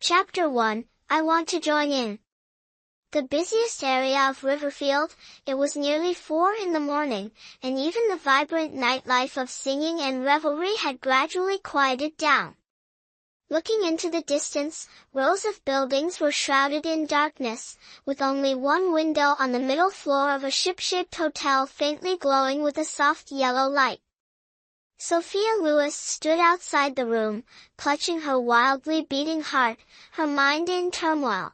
Chapter 1, I Want to Join In. The busiest area of Riverfield, it was nearly 4 in the morning, and even the vibrant nightlife of singing and revelry had gradually quieted down. Looking into the distance, rows of buildings were shrouded in darkness, with only one window on the middle floor of a ship-shaped hotel faintly glowing with a soft yellow light. Sophia Lewis stood outside the room, clutching her wildly beating heart, her mind in turmoil.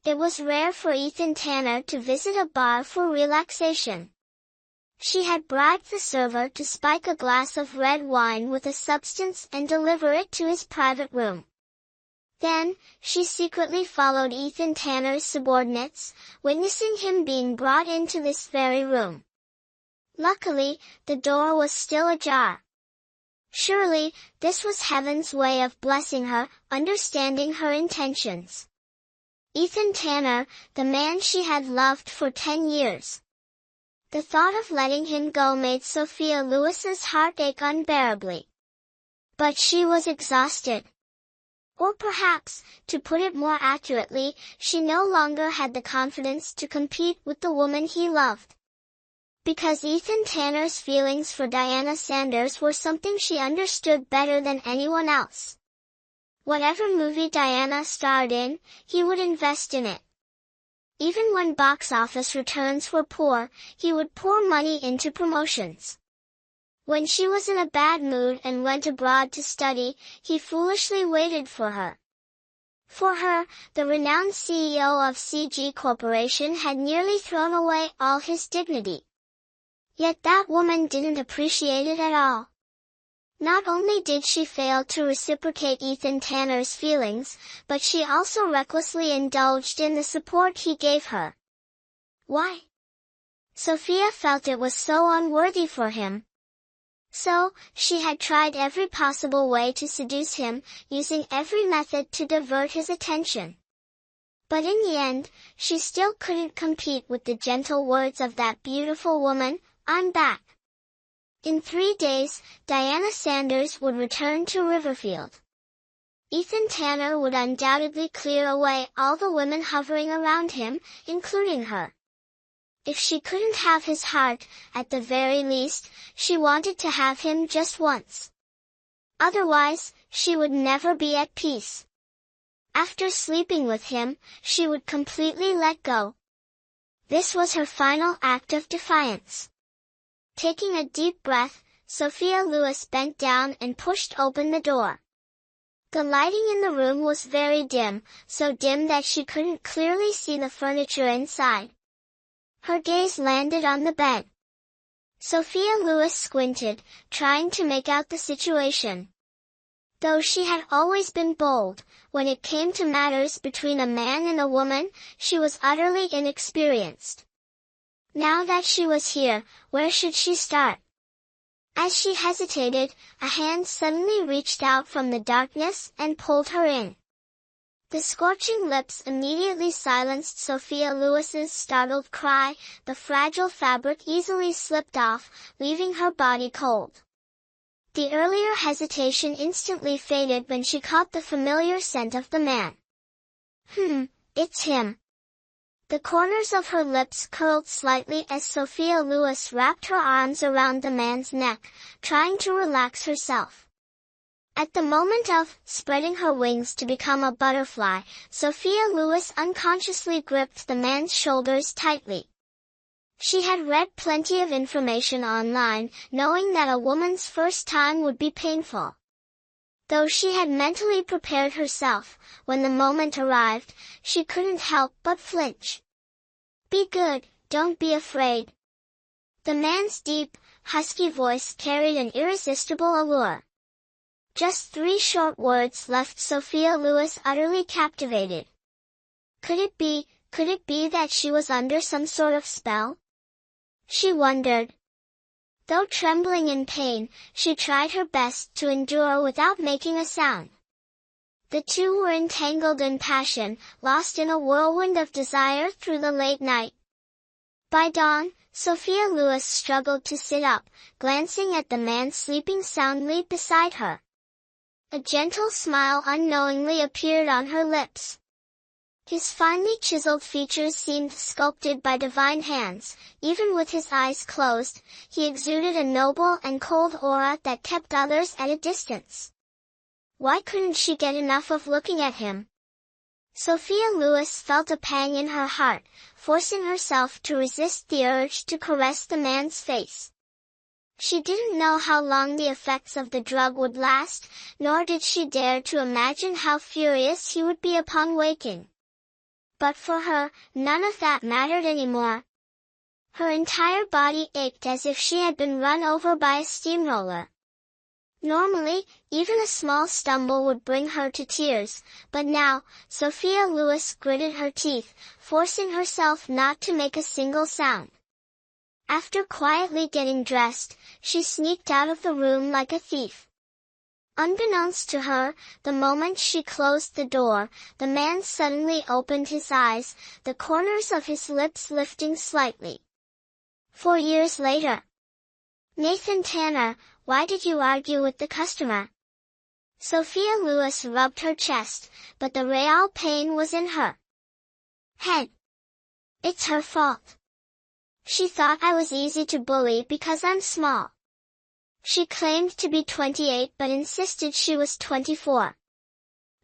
It was rare for Ethan Tanner to visit a bar for relaxation. She had bribed the server to spike a glass of red wine with a substance and deliver it to his private room. Then, she secretly followed Ethan Tanner's subordinates, witnessing him being brought into this very room. Luckily, the door was still ajar. Surely, this was heaven's way of blessing her, understanding her intentions. Ethan Tanner, the man she had loved for 10 years. The thought of letting him go made Sophia Lewis's heart ache unbearably. But she was exhausted. Or perhaps, to put it more accurately, she no longer had the confidence to compete with the woman he loved. Because Ethan Tanner's feelings for Diana Sanders were something she understood better than anyone else. Whatever movie Diana starred in, he would invest in it. Even when box office returns were poor, he would pour money into promotions. When she was in a bad mood and went abroad to study, he foolishly waited for her. For her, the renowned CEO of CG Corporation had nearly thrown away all his dignity. Yet that woman didn't appreciate it at all. Not only did she fail to reciprocate Ethan Tanner's feelings, but she also recklessly indulged in the support he gave her. Why? Sophia felt it was so unworthy for him. So, she had tried every possible way to seduce him, using every method to divert his attention. But in the end, she still couldn't compete with the gentle words of that beautiful woman, "I'm back." In 3 days, Diana Sanders would return to Riverfield. Ethan Tanner would undoubtedly clear away all the women hovering around him, including her. If she couldn't have his heart, at the very least, she wanted to have him just once. Otherwise, she would never be at peace. After sleeping with him, she would completely let go. This was her final act of defiance. Taking a deep breath, Sophia Lewis bent down and pushed open the door. The lighting in the room was very dim, so dim that she couldn't clearly see the furniture inside. Her gaze landed on the bed. Sophia Lewis squinted, trying to make out the situation. Though she had always been bold, when it came to matters between a man and a woman, she was utterly inexperienced. Now that she was here, where should she start? As she hesitated, a hand suddenly reached out from the darkness and pulled her in. The scorching lips immediately silenced Sophia Lewis's startled cry, the fragile fabric easily slipped off, leaving her body cold. The earlier hesitation instantly faded when she caught the familiar scent of the man. It's him. The corners of her lips curled slightly as Sophia Lewis wrapped her arms around the man's neck, trying to relax herself. At the moment of spreading her wings to become a butterfly, Sophia Lewis unconsciously gripped the man's shoulders tightly. She had read plenty of information online, knowing that a woman's first time would be painful. Though she had mentally prepared herself, when the moment arrived, she couldn't help but flinch. "Be good, don't be afraid." The man's deep, husky voice carried an irresistible allure. Just 3 short words left Sophia Lewis utterly captivated. Could it be that she was under some sort of spell? She wondered. Though trembling in pain, she tried her best to endure without making a sound. The two were entangled in passion, lost in a whirlwind of desire through the late night. By dawn, Sophia Lewis struggled to sit up, glancing at the man sleeping soundly beside her. A gentle smile unknowingly appeared on her lips. His finely chiseled features seemed sculpted by divine hands. Even with his eyes closed, he exuded a noble and cold aura that kept others at a distance. Why couldn't she get enough of looking at him? Sophia Lewis felt a pang in her heart, forcing herself to resist the urge to caress the man's face. She didn't know how long the effects of the drug would last, nor did she dare to imagine how furious he would be upon waking. But for her, none of that mattered anymore. Her entire body ached as if she had been run over by a steamroller. Normally, even a small stumble would bring her to tears, but now, Sophia Lewis gritted her teeth, forcing herself not to make a single sound. After quietly getting dressed, she sneaked out of the room like a thief. Unbeknownst to her, the moment she closed the door, the man suddenly opened his eyes, the corners of his lips lifting slightly. 4 years later. Nathan Tanner, why did you argue with the customer? Sophia Lewis rubbed her chest, but the real pain was in her head. It's her fault. She thought I was easy to bully because I'm small. She claimed to be 28 but insisted she was 24.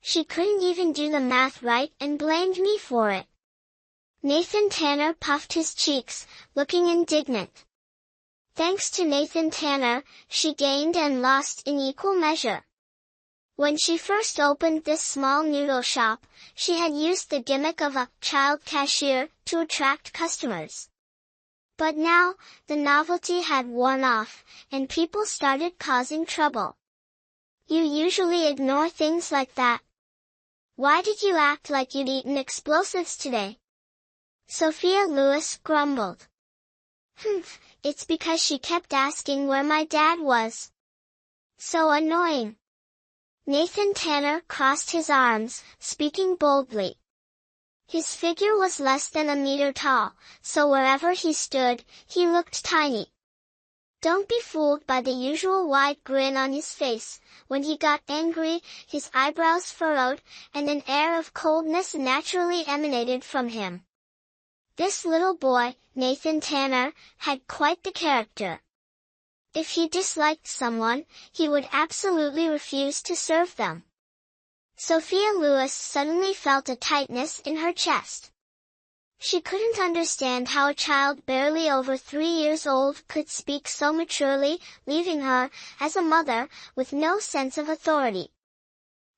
She couldn't even do the math right and blamed me for it. Nathan Tanner puffed his cheeks, looking indignant. Thanks to Nathan Tanner, she gained and lost in equal measure. When she first opened this small noodle shop, she had used the gimmick of a child cashier to attract customers. But now, the novelty had worn off, and people started causing trouble. You usually ignore things like that. Why did you act like you'd eaten explosives today? Sophia Lewis grumbled. It's because she kept asking where my dad was. So annoying. Nathan Tanner crossed his arms, speaking boldly. His figure was less than a meter tall, so wherever he stood, he looked tiny. Don't be fooled by the usual wide grin on his face. When he got angry, his eyebrows furrowed, and an air of coldness naturally emanated from him. This little boy, Nathan Tanner, had quite the character. If he disliked someone, he would absolutely refuse to serve them. Sophia Lewis suddenly felt a tightness in her chest. She couldn't understand how a child barely over 3 years old could speak so maturely, leaving her, as a mother, with no sense of authority.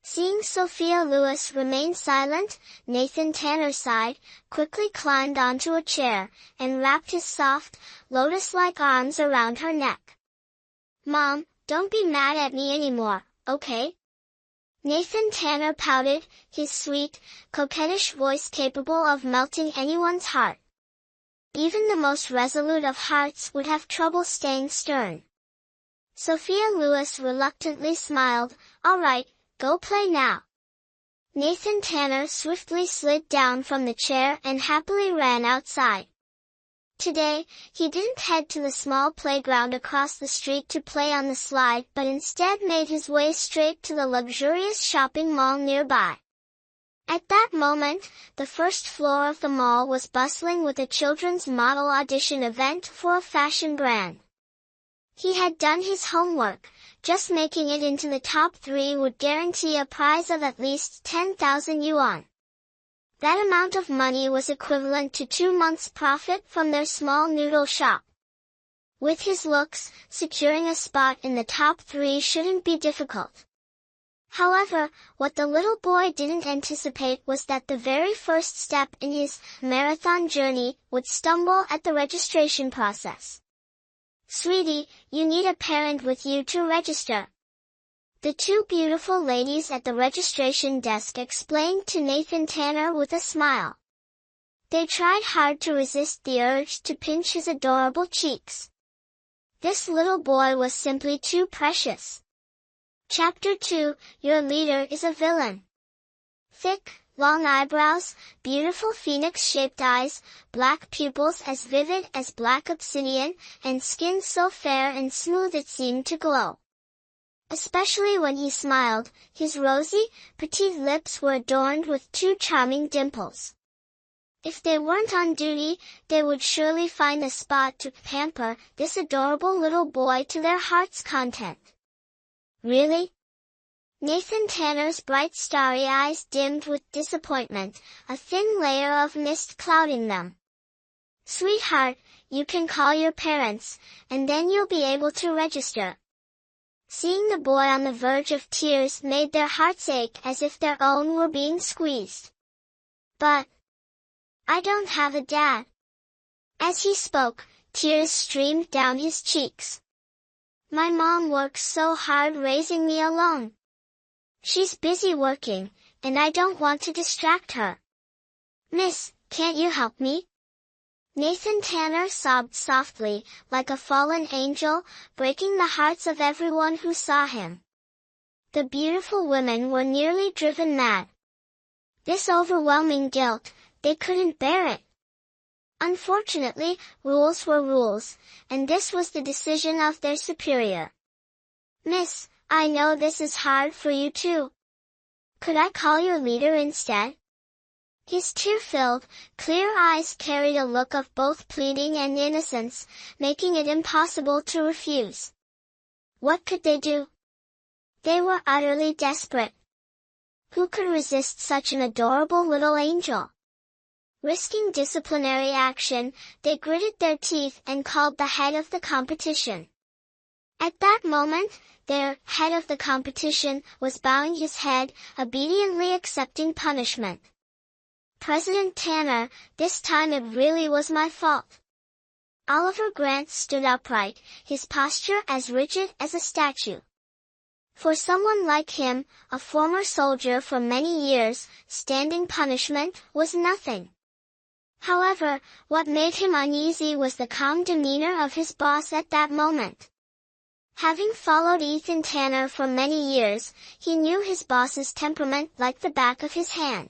Seeing Sophia Lewis remain silent, Nathan Tanner sighed, quickly climbed onto a chair, and wrapped his soft, lotus-like arms around her neck. Mom, don't be mad at me anymore, okay? Nathan Tanner pouted, his sweet, coquettish voice capable of melting anyone's heart. Even the most resolute of hearts would have trouble staying stern. Sophia Lewis reluctantly smiled. All right, go play now. Nathan Tanner swiftly slid down from the chair and happily ran outside. Today, he didn't head to the small playground across the street to play on the slide but instead made his way straight to the luxurious shopping mall nearby. At that moment, the first floor of the mall was bustling with a children's model audition event for a fashion brand. He had done his homework. Just making it into the top 3 would guarantee a prize of at least 10,000 yuan. That amount of money was equivalent to 2 months' profit from their small noodle shop. With his looks, securing a spot in the top 3 shouldn't be difficult. However, what the little boy didn't anticipate was that the very first step in his marathon journey would stumble at the registration process. Sweetie, you need a parent with you to register. The 2 beautiful ladies at the registration desk explained to Nathan Tanner with a smile. They tried hard to resist the urge to pinch his adorable cheeks. This little boy was simply too precious. Chapter 2, Your leader is a villain. Thick, long eyebrows, beautiful phoenix-shaped eyes, black pupils as vivid as black obsidian, and skin so fair and smooth it seemed to glow. Especially when he smiled, his rosy, petite lips were adorned with two charming dimples. If they weren't on duty, they would surely find a spot to pamper this adorable little boy to their heart's content. Really? Nathan Tanner's bright starry eyes dimmed with disappointment, a thin layer of mist clouding them. Sweetheart, you can call your parents, and then you'll be able to register. Seeing the boy on the verge of tears made their hearts ache as if their own were being squeezed. But I don't have a dad. As he spoke, tears streamed down his cheeks. My mom works so hard raising me alone. She's busy working, and I don't want to distract her. Miss, can't you help me? Nathan Tanner sobbed softly, like a fallen angel, breaking the hearts of everyone who saw him. The beautiful women were nearly driven mad. This overwhelming guilt, they couldn't bear it. Unfortunately, rules were rules, and this was the decision of their superior. Miss, I know this is hard for you too. Could I call your leader instead? His tear-filled, clear eyes carried a look of both pleading and innocence, making it impossible to refuse. What could they do? They were utterly desperate. Who could resist such an adorable little angel? Risking disciplinary action, they gritted their teeth and called the head of the competition. At that moment, their head of the competition was bowing his head, obediently accepting punishment. President Tanner, this time it really was my fault. Oliver Grant stood upright, his posture as rigid as a statue. For someone like him, a former soldier for many years, standing punishment was nothing. However, what made him uneasy was the calm demeanor of his boss at that moment. Having followed Ethan Tanner for many years, he knew his boss's temperament like the back of his hand.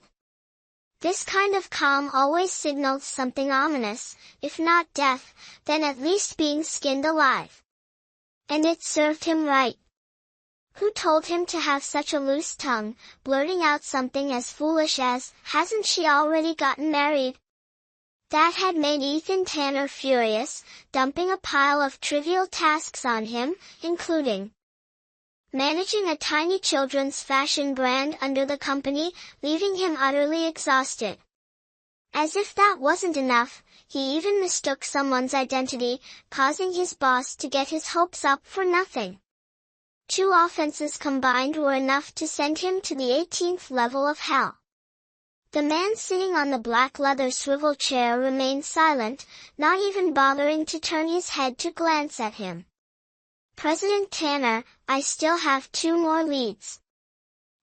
This kind of calm always signaled something ominous, if not death, then at least being skinned alive. And it served him right. Who told him to have such a loose tongue, blurting out something as foolish as, "Hasn't she already gotten married?" That had made Ethan Tanner furious, dumping a pile of trivial tasks on him, including managing a tiny children's fashion brand under the company, leaving him utterly exhausted. As if that wasn't enough, he even mistook someone's identity, causing his boss to get his hopes up for nothing. 2 offenses combined were enough to send him to the 18th level of hell. The man sitting on the black leather swivel chair remained silent, not even bothering to turn his head to glance at him. President Tanner, I still have 2 more leads.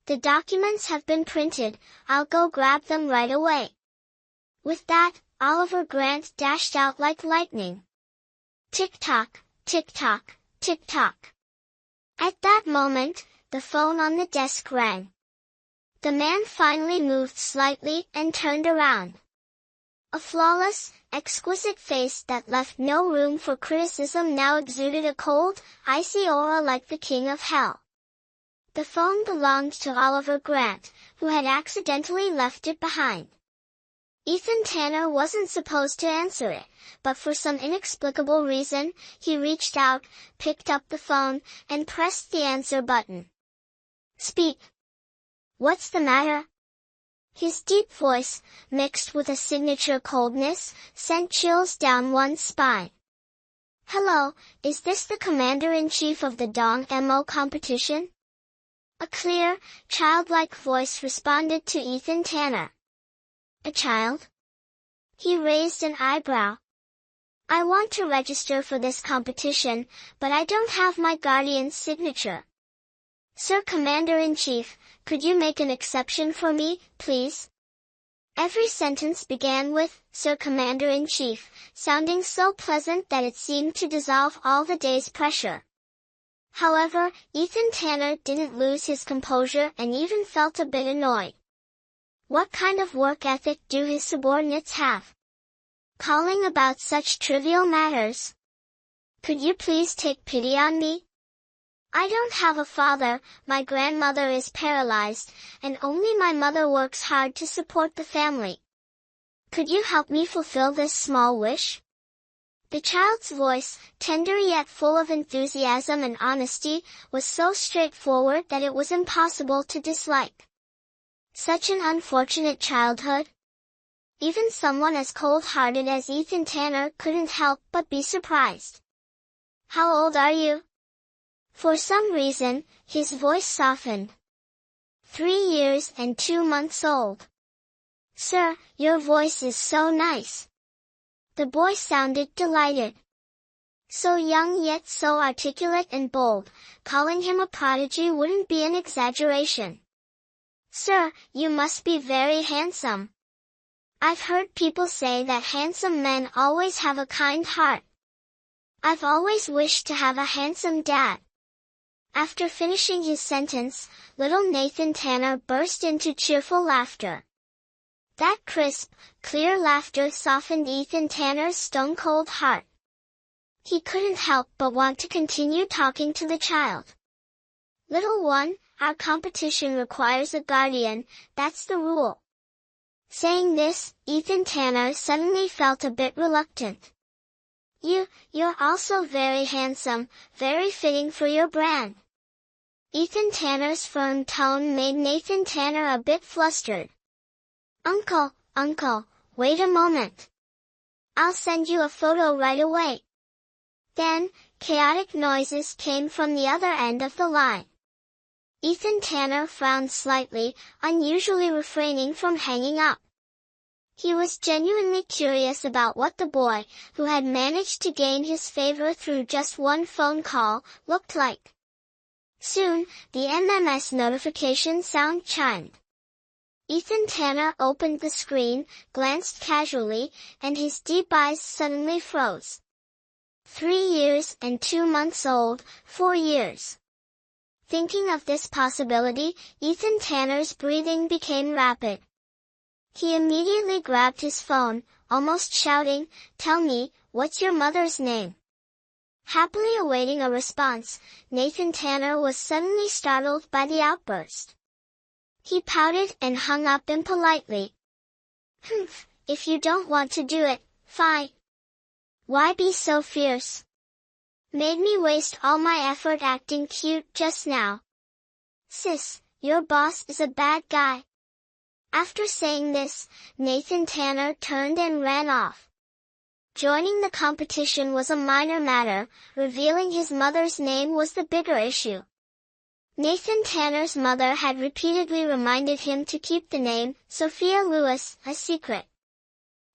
The documents have been printed, I'll go grab them right away. With that, Oliver Grant dashed out like lightning. Tick-tock, tick-tock, tick-tock. At that moment, the phone on the desk rang. The man finally moved slightly and turned around. A flawless, exquisite face that left no room for criticism now exuded a cold, icy aura like the king of hell. The phone belonged to Oliver Grant, who had accidentally left it behind. Ethan Tanner wasn't supposed to answer it, but for some inexplicable reason, he reached out, picked up the phone, and pressed the answer button. Speak. What's the matter? His deep voice, mixed with a signature coldness, sent chills down one's spine. Hello, is this the commander-in-chief of the Dong Mo competition? A clear, childlike voice responded to Ethan Tanner. A child? He raised an eyebrow. I want to register for this competition, but I don't have my guardian's signature. Sir Commander-in-Chief, could you make an exception for me, please? Every sentence began with, Sir Commander-in-Chief, sounding so pleasant that it seemed to dissolve all the day's pressure. However, Ethan Tanner didn't lose his composure and even felt a bit annoyed. What kind of work ethic do his subordinates have? Calling about such trivial matters. Could you please take pity on me? I don't have a father, my grandmother is paralyzed, and only my mother works hard to support the family. Could you help me fulfill this small wish? The child's voice, tender yet full of enthusiasm and honesty, was so straightforward that it was impossible to dislike. Such an unfortunate childhood. Even someone as cold-hearted as Ethan Tanner couldn't help but be surprised. How old are you? For some reason, his voice softened. 3 years and 2 months old. Sir, your voice is so nice. The boy sounded delighted. So young yet so articulate and bold, calling him a prodigy wouldn't be an exaggeration. Sir, you must be very handsome. I've heard people say that handsome men always have a kind heart. I've always wished to have a handsome dad. After finishing his sentence, little Nathan Tanner burst into cheerful laughter. That crisp, clear laughter softened Ethan Tanner's stone-cold heart. He couldn't help but want to continue talking to the child. Little one, our competition requires a guardian, that's the rule. Saying this, Ethan Tanner suddenly felt a bit reluctant. You're also very handsome, very fitting for your brand. Ethan Tanner's firm tone made Nathan Tanner a bit flustered. Uncle, wait a moment. I'll send you a photo right away. Then, chaotic noises came from the other end of the line. Ethan Tanner frowned slightly, unusually refraining from hanging up. He was genuinely curious about what the boy, who had managed to gain his favor through just one phone call, looked like. Soon, the MMS notification sound chimed. Ethan Tanner opened the screen, glanced casually, and his deep eyes suddenly froze. 3 years and 2 months old, 4 years. Thinking of this possibility, Ethan Tanner's breathing became rapid. He immediately grabbed his phone, almost shouting, "Tell me, what's your mother's name?" Happily awaiting a response, Nathan Tanner was suddenly startled by the outburst. He pouted and hung up impolitely. "Humph, if you don't want to do it, fine. Why be so fierce? Made me waste all my effort acting cute just now. Sis, your boss is a bad guy." After saying this, Nathan Tanner turned and ran off. Joining the competition was a minor matter, revealing his mother's name was the bigger issue. Nathan Tanner's mother had repeatedly reminded him to keep the name, Sophia Lewis, a secret.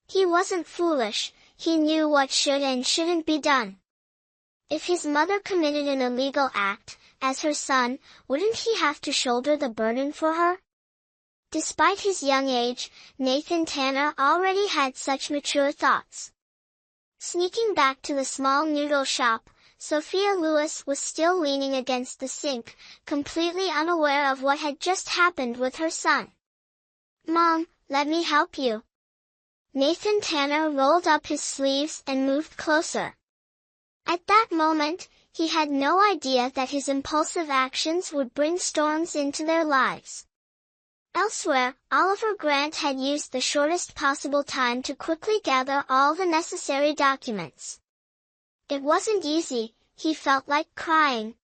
He wasn't foolish, he knew what should and shouldn't be done. If his mother committed an illegal act, as her son, wouldn't he have to shoulder the burden for her? Despite his young age, Nathan Tanner already had such mature thoughts. Sneaking back to the small noodle shop, Sophia Lewis was still leaning against the sink, completely unaware of what had just happened with her son. "Mom, let me help you." Nathan Tanner rolled up his sleeves and moved closer. At that moment, he had no idea that his impulsive actions would bring storms into their lives. Elsewhere, Oliver Grant had used the shortest possible time to quickly gather all the necessary documents. It wasn't easy, he felt like crying.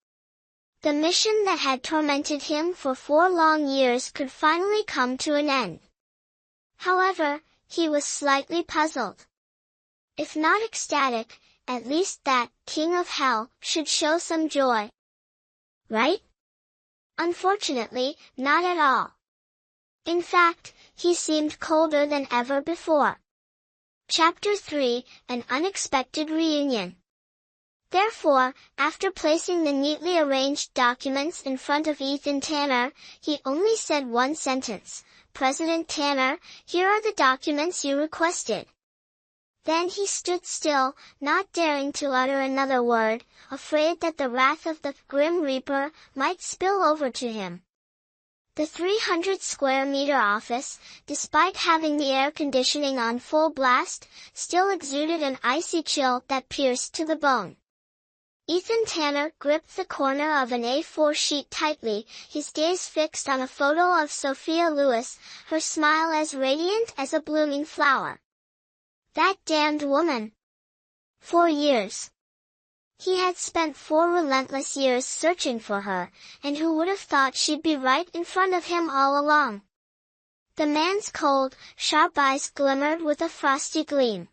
The mission that had tormented him for 4 long years could finally come to an end. However, he was slightly puzzled. If not ecstatic, at least that king of hell should show some joy. Right? Unfortunately, not at all. In fact, he seemed colder than ever before. Chapter 3, An Unexpected Reunion. Therefore, after placing the neatly arranged documents in front of Ethan Tanner, he only said one sentence, "President Tanner, here are the documents you requested." Then he stood still, not daring to utter another word, afraid that the wrath of the Grim Reaper might spill over to him. The 300-square-meter office, despite having the air conditioning on full blast, still exuded an icy chill that pierced to the bone. Ethan Tanner gripped the corner of an A4 sheet tightly, his gaze fixed on a photo of Sophia Lewis, her smile as radiant as a blooming flower. That damned woman! 4 years. He had spent 4 relentless years searching for her, and who would have thought she'd be right in front of him all along? The man's cold, sharp eyes glimmered with a frosty gleam.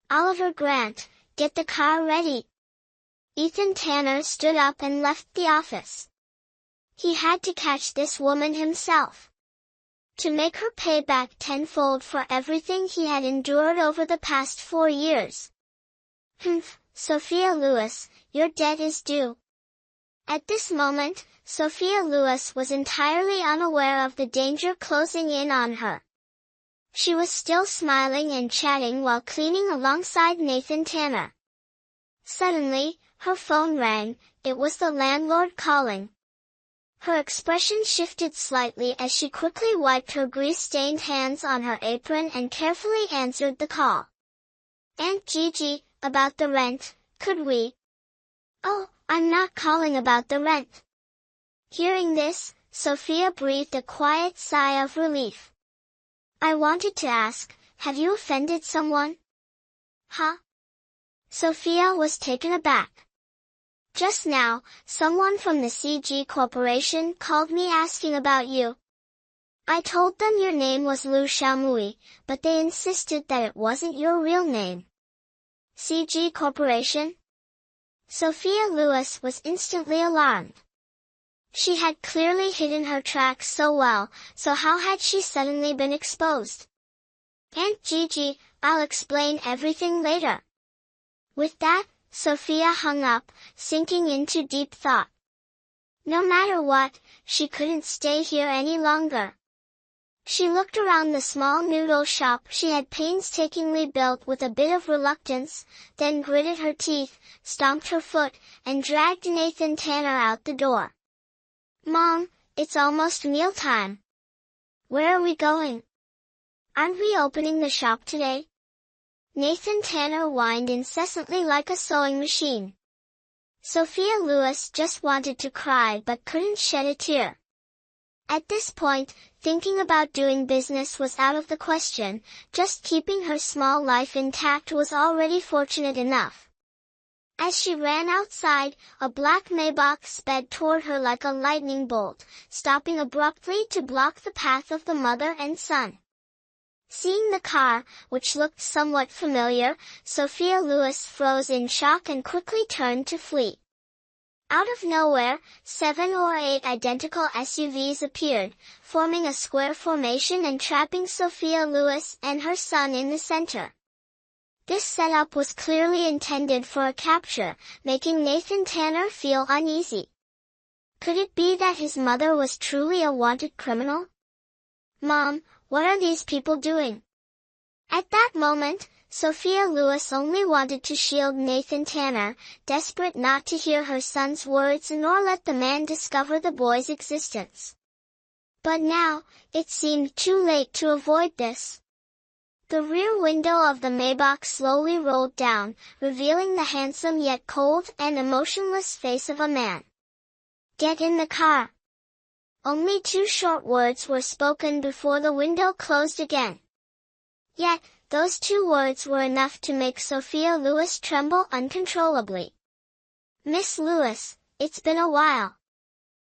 Oliver Grant, get the car ready. Ethan Tanner stood up and left the office. He had to catch this woman himself. To make her pay back tenfold for everything he had endured over the past 4 years. Humph, Sophia Lewis, your debt is due. At this moment, Sophia Lewis was entirely unaware of the danger closing in on her. She was still smiling and chatting while cleaning alongside Nathan Tanner. Suddenly, her phone rang. It was the landlord calling. Her expression shifted slightly as she quickly wiped her grease-stained hands on her apron and carefully answered the call. Aunt Gigi, about the rent, could we? Oh, I'm not calling about the rent. Hearing this, Sophia breathed a quiet sigh of relief. I wanted to ask, have you offended someone? Huh? Sophia was taken aback. Just now, someone from the CG Corporation called me asking about you. I told them your name was Liu Xiaomui, but they insisted that it wasn't your real name. CG Corporation? Sophia Lewis was instantly alarmed. She had clearly hidden her tracks so well, so how had she suddenly been exposed? Aunt Gigi, I'll explain everything later. With that, Sophia hung up, sinking into deep thought. No matter what, she couldn't stay here any longer. She looked around the small noodle shop she had painstakingly built with a bit of reluctance, then gritted her teeth, stomped her foot, and dragged Nathan Tanner out the door. Mom, it's almost mealtime. Where are we going? Aren't we opening the shop today? Nathan Tanner whined incessantly like a sewing machine. Sophia Lewis just wanted to cry but couldn't shed a tear. At this point, thinking about doing business was out of the question, just keeping her small life intact was already fortunate enough. As she ran outside, a black Maybach sped toward her like a lightning bolt, stopping abruptly to block the path of the mother and son. Seeing the car, which looked somewhat familiar, Sophia Lewis froze in shock and quickly turned to flee. Out of nowhere, 7 or 8 identical SUVs appeared, forming a square formation and trapping Sophia Lewis and her son in the center. This setup was clearly intended for a capture, making Nathan Tanner feel uneasy. Could it be that his mother was truly a wanted criminal? Mom, what are these people doing? At that moment, Sophia Lewis only wanted to shield Nathan Tanner, desperate not to hear her son's words nor let the man discover the boy's existence. But now, it seemed too late to avoid this. The rear window of the Maybach slowly rolled down, revealing the handsome yet cold and emotionless face of a man. Get in the car. Only 2 short words were spoken before the window closed again. Yet, those 2 words were enough to make Sophia Lewis tremble uncontrollably. Miss Lewis, it's been a while.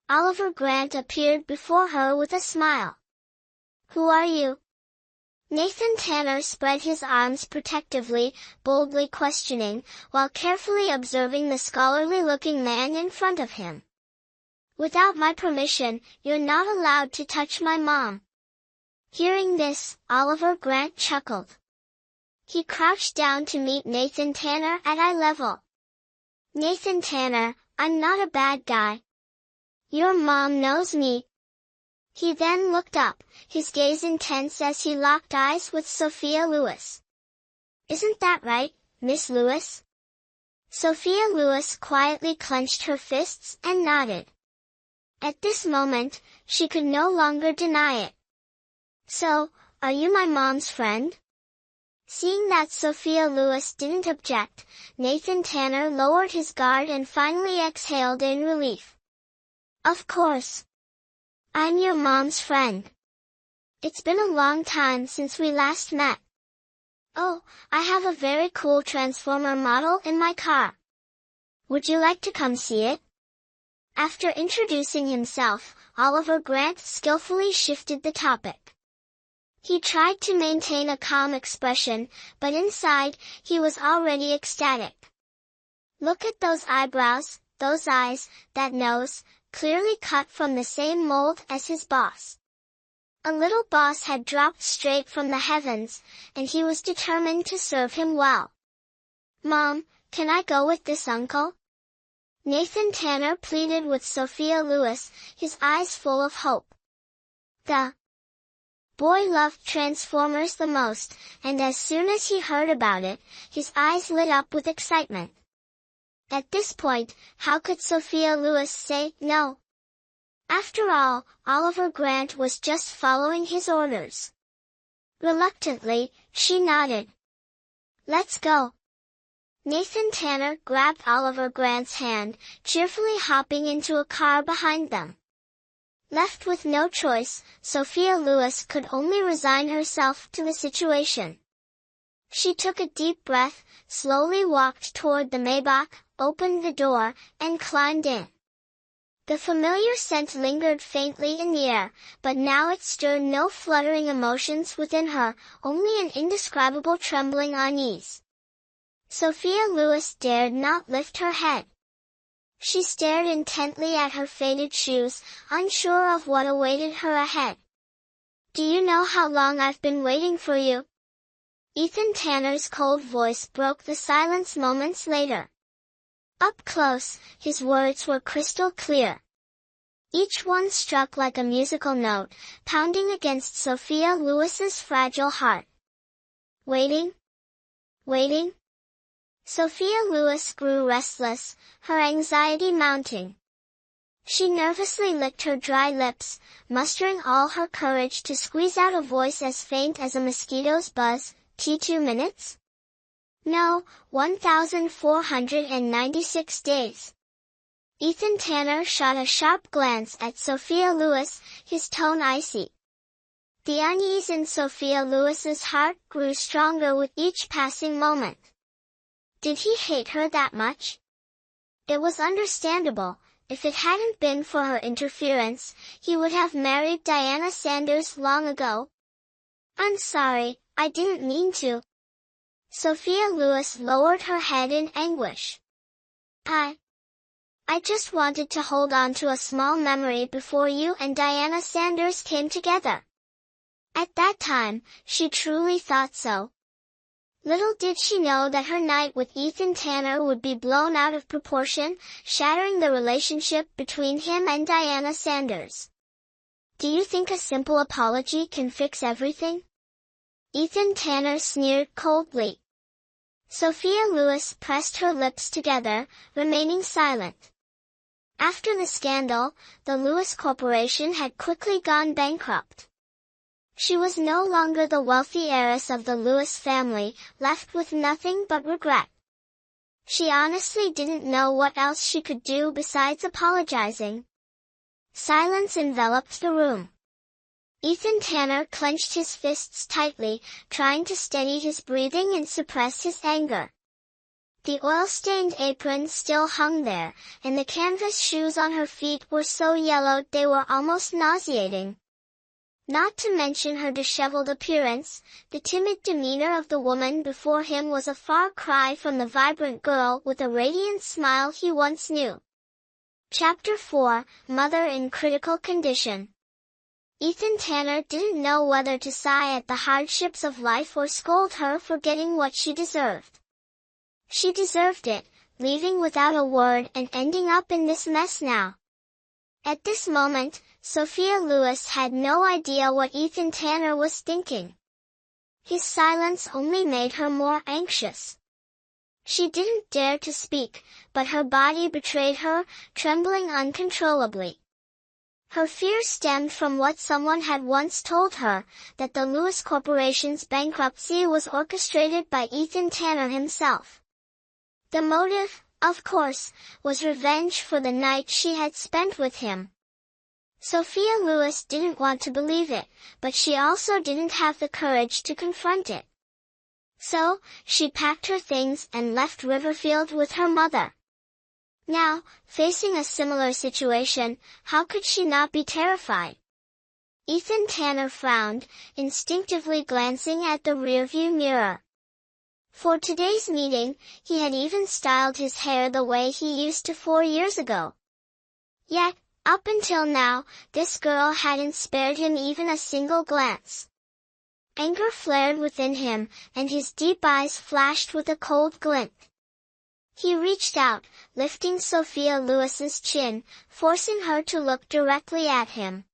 Oliver Grant appeared before her with a smile. Who are you? Nathan Tanner spread his arms protectively, boldly questioning, while carefully observing the scholarly-looking man in front of him. Without my permission, you're not allowed to touch my mom. Hearing this, Oliver Grant chuckled. He crouched down to meet Nathan Tanner at eye level. Nathan Tanner, I'm not a bad guy. Your mom knows me. He then looked up, his gaze intense as he locked eyes with Sophia Lewis. Isn't that right, Miss Lewis? Sophia Lewis quietly clenched her fists and nodded. At this moment, she could no longer deny it. So, are you my mom's friend? Seeing that Sophia Lewis didn't object, Nathan Tanner lowered his guard and finally exhaled in relief. Of course. I'm your mom's friend. It's been a long time since we last met. Oh, I have a very cool Transformer model in my car. Would you like to come see it? After introducing himself, Oliver Grant skillfully shifted the topic. He tried to maintain a calm expression, but inside, he was already ecstatic. Look at those eyebrows, those eyes, that nose, clearly cut from the same mold as his boss. A little boss had dropped straight from the heavens, and he was determined to serve him well. Mom, can I go with this uncle? Nathan Tanner pleaded with Sophia Lewis, his eyes full of hope. The boy loved Transformers the most, and as soon as he heard about it, his eyes lit up with excitement. At this point, how could Sophia Lewis say no? After all, Oliver Grant was just following his orders. Reluctantly, she nodded. Let's go. Nathan Tanner grabbed Oliver Grant's hand, cheerfully hopping into a car behind them. Left with no choice, Sophia Lewis could only resign herself to the situation. She took a deep breath, slowly walked toward the Maybach, opened the door, and climbed in. The familiar scent lingered faintly in the air, but now it stirred no fluttering emotions within her, only an indescribable trembling unease. Sophia Lewis dared not lift her head. She stared intently at her faded shoes, unsure of what awaited her ahead. Do you know how long I've been waiting for you? Ethan Tanner's cold voice broke the silence moments later. Up close, his words were crystal clear. Each one struck like a musical note, pounding against Sophia Lewis's fragile heart. Waiting? Waiting? Sophia Lewis grew restless, her anxiety mounting. She nervously licked her dry lips, mustering all her courage to squeeze out a voice as faint as a mosquito's buzz. 2 minutes? No, 1,496 days. Ethan Tanner shot a sharp glance at Sophia Lewis, his tone icy. The unease in Sophia Lewis's heart grew stronger with each passing moment. Did he hate her that much? It was understandable. If it hadn't been for her interference, he would have married Diana Sanders long ago. I'm sorry, I didn't mean to. Sophia Lewis lowered her head in anguish. I just wanted to hold on to a small memory before you and Diana Sanders came together. At that time, she truly thought so. Little did she know that her night with Ethan Tanner would be blown out of proportion, shattering the relationship between him and Diana Sanders. Do you think a simple apology can fix everything? Ethan Tanner sneered coldly. Sophia Lewis pressed her lips together, remaining silent. After the scandal, the Lewis Corporation had quickly gone bankrupt. She was no longer the wealthy heiress of the Lewis family, left with nothing but regret. She honestly didn't know what else she could do besides apologizing. Silence enveloped the room. Ethan Tanner clenched his fists tightly, trying to steady his breathing and suppress his anger. The oil-stained apron still hung there, and the canvas shoes on her feet were so yellowed they were almost nauseating. Not to mention her disheveled appearance, the timid demeanor of the woman before him was a far cry from the vibrant girl with a radiant smile he once knew. Chapter 4, Mother in Critical Condition. Ethan Tanner didn't know whether to sigh at the hardships of life or scold her for getting what she deserved. She deserved it, leaving without a word and ending up in this mess now. At this moment, Sophia Lewis had no idea what Ethan Tanner was thinking. His silence only made her more anxious. She didn't dare to speak, but her body betrayed her, trembling uncontrollably. Her fear stemmed from what someone had once told her, that the Lewis Corporation's bankruptcy was orchestrated by Ethan Tanner himself. The motive, of course, was revenge for the night she had spent with him. Sophia Lewis didn't want to believe it, but she also didn't have the courage to confront it. So, she packed her things and left Riverfield with her mother. Now, facing a similar situation, how could she not be terrified? Ethan Tanner frowned, instinctively glancing at the rearview mirror. For today's meeting, he had even styled his hair the way he used to 4 years ago. Yet, up until now, this girl hadn't spared him even a single glance. Anger flared within him, and his deep eyes flashed with a cold glint. He reached out, lifting Sophia Lewis's chin, forcing her to look directly at him.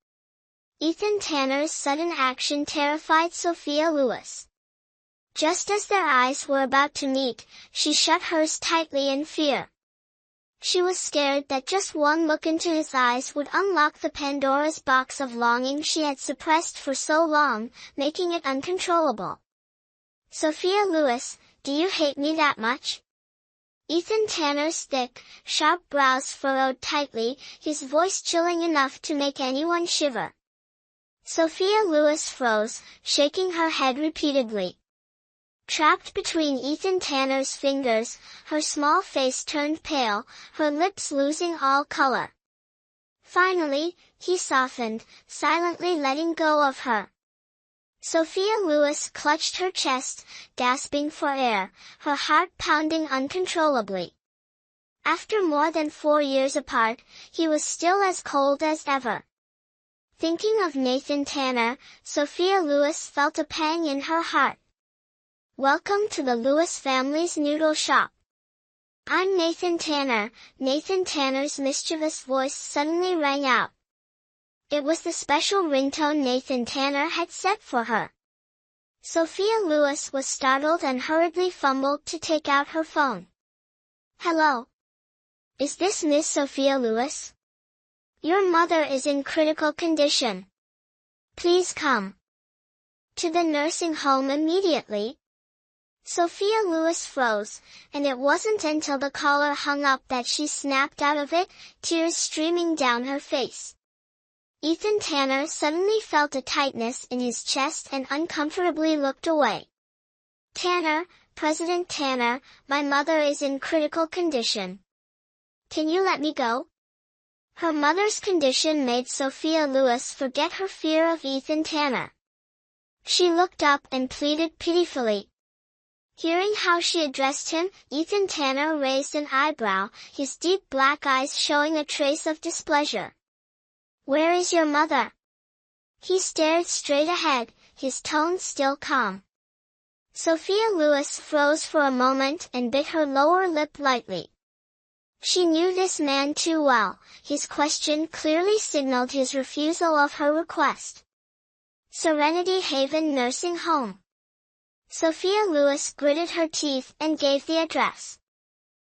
Ethan Tanner's sudden action terrified Sophia Lewis. Just as their eyes were about to meet, she shut hers tightly in fear. She was scared that just one look into his eyes would unlock the Pandora's box of longing she had suppressed for so long, making it uncontrollable. "Sophia Lewis, do you hate me that much?" Ethan Tanner's thick, sharp brows furrowed tightly, his voice chilling enough to make anyone shiver. Sophia Lewis froze, shaking her head repeatedly. Trapped between Ethan Tanner's fingers, her small face turned pale, her lips losing all color. Finally, he softened, silently letting go of her. Sophia Lewis clutched her chest, gasping for air, her heart pounding uncontrollably. After more than 4 years apart, he was still as cold as ever. Thinking of Nathan Tanner, Sophia Lewis felt a pang in her heart. "Welcome to the Lewis family's noodle shop. I'm Nathan Tanner." Nathan Tanner's mischievous voice suddenly rang out. It was the special ringtone Nathan Tanner had set for her. Sophia Lewis was startled and hurriedly fumbled to take out her phone. "Hello? Is this Miss Sophia Lewis? Your mother is in critical condition. Please come to the nursing home immediately." Sophia Lewis froze, and it wasn't until the caller hung up that she snapped out of it, tears streaming down her face. Ethan Tanner suddenly felt a tightness in his chest and uncomfortably looked away. "Tanner, President Tanner, my mother is in critical condition. Can you let me go?" Her mother's condition made Sophia Lewis forget her fear of Ethan Tanner. She looked up and pleaded pitifully. Hearing how she addressed him, Ethan Tanner raised an eyebrow, his deep black eyes showing a trace of displeasure. "Where is your mother?" He stared straight ahead, his tone still calm. Sophia Lewis froze for a moment and bit her lower lip lightly. She knew this man too well, his question clearly signaled his refusal of her request. Serenity Haven Nursing Home. Sophia Lewis gritted her teeth and gave the address.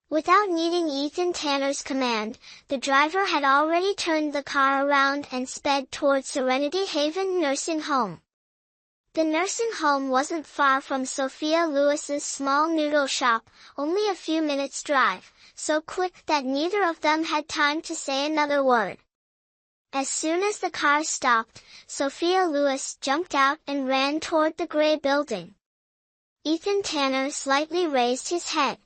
Without needing Ethan Tanner's command, the driver had already turned the car around and sped toward Serenity Haven Nursing Home. The nursing home wasn't far from Sophia Lewis's small noodle shop, only a few minutes' drive, so quick that neither of them had time to say another word. As soon as the car stopped, Sophia Lewis jumped out and ran toward the gray building. Ethan Tanner slightly raised his head.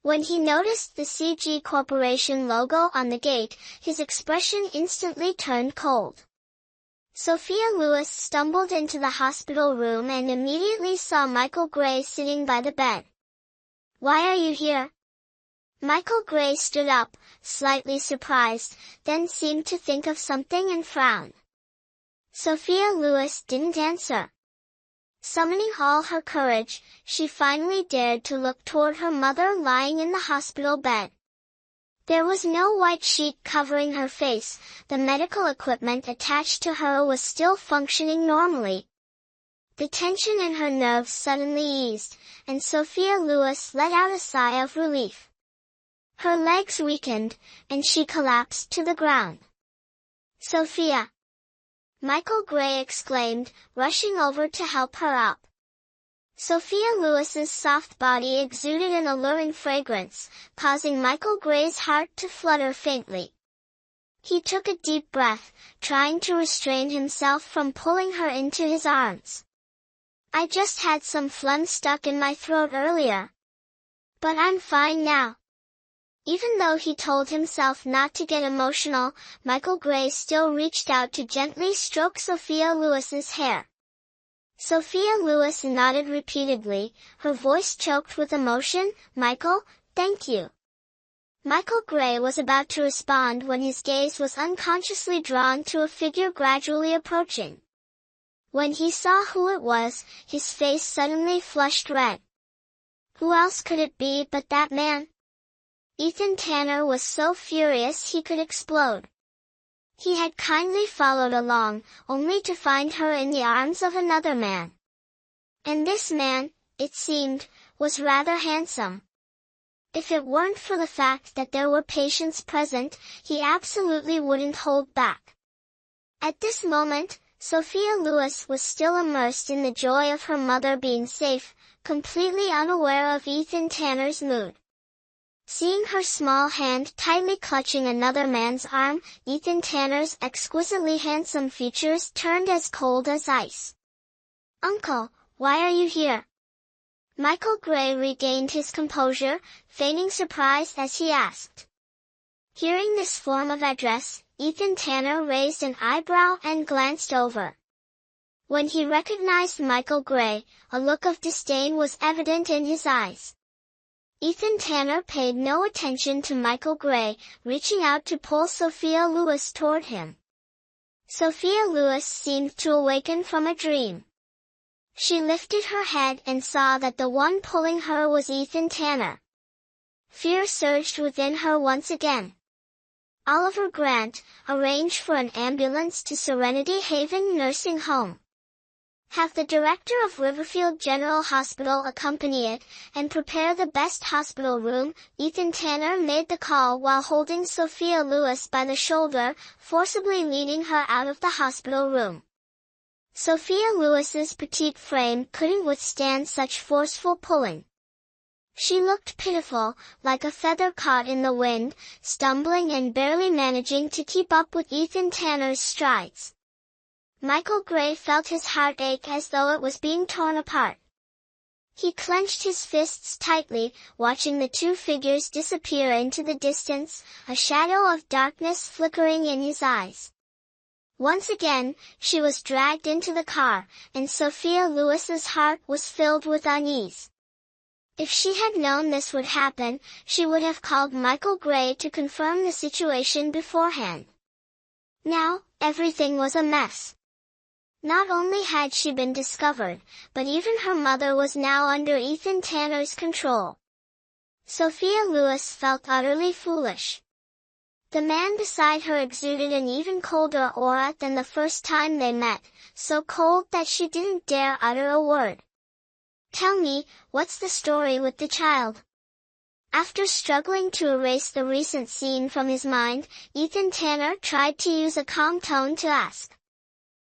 When he noticed the CG Corporation logo on the gate, his expression instantly turned cold. Sophia Lewis stumbled into the hospital room and immediately saw Michael Gray sitting by the bed. "Why are you here?" Michael Gray stood up, slightly surprised, then seemed to think of something and frowned. Sophia Lewis didn't answer. Summoning all her courage, she finally dared to look toward her mother lying in the hospital bed. There was no white sheet covering her face, the medical equipment attached to her was still functioning normally. The tension in her nerves suddenly eased, and Sophia Lewis let out a sigh of relief. Her legs weakened, and she collapsed to the ground. Sophia! Michael Gray exclaimed, rushing over to help her up. Sophia Lewis's soft body exuded an alluring fragrance, causing Michael Gray's heart to flutter faintly. He took a deep breath, trying to restrain himself from pulling her into his arms. I just had some phlegm stuck in my throat earlier. But I'm fine now. Even though he told himself not to get emotional, Michael Gray still reached out to gently stroke Sophia Lewis's hair. Sophia Lewis nodded repeatedly, her voice choked with emotion. Michael, thank you. Michael Gray was about to respond when his gaze was unconsciously drawn to a figure gradually approaching. When he saw who it was, his face suddenly flushed red. Who else could it be but that man? Ethan Tanner was so furious he could explode. He had kindly followed along, only to find her in the arms of another man. And this man, it seemed, was rather handsome. If it weren't for the fact that there were patients present, he absolutely wouldn't hold back. At this moment, Sophia Lewis was still immersed in the joy of her mother being safe, completely unaware of Ethan Tanner's mood. Seeing her small hand tightly clutching another man's arm, Ethan Tanner's exquisitely handsome features turned as cold as ice. Uncle, why are you here? Michael Gray regained his composure, feigning surprise as he asked. Hearing this form of address, Ethan Tanner raised an eyebrow and glanced over. When he recognized Michael Gray, a look of disdain was evident in his eyes. Ethan Tanner paid no attention to Michael Gray, reaching out to pull Sophia Lewis toward him. Sophia Lewis seemed to awaken from a dream. She lifted her head and saw that the one pulling her was Ethan Tanner. Fear surged within her once again. Oliver Grant, arrange for an ambulance to Serenity Haven Nursing Home. Have the director of Riverfield General Hospital accompany it, and prepare the best hospital room. Ethan Tanner made the call while holding Sophia Lewis by the shoulder, forcibly leading her out of the hospital room. Sophia Lewis's petite frame couldn't withstand such forceful pulling. She looked pitiful, like a feather caught in the wind, stumbling and barely managing to keep up with Ethan Tanner's strides. Michael Gray felt his heart ache as though it was being torn apart. He clenched his fists tightly, watching the two figures disappear into the distance, a shadow of darkness flickering in his eyes. Once again, she was dragged into the car, and Sophia Lewis's heart was filled with unease. If she had known this would happen, she would have called Michael Gray to confirm the situation beforehand. Now, everything was a mess. Not only had she been discovered, but even her mother was now under Ethan Tanner's control. Sophia Lewis felt utterly foolish. The man beside her exuded an even colder aura than the first time they met, so cold that she didn't dare utter a word. Tell me, what's the story with the child? After struggling to erase the recent scene from his mind, Ethan Tanner tried to use a calm tone to ask.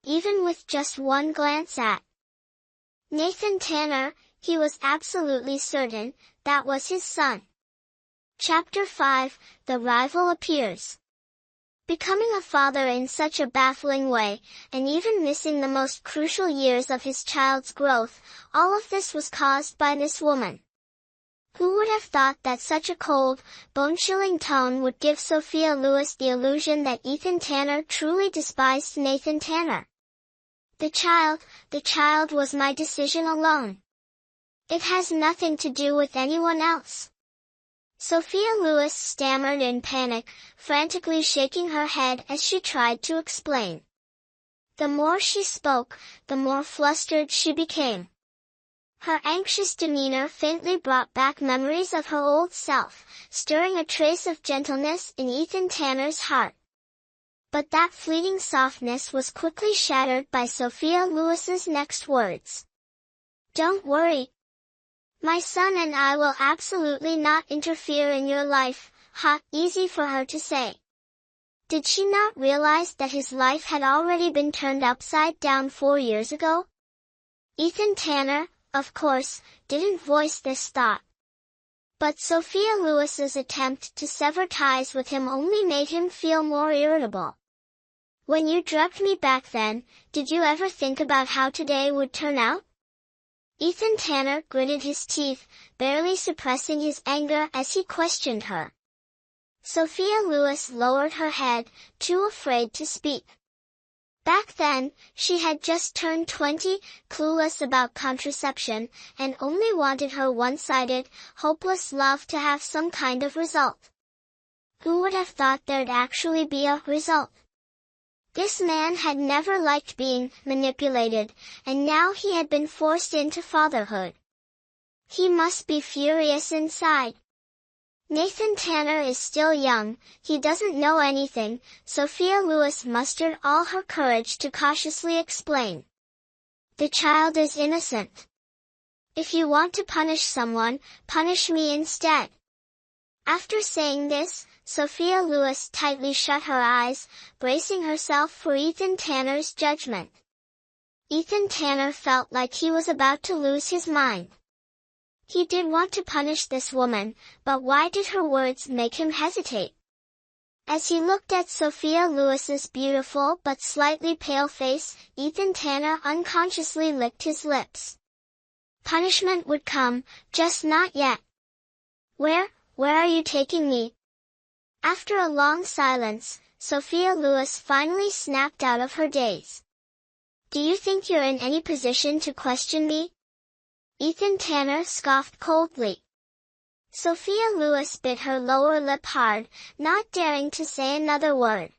Even with just one glance at Nathan Tanner, he was absolutely certain that was his son. Chapter 5, The Rival Appears. Becoming a father in such a baffling way, and even missing the most crucial years of his child's growth, all of this was caused by this woman. Who would have thought that such a cold, bone-chilling tone would give Sophia Lewis the illusion that Ethan Tanner truly despised Nathan Tanner? The child was my decision alone. It has nothing to do with anyone else. Sophia Lewis stammered in panic, frantically shaking her head as she tried to explain. The more she spoke, the more flustered she became. Her anxious demeanor faintly brought back memories of her old self, stirring a trace of gentleness in Ethan Tanner's heart. But that fleeting softness was quickly shattered by Sophia Lewis's next words. Don't worry. My son and I will absolutely not interfere in your life. Ha, easy for her to say. Did she not realize that his life had already been turned upside down 4 years ago? Ethan Tanner, of course, didn't voice this thought. But Sophia Lewis's attempt to sever ties with him only made him feel more irritable. When you drugged me back then, did you ever think about how today would turn out? Ethan Tanner gritted his teeth, barely suppressing his anger as he questioned her. Sophia Lewis lowered her head, too afraid to speak. Back then, she had just turned 20, clueless about contraception, and only wanted her one-sided, hopeless love to have some kind of result. Who would have thought there'd actually be a result? This man had never liked being manipulated, and now he had been forced into fatherhood. He must be furious inside. Nathan Tanner is still young, he doesn't know anything, Sophia Lewis mustered all her courage to cautiously explain. The child is innocent. If you want to punish someone, punish me instead. After saying this, Sophia Lewis tightly shut her eyes, bracing herself for Ethan Tanner's judgment. Ethan Tanner felt like he was about to lose his mind. He did want to punish this woman, but why did her words make him hesitate? As he looked at Sophia Lewis's beautiful but slightly pale face, Ethan Tanner unconsciously licked his lips. Punishment would come, just not yet. Where are you taking me? After a long silence, Sophia Lewis finally snapped out of her daze. Do you think you're in any position to question me? Ethan Tanner scoffed coldly. Sophia Lewis bit her lower lip hard, not daring to say another word.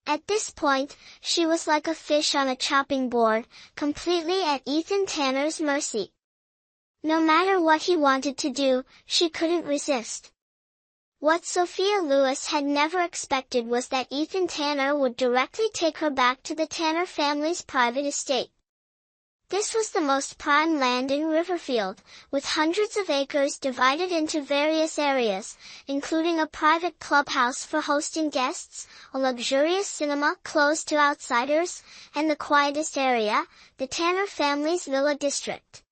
At this point, she was like a fish on a chopping board, completely at Ethan Tanner's mercy. No matter what he wanted to do, she couldn't resist. What Sophia Lewis had never expected was that Ethan Tanner would directly take her back to the Tanner family's private estate. This was the most prime land in Riverfield, with hundreds of acres divided into various areas, including a private clubhouse for hosting guests, a luxurious cinema closed to outsiders, and the quietest area, the Tanner family's villa district.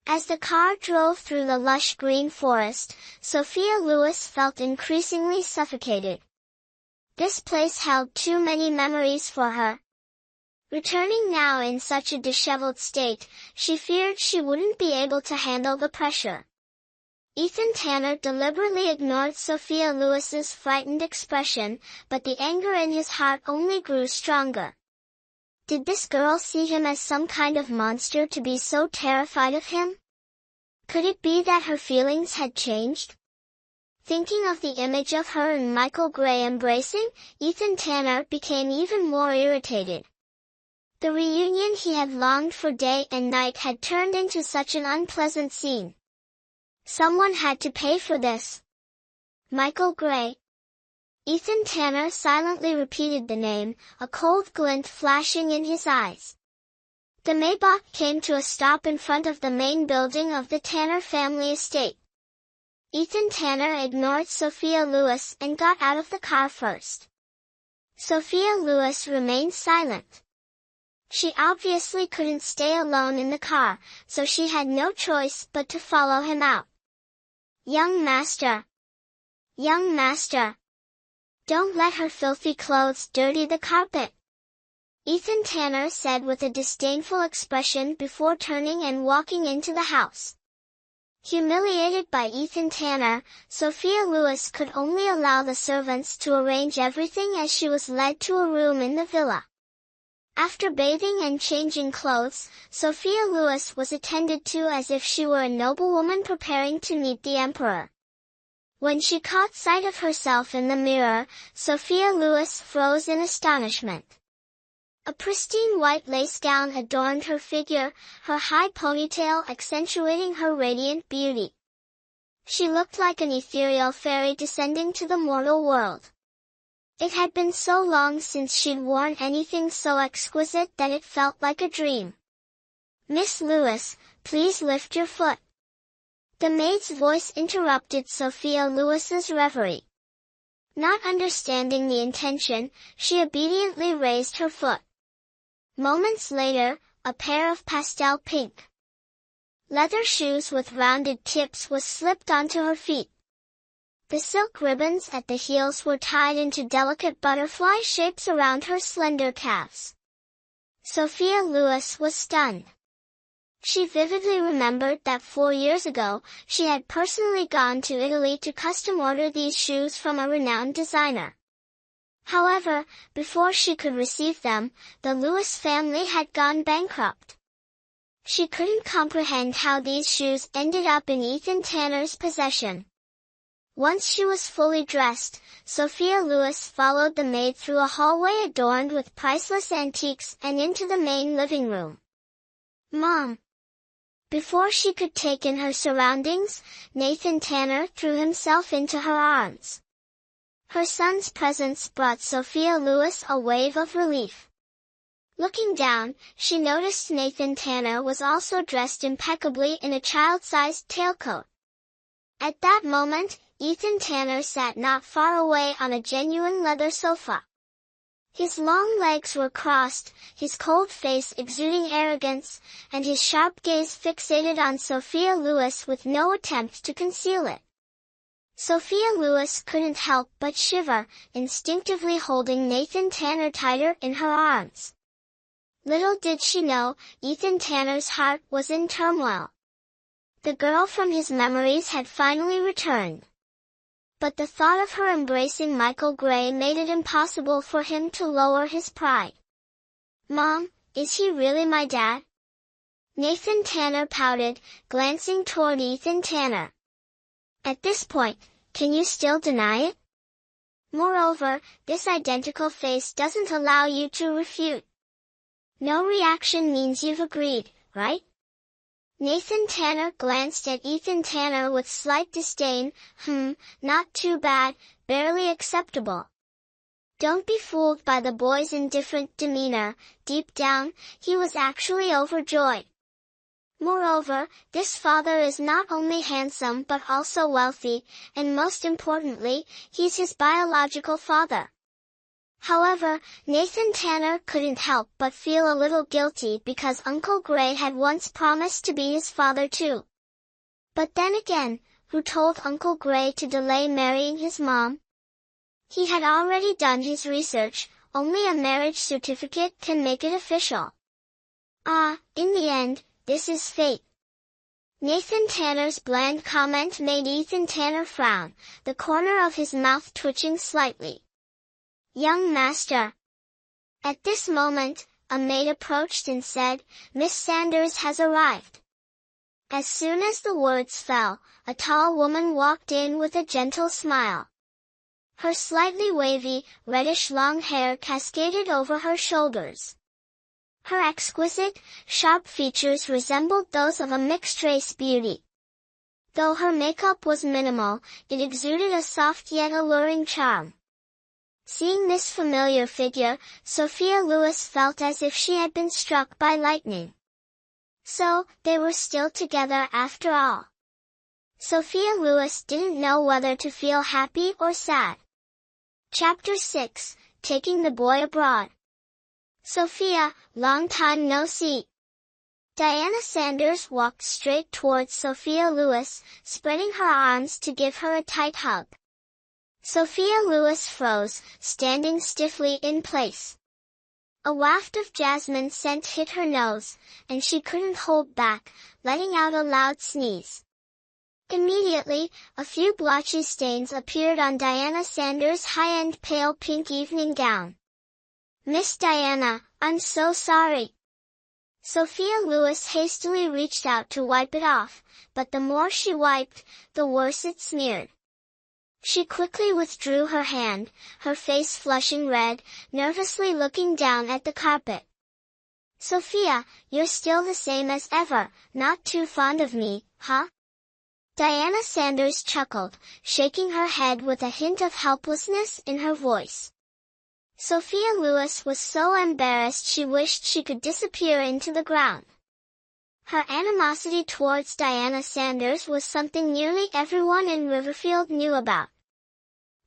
As the car drove through the lush green forest, Sophia Lewis felt increasingly suffocated. This place held too many memories for her. Returning now in such a disheveled state, she feared she wouldn't be able to handle the pressure. Ethan Tanner deliberately ignored Sophia Lewis's frightened expression, but the anger in his heart only grew stronger. Did this girl see him as some kind of monster to be so terrified of him? Could it be that her feelings had changed? Thinking of the image of her and Michael Gray embracing, Ethan Tanner became even more irritated. The reunion he had longed for day and night had turned into such an unpleasant scene. Someone had to pay for this. Michael Gray. Ethan Tanner silently repeated the name, a cold glint flashing in his eyes. The Maybach came to a stop in front of the main building of the Tanner family estate. Ethan Tanner ignored Sophia Lewis and got out of the car first. Sophia Lewis remained silent. She obviously couldn't stay alone in the car, so she had no choice but to follow him out. Young master! Young master! Don't let her filthy clothes dirty the carpet! Ethan Tanner said with a disdainful expression before turning and walking into the house. Humiliated by Ethan Tanner, Sophia Lewis could only allow the servants to arrange everything as she was led to a room in the villa. After bathing and changing clothes, Sophia Lewis was attended to as if she were a noblewoman preparing to meet the emperor. When she caught sight of herself in the mirror, Sophia Lewis froze in astonishment. A pristine white lace gown adorned her figure, her high ponytail accentuating her radiant beauty. She looked like an ethereal fairy descending to the mortal world. It had been so long since she'd worn anything so exquisite that it felt like a dream. Miss Lewis, please lift your foot. The maid's voice interrupted Sophia Lewis's reverie. Not understanding the intention, she obediently raised her foot. Moments later, a pair of pastel pink leather shoes with rounded tips was slipped onto her feet. The silk ribbons at the heels were tied into delicate butterfly shapes around her slender calves. Sophia Lewis was stunned. She vividly remembered that 4 years ago, she had personally gone to Italy to custom order these shoes from a renowned designer. However, before she could receive them, the Lewis family had gone bankrupt. She couldn't comprehend how these shoes ended up in Ethan Tanner's possession. Once she was fully dressed, Sophia Lewis followed the maid through a hallway adorned with priceless antiques and into the main living room. "Mom!" Before she could take in her surroundings, Nathan Tanner threw himself into her arms. Her son's presence brought Sophia Lewis a wave of relief. Looking down, she noticed Nathan Tanner was also dressed impeccably in a child-sized tailcoat. At that moment, Ethan Tanner sat not far away on a genuine leather sofa. His long legs were crossed, his cold face exuding arrogance, and his sharp gaze fixated on Sophia Lewis with no attempt to conceal it. Sophia Lewis couldn't help but shiver, instinctively holding Nathan Tanner tighter in her arms. Little did she know, Ethan Tanner's heart was in turmoil. The girl from his memories had finally returned. But the thought of her embracing Michael Gray made it impossible for him to lower his pride. "Mom, is he really my dad?" Nathan Tanner pouted, glancing toward Ethan Tanner. "At this point, can you still deny it? Moreover, this identical face doesn't allow you to refute. No reaction means you've agreed, right?" Nathan Tanner glanced at Ethan Tanner with slight disdain. Not too bad, barely acceptable." Don't be fooled by the boy's indifferent demeanor. Deep down, he was actually overjoyed. Moreover, this father is not only handsome but also wealthy, and most importantly, he's his biological father. However, Nathan Tanner couldn't help but feel a little guilty because Uncle Gray had once promised to be his father too. But then again, who told Uncle Gray to delay marrying his mom? He had already done his research, only a marriage certificate can make it official. In the end, this is fate. Nathan Tanner's bland comment made Ethan Tanner frown, the corner of his mouth twitching slightly. "Young master." At this moment, a maid approached and said, "Miss Sanders has arrived." As soon as the words fell, a tall woman walked in with a gentle smile. Her slightly wavy, reddish long hair cascaded over her shoulders. Her exquisite, sharp features resembled those of a mixed-race beauty. Though her makeup was minimal, it exuded a soft yet alluring charm. Seeing this familiar figure, Sophia Lewis felt as if she had been struck by lightning. So, they were still together after all. Sophia Lewis didn't know whether to feel happy or sad. Chapter 6, Taking the Boy Abroad. "Sophia, long time no see." Diana Sanders walked straight towards Sophia Lewis, spreading her arms to give her a tight hug. Sophia Lewis froze, standing stiffly in place. A waft of jasmine scent hit her nose, and she couldn't hold back, letting out a loud sneeze. Immediately, a few blotchy stains appeared on Diana Sanders' high-end pale pink evening gown. "Miss Diana, I'm so sorry." Sophia Lewis hastily reached out to wipe it off, but the more she wiped, the worse it smeared. She quickly withdrew her hand, her face flushing red, nervously looking down at the carpet. "Sophia, you're still the same as ever, not too fond of me, huh?" Diana Sanders chuckled, shaking her head with a hint of helplessness in her voice. Sophia Lewis was so embarrassed she wished she could disappear into the ground. Her animosity towards Diana Sanders was something nearly everyone in Riverfield knew about.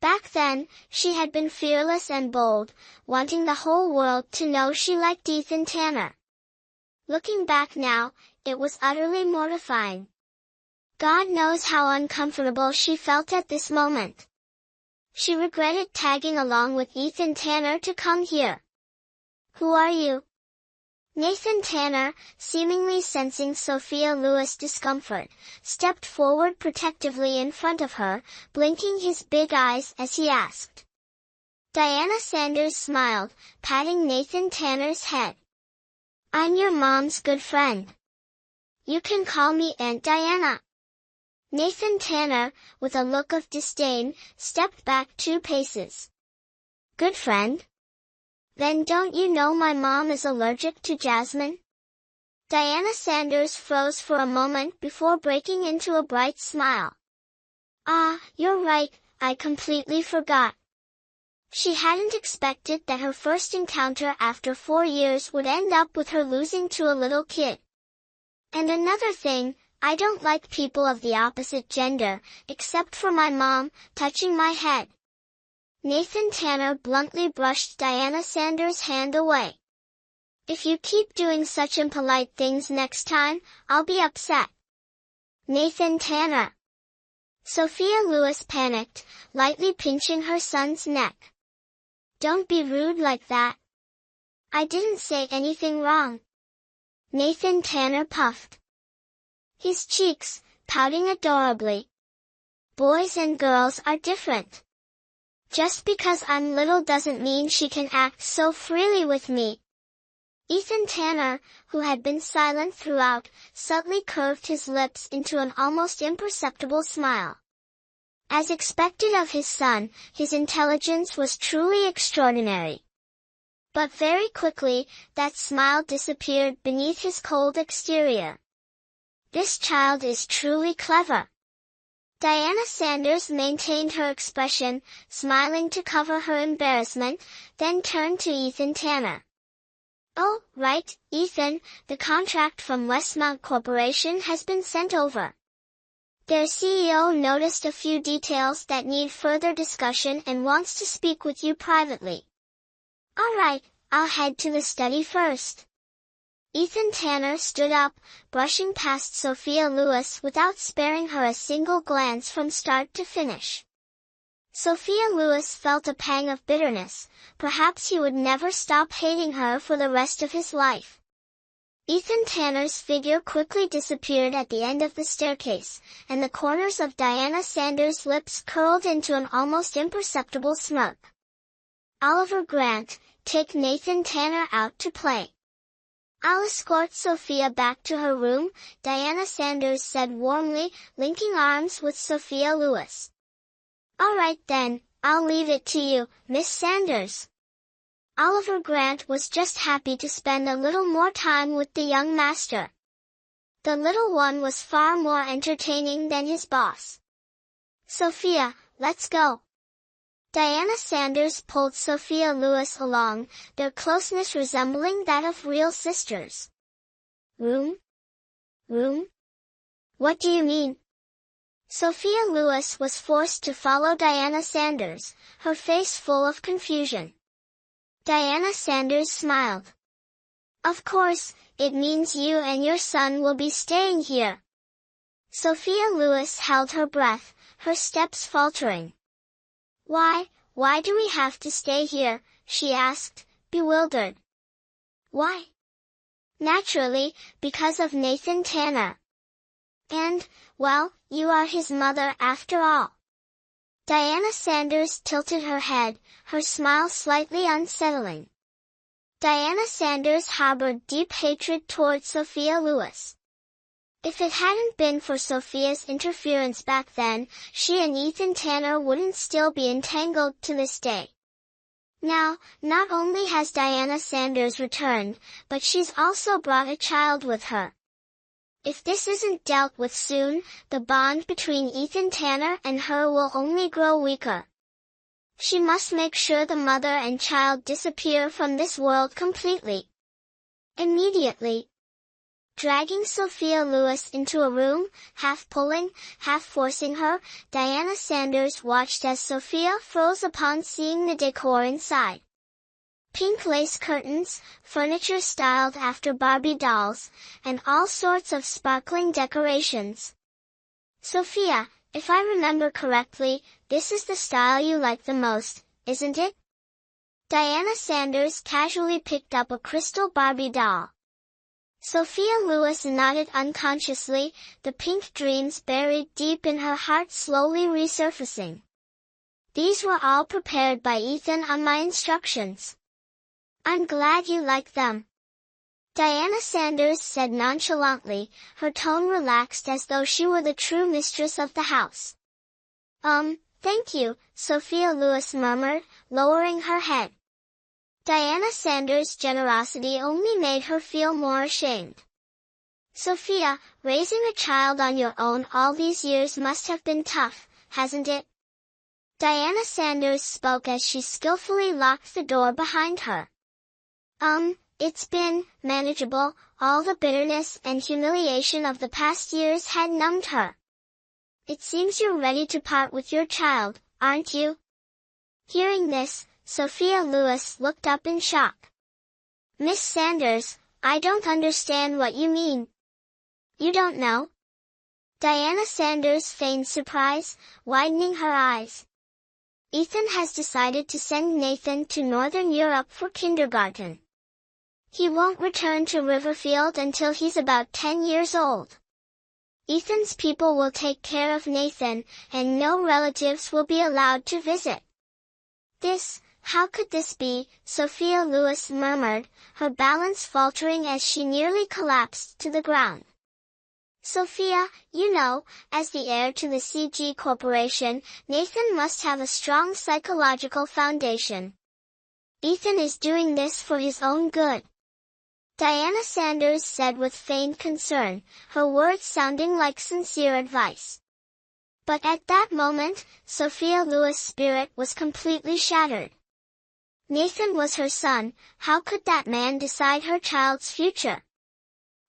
Back then, she had been fearless and bold, wanting the whole world to know she liked Ethan Tanner. Looking back now, it was utterly mortifying. God knows how uncomfortable she felt at this moment. She regretted tagging along with Ethan Tanner to come here. "Who are you?" Nathan Tanner, seemingly sensing Sophia Lewis' discomfort, stepped forward protectively in front of her, blinking his big eyes as he asked. Diana Sanders smiled, patting Nathan Tanner's head. "I'm your mom's good friend. You can call me Aunt Diana." Nathan Tanner, with a look of disdain, stepped back 2 paces. "Good friend? Then don't you know my mom is allergic to jasmine?" Diana Sanders froze for a moment before breaking into a bright smile. "Ah, you're right, I completely forgot." She hadn't expected that her first encounter after 4 years would end up with her losing to a little kid. "And another thing, I don't like people of the opposite gender, except for my mom," touching my head. Nathan Tanner bluntly brushed Diana Sanders' hand away. "If you keep doing such impolite things next time, I'll be upset." Nathan Tanner. Sophia Lewis panicked, lightly pinching her son's neck. "Don't be rude like that. I didn't say anything wrong." Nathan Tanner puffed his cheeks, pouting adorably. "Boys and girls are different. Just because I'm little doesn't mean she can act so freely with me." Ethan Tanner, who had been silent throughout, subtly curved his lips into an almost imperceptible smile. As expected of his son, his intelligence was truly extraordinary. But very quickly, that smile disappeared beneath his cold exterior. "This child is truly clever." Diana Sanders maintained her expression, smiling to cover her embarrassment, then turned to Ethan Tanner. "Oh, right, Ethan, the contract from Westmount Corporation has been sent over. Their CEO noticed a few details that need further discussion and wants to speak with you privately." "All right, I'll head to the study first." Ethan Tanner stood up, brushing past Sophia Lewis without sparing her a single glance from start to finish. Sophia Lewis felt a pang of bitterness. Perhaps he would never stop hating her for the rest of his life. Ethan Tanner's figure quickly disappeared at the end of the staircase, and the corners of Diana Sanders' lips curled into an almost imperceptible smirk. "Oliver Grant, take Nathan Tanner out to play." "I'll escort Sophia back to her room," Diana Sanders said warmly, linking arms with Sophia Lewis. "All right then, I'll leave it to you, Miss Sanders." Oliver Grant was just happy to spend a little more time with the young master. The little one was far more entertaining than his boss. "Sophia, let's go." Diana Sanders pulled Sophia Lewis along, their closeness resembling that of real sisters. "Room? Room? What do you mean?" Sophia Lewis was forced to follow Diana Sanders, her face full of confusion. Diana Sanders smiled. "Of course, it means you and your son will be staying here." Sophia Lewis held her breath, her steps faltering. Why do we have to stay here?" she asked, bewildered. "Why?" "Naturally, because of Nathan Tanner. And, well, you are his mother after all." Diana Sanders tilted her head, her smile slightly unsettling. Diana Sanders harbored deep hatred toward Sophia Lewis. If it hadn't been for Sophia's interference back then, she and Ethan Tanner wouldn't still be entangled to this day. Now, not only has Diana Sanders returned, but she's also brought a child with her. If this isn't dealt with soon, the bond between Ethan Tanner and her will only grow weaker. She must make sure the mother and child disappear from this world completely. Immediately. Dragging Sophia Lewis into a room, half pulling, half forcing her, Diana Sanders watched as Sophia froze upon seeing the decor inside. Pink lace curtains, furniture styled after Barbie dolls, and all sorts of sparkling decorations. Sophia, if I remember correctly, this is the style you like the most, isn't it? Diana Sanders casually picked up a crystal Barbie doll. Sophia Lewis nodded unconsciously, the pink dreams buried deep in her heart slowly resurfacing. These were all prepared by Ethan on my instructions. I'm glad you like them. Diana Sanders said nonchalantly, her tone relaxed as though she were the true mistress of the house. Thank you, Sophia Lewis murmured, lowering her head. Diana Sanders' generosity only made her feel more ashamed. Sophia, raising a child on your own all these years must have been tough, hasn't it? Diana Sanders spoke as she skillfully locked the door behind her. It's been manageable. All the bitterness and humiliation of the past years had numbed her. It seems you're ready to part with your child, aren't you? Hearing this, Sophia Lewis looked up in shock. Miss Sanders, I don't understand what you mean. You don't know? Diana Sanders feigned surprise, widening her eyes. Ethan has decided to send Nathan to Northern Europe for kindergarten. He won't return to Riverfield until he's about 10 years old. Ethan's people will take care of Nathan, and no relatives will be allowed to visit. How could this be? Sophia Lewis murmured, her balance faltering as she nearly collapsed to the ground. Sophia, you know, as the heir to the CG Corporation, Nathan must have a strong psychological foundation. Ethan is doing this for his own good. Diana Sanders said with feigned concern, her words sounding like sincere advice. But at that moment, Sophia Lewis' spirit was completely shattered. Nathan was her son, how could that man decide her child's future?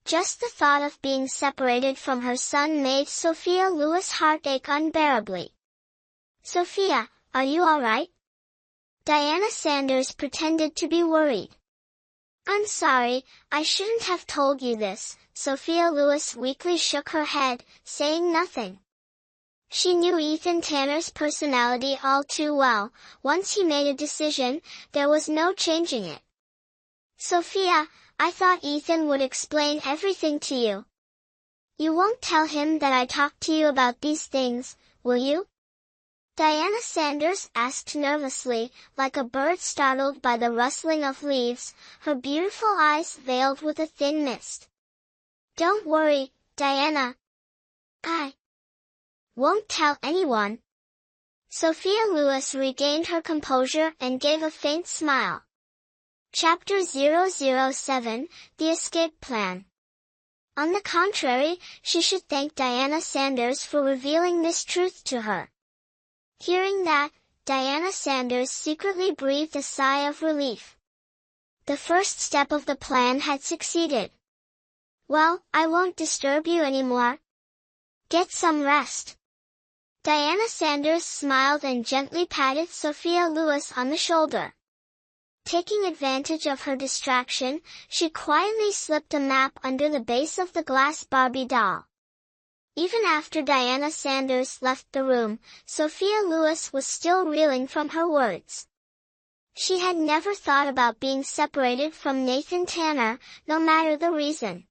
Just the thought of being separated from her son made Sophia Lewis' heart ache unbearably. Sophia, are you all right? Diana Sanders pretended to be worried. I'm sorry, I shouldn't have told you this. Sophia Lewis weakly shook her head, saying nothing. She knew Ethan Tanner's personality all too well. Once he made a decision, there was no changing it. Sophia, I thought Ethan would explain everything to you. You won't tell him that I talked to you about these things, will you? Diana Sanders asked nervously, like a bird startled by the rustling of leaves, her beautiful eyes veiled with a thin mist. Don't worry, Diana. I won't tell anyone. Sophia Lewis regained her composure and gave a faint smile. Chapter 007, The Escape Plan. On the contrary, she should thank Diana Sanders for revealing this truth to her. Hearing that, Diana Sanders secretly breathed a sigh of relief. The first step of the plan had succeeded. Well, I won't disturb you anymore. Get some rest. Diana Sanders smiled and gently patted Sophia Lewis on the shoulder. Taking advantage of her distraction, she quietly slipped a map under the base of the glass Barbie doll. Even after Diana Sanders left the room, Sophia Lewis was still reeling from her words. She had never thought about being separated from Nathan Tanner, no matter the reason.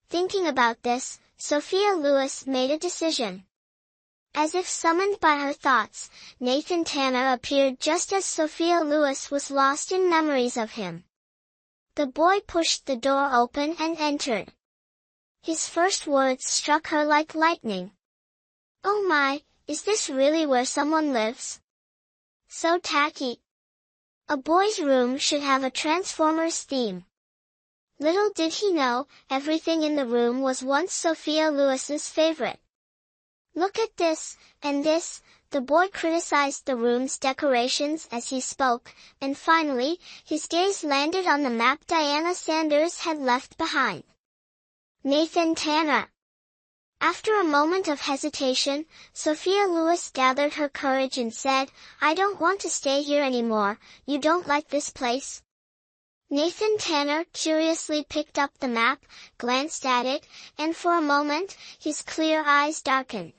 Thinking about this, Sophia Lewis made a decision. As if summoned by her thoughts, Nathan Tanner appeared just as Sophia Lewis was lost in memories of him. The boy pushed the door open and entered. His first words struck her like lightning. Oh my, is this really where someone lives? So tacky. A boy's room should have a Transformers theme. Little did he know, everything in the room was once Sophia Lewis's favorite. Look at this, and this, the boy criticized the room's decorations as he spoke, and finally, his gaze landed on the map Diana Sanders had left behind. Nathan Tanner. After a moment of hesitation, Sophia Lewis gathered her courage and said, I don't want to stay here anymore. You don't like this place? Nathan Tanner curiously picked up the map, glanced at it, and for a moment, his clear eyes darkened.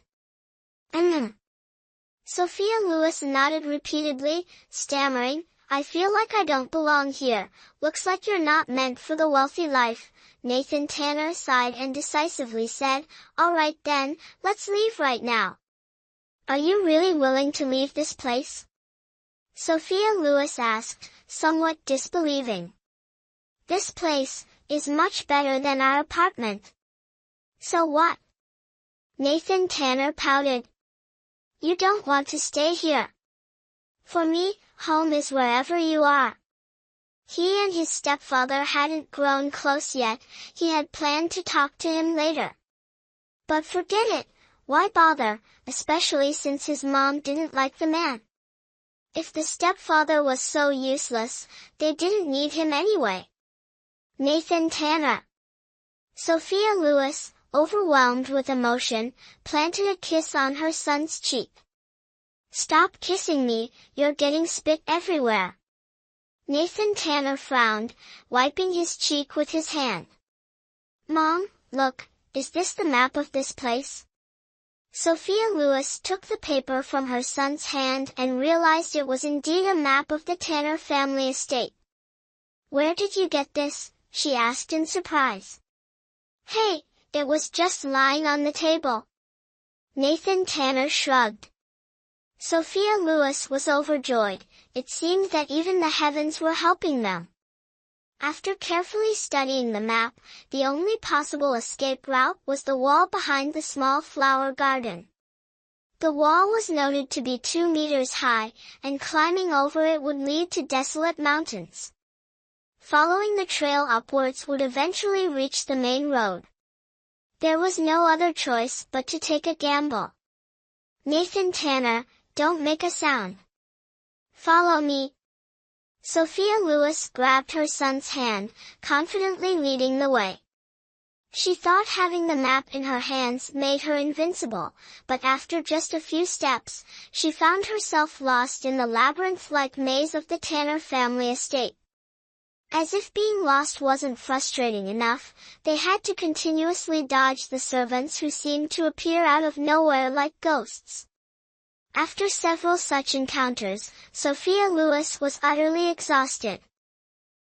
Sophia Lewis nodded repeatedly, stammering, I feel like I don't belong here. Looks like you're not meant for the wealthy life. Nathan Tanner sighed and decisively said, All right then, let's leave right now. Are you really willing to leave this place? Sophia Lewis asked, somewhat disbelieving. This place is much better than our apartment. So what? Nathan Tanner pouted. You don't want to stay here. For me, home is wherever you are. He and his stepfather hadn't grown close yet. He had planned to talk to him later. But forget it. Why bother, especially since his mom didn't like the man? If the stepfather was so useless, they didn't need him anyway. Nathan Tanner. Sophia Lewis, overwhelmed with emotion, planted a kiss on her son's cheek. Stop kissing me, you're getting spit everywhere. Nathan Tanner frowned, wiping his cheek with his hand. Mom, look, is this the map of this place? Sophia Lewis took the paper from her son's hand and realized it was indeed a map of the Tanner family estate. Where did you get this? She asked in surprise. Hey, it was just lying on the table. Nathan Tanner shrugged. Sophia Lewis was overjoyed. It seemed that even the heavens were helping them. After carefully studying the map, the only possible escape route was the wall behind the small flower garden. The wall was noted to be 2 meters high, and climbing over it would lead to desolate mountains. Following the trail upwards would eventually reach the main road. There was no other choice but to take a gamble. Nathan Tanner, don't make a sound. Follow me. Sophia Lewis grabbed her son's hand, confidently leading the way. She thought having the map in her hands made her invincible, but after just a few steps, she found herself lost in the labyrinth-like maze of the Tanner family estate. As if being lost wasn't frustrating enough, they had to continuously dodge the servants who seemed to appear out of nowhere like ghosts. After several such encounters, Sophia Lewis was utterly exhausted.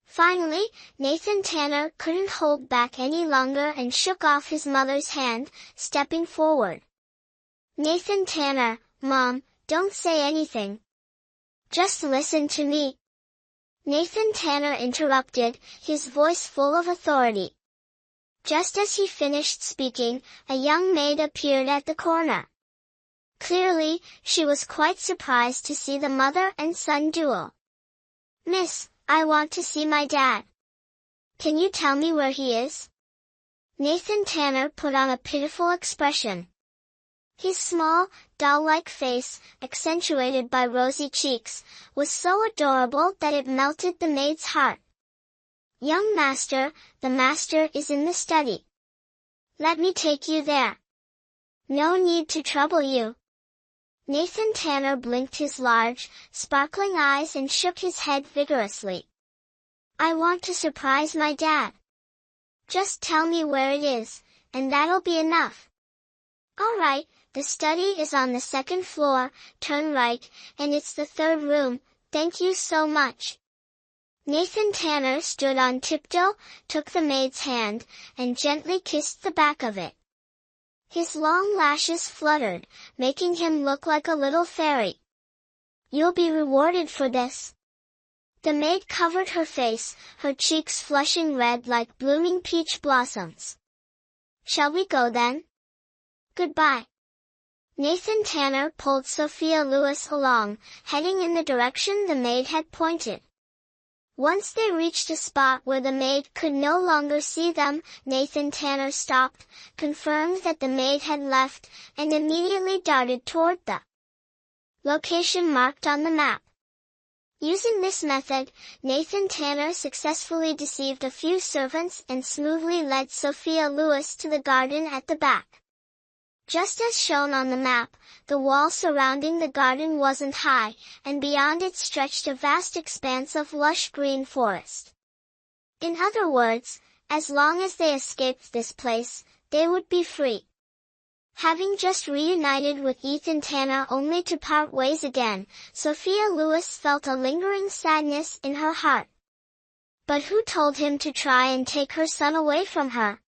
Finally, Nathan Tanner couldn't hold back any longer and shook off his mother's hand, stepping forward. Nathan Tanner, Mom, don't say anything. Just listen to me. Nathan Tanner interrupted, his voice full of authority. Just as he finished speaking, a young maid appeared at the corner. Clearly, she was quite surprised to see the mother and son duo. Miss, I want to see my dad. Can you tell me where he is? Nathan Tanner put on a pitiful expression. His small, doll-like face, accentuated by rosy cheeks, was so adorable that it melted the maid's heart. Young master, the master is in the study. Let me take you there. No need to trouble you. Nathan Tanner blinked his large, sparkling eyes and shook his head vigorously. I want to surprise my dad. Just tell me where it is, and that'll be enough. All right, the study is on the 2nd floor, turn right, and it's the 3rd room, thank you so much. Nathan Tanner stood on tiptoe, took the maid's hand, and gently kissed the back of it. His long lashes fluttered, making him look like a little fairy. You'll be rewarded for this. The maid covered her face, her cheeks flushing red like blooming peach blossoms. Shall we go then? Goodbye. Nathan Tanner pulled Sophia Lewis along, heading in the direction the maid had pointed. Once they reached a spot where the maid could no longer see them, Nathan Tanner stopped, confirmed that the maid had left, and immediately darted toward the location marked on the map. Using this method, Nathan Tanner successfully deceived a few servants and smoothly led Sophia Lewis to the garden at the back. Just as shown on the map, the wall surrounding the garden wasn't high, and beyond it stretched a vast expanse of lush green forest. In other words, as long as they escaped this place, they would be free. Having just reunited with Ethan Tanner only to part ways again, Sophia Lewis felt a lingering sadness in her heart. But who told him to try and take her son away from her?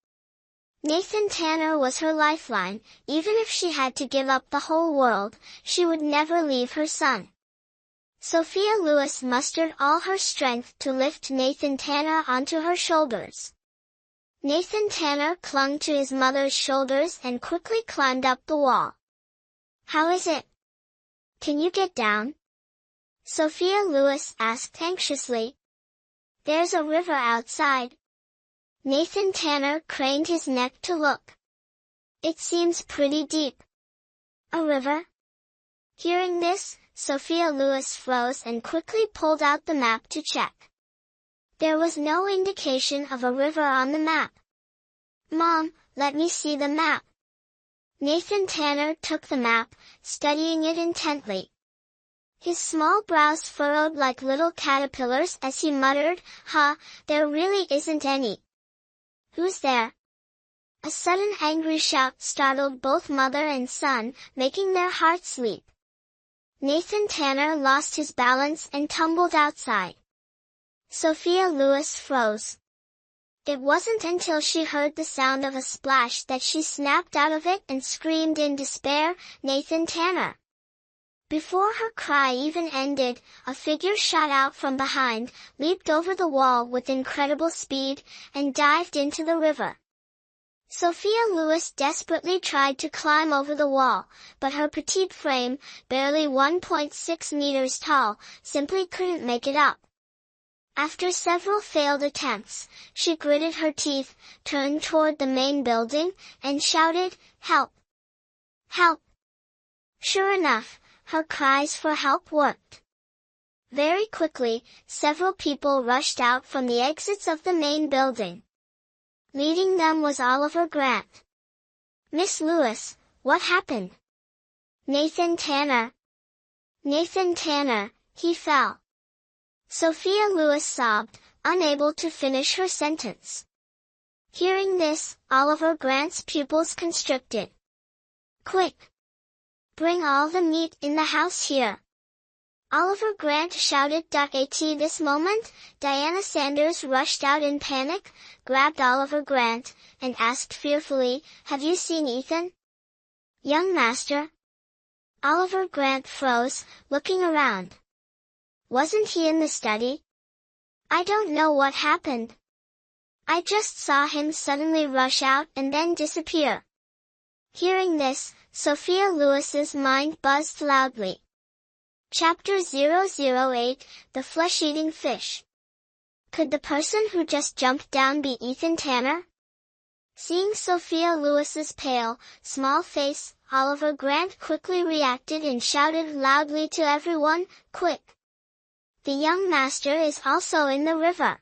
Nathan Tanner was her lifeline. Even if she had to give up the whole world, she would never leave her son. Sophia Lewis mustered all her strength to lift Nathan Tanner onto her shoulders. Nathan Tanner clung to his mother's shoulders and quickly climbed up the wall. "How is it? Can you get down?" Sophia Lewis asked anxiously. "There's a river outside." Nathan Tanner craned his neck to look. "It seems pretty deep." "A river?" Hearing this, Sophia Lewis froze and quickly pulled out the map to check. There was no indication of a river on the map. "Mom, let me see the map." Nathan Tanner took the map, studying it intently. His small brows furrowed like little caterpillars as he muttered, there really isn't any." "Who's there?" A sudden angry shout startled both mother and son, making their hearts leap. Nathan Tanner lost his balance and tumbled outside. Sophia Lewis froze. It wasn't until she heard the sound of a splash that she snapped out of it and screamed in despair, "Nathan Tanner!" Before her cry even ended, a figure shot out from behind, leaped over the wall with incredible speed, and dived into the river. Sophia Lewis desperately tried to climb over the wall, but her petite frame, barely 1.6 meters tall, simply couldn't make it up. After several failed attempts, she gritted her teeth, turned toward the main building, and shouted, "Help! Help!" Sure enough, her cries for help worked. Very quickly, several people rushed out from the exits of the main building. Leading them was Oliver Grant. "Miss Lewis, what happened?" "Nathan Tanner. Nathan Tanner, he fell." Sophia Lewis sobbed, unable to finish her sentence. Hearing this, Oliver Grant's pupils constricted. "Quick! Bring all the meat in the house here." Oliver Grant shouted. At this moment, Diana Sanders rushed out in panic, grabbed Oliver Grant, and asked fearfully, "Have you seen Ethan?" "Young master?" Oliver Grant froze, looking around. "Wasn't he in the study?" "I don't know what happened. I just saw him suddenly rush out and then disappear." Hearing this, Sophia Lewis's mind buzzed loudly. Chapter 008, The Flesh-Eating Fish. Could the person who just jumped down be Ethan Tanner? Seeing Sophia Lewis's pale, small face, Oliver Grant quickly reacted and shouted loudly to everyone, "Quick! The young master is also in the river."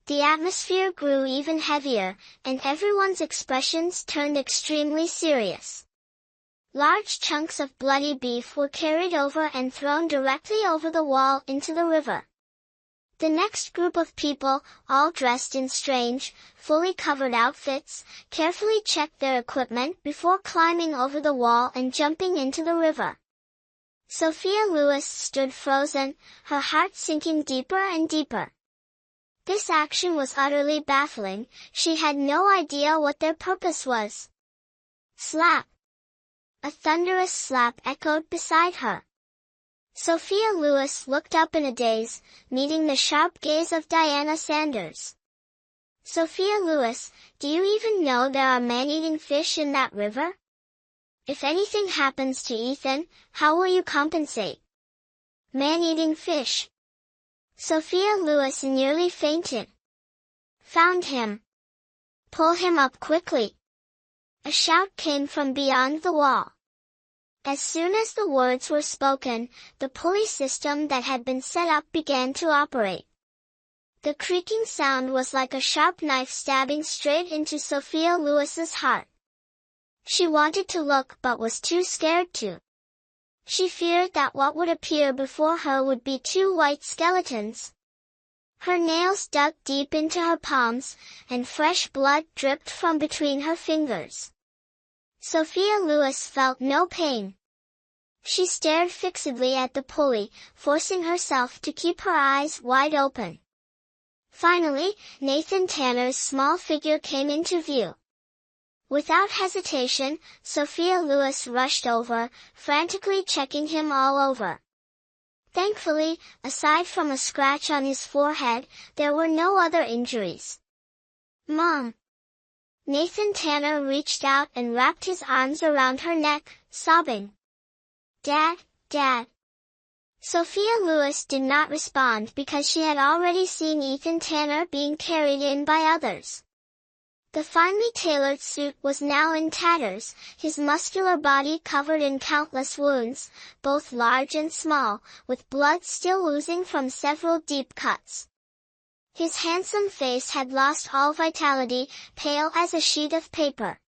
The atmosphere grew even heavier, and everyone's expressions turned extremely serious. Large chunks of bloody beef were carried over and thrown directly over the wall into the river. The next group of people, all dressed in strange, fully covered outfits, carefully checked their equipment before climbing over the wall and jumping into the river. Sophia Lewis stood frozen, her heart sinking deeper and deeper. This action was utterly baffling. She had no idea what their purpose was. Slap! A thunderous slap echoed beside her. Sophia Lewis looked up in a daze, meeting the sharp gaze of Diana Sanders. "Sophia Lewis, do you even know there are man-eating fish in that river? If anything happens to Ethan, how will you compensate?" "Man-eating fish." Sophia Lewis nearly fainted. "Found him. Pull him up quickly." A shout came from beyond the wall. As soon as the words were spoken, the pulley system that had been set up began to operate. The creaking sound was like a sharp knife stabbing straight into Sophia Lewis's heart. She wanted to look but was too scared to. She feared that what would appear before her would be two white skeletons. Her nails dug deep into her palms, and fresh blood dripped from between her fingers. Sophia Lewis felt no pain. She stared fixedly at the pulley, forcing herself to keep her eyes wide open. Finally, Nathan Tanner's small figure came into view. Without hesitation, Sophia Lewis rushed over, frantically checking him all over. Thankfully, aside from a scratch on his forehead, there were no other injuries. "Mom!" Nathan Tanner reached out and wrapped his arms around her neck, sobbing. "Dad, Dad." Sophia Lewis did not respond because she had already seen Ethan Tanner being carried in by others. The finely tailored suit was now in tatters, his muscular body covered in countless wounds, both large and small, with blood still oozing from several deep cuts. His handsome face had lost all vitality, pale as a sheet of paper.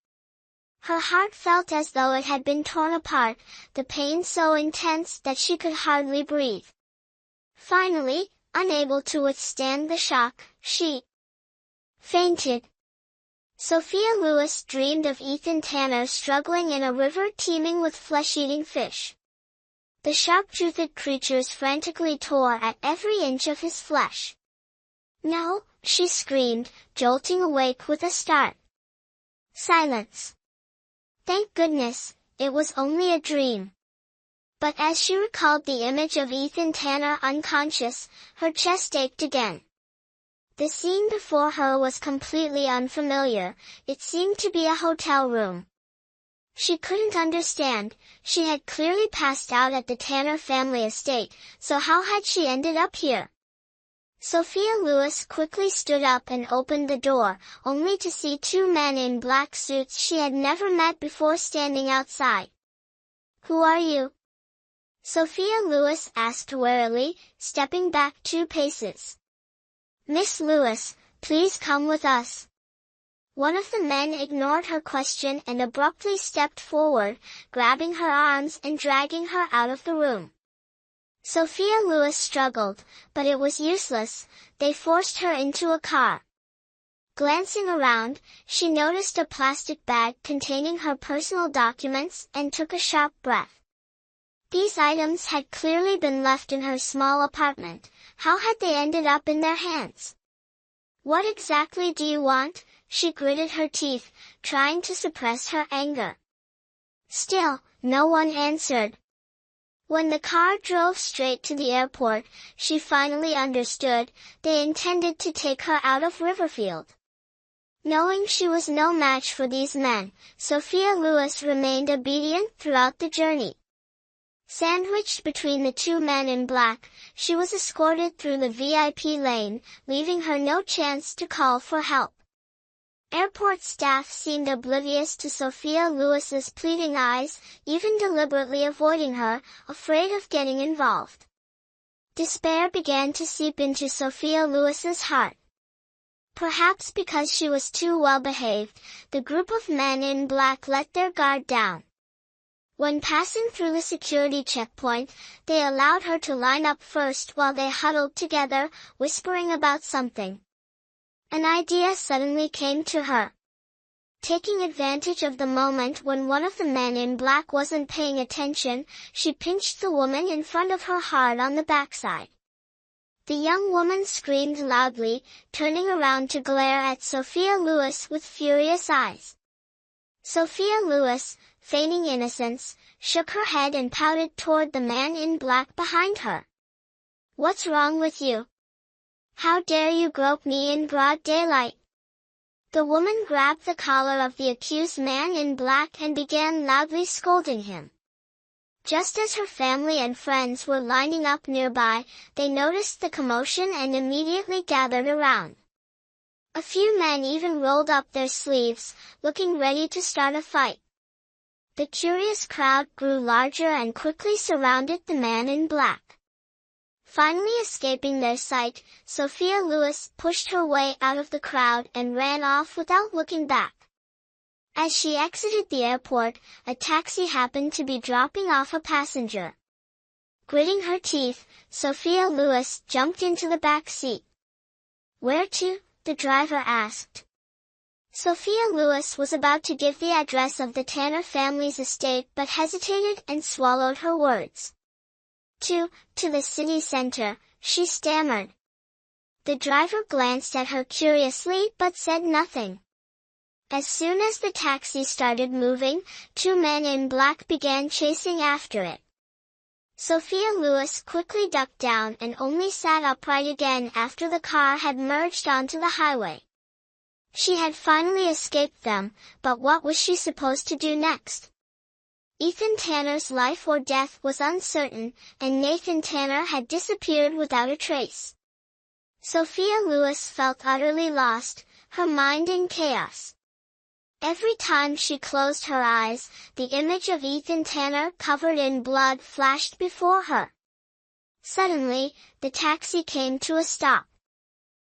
Her heart felt as though it had been torn apart, the pain so intense that she could hardly breathe. Finally, unable to withstand the shock, she fainted. Sophia Lewis dreamed of Ethan Tanner struggling in a river teeming with flesh-eating fish. The sharp-toothed creatures frantically tore at every inch of his flesh. "No," she screamed, jolting awake with a start. Silence. Thank goodness, it was only a dream. But as she recalled the image of Ethan Tanner unconscious, her chest ached again. The scene before her was completely unfamiliar, it seemed to be a hotel room. She couldn't understand, she had clearly passed out at the Tanner family estate, so how had she ended up here? Sophia Lewis quickly stood up and opened the door, only to see two men in black suits she had never met before standing outside. "Who are you?" Sophia Lewis asked warily, stepping back 2 paces. "Miss Lewis, please come with us." One of the men ignored her question and abruptly stepped forward, grabbing her arms and dragging her out of the room. Sophia Lewis struggled, but it was useless, they forced her into a car. Glancing around, she noticed a plastic bag containing her personal documents and took a sharp breath. These items had clearly been left in her small apartment. How had they ended up in their hands? "What exactly do you want?" she gritted her teeth, trying to suppress her anger. Still, no one answered. When the car drove straight to the airport, she finally understood, they intended to take her out of Riverfield. Knowing she was no match for these men, Sophia Lewis remained obedient throughout the journey. Sandwiched between the two men in black, she was escorted through the VIP lane, leaving her no chance to call for help. Airport staff seemed oblivious to Sophia Lewis's pleading eyes, even deliberately avoiding her, afraid of getting involved. Despair began to seep into Sophia Lewis's heart. Perhaps because she was too well behaved, the group of men in black let their guard down. When passing through the security checkpoint, they allowed her to line up first while they huddled together, whispering about something. An idea suddenly came to her. Taking advantage of the moment when one of the men in black wasn't paying attention, she pinched the woman in front of her hard on the backside. The young woman screamed loudly, turning around to glare at Sophia Lewis with furious eyes. Sophia Lewis, feigning innocence, shook her head and pouted toward the man in black behind her. "What's wrong with you? How dare you grope me in broad daylight?" The woman grabbed the collar of the accused man in black and began loudly scolding him. Just as her family and friends were lining up nearby, they noticed the commotion and immediately gathered around. A few men even rolled up their sleeves, looking ready to start a fight. The curious crowd grew larger and quickly surrounded the man in black. Finally escaping their sight, Sophia Lewis pushed her way out of the crowd and ran off without looking back. As she exited the airport, a taxi happened to be dropping off a passenger. Gritting her teeth, Sophia Lewis jumped into the back seat. "Where to?" the driver asked. Sophia Lewis was about to give the address of the Tanner family's estate but hesitated and swallowed her words. To the city center," she stammered. The driver glanced at her curiously but said nothing. As soon as the taxi started moving, two men in black began chasing after it. Sophia Lewis quickly ducked down and only sat upright again after the car had merged onto the highway. She had finally escaped them, but what was she supposed to do next? Ethan Tanner's life or death was uncertain, and Nathan Tanner had disappeared without a trace. Sophia Lewis felt utterly lost, her mind in chaos. Every time she closed her eyes, the image of Ethan Tanner covered in blood flashed before her. Suddenly, the taxi came to a stop.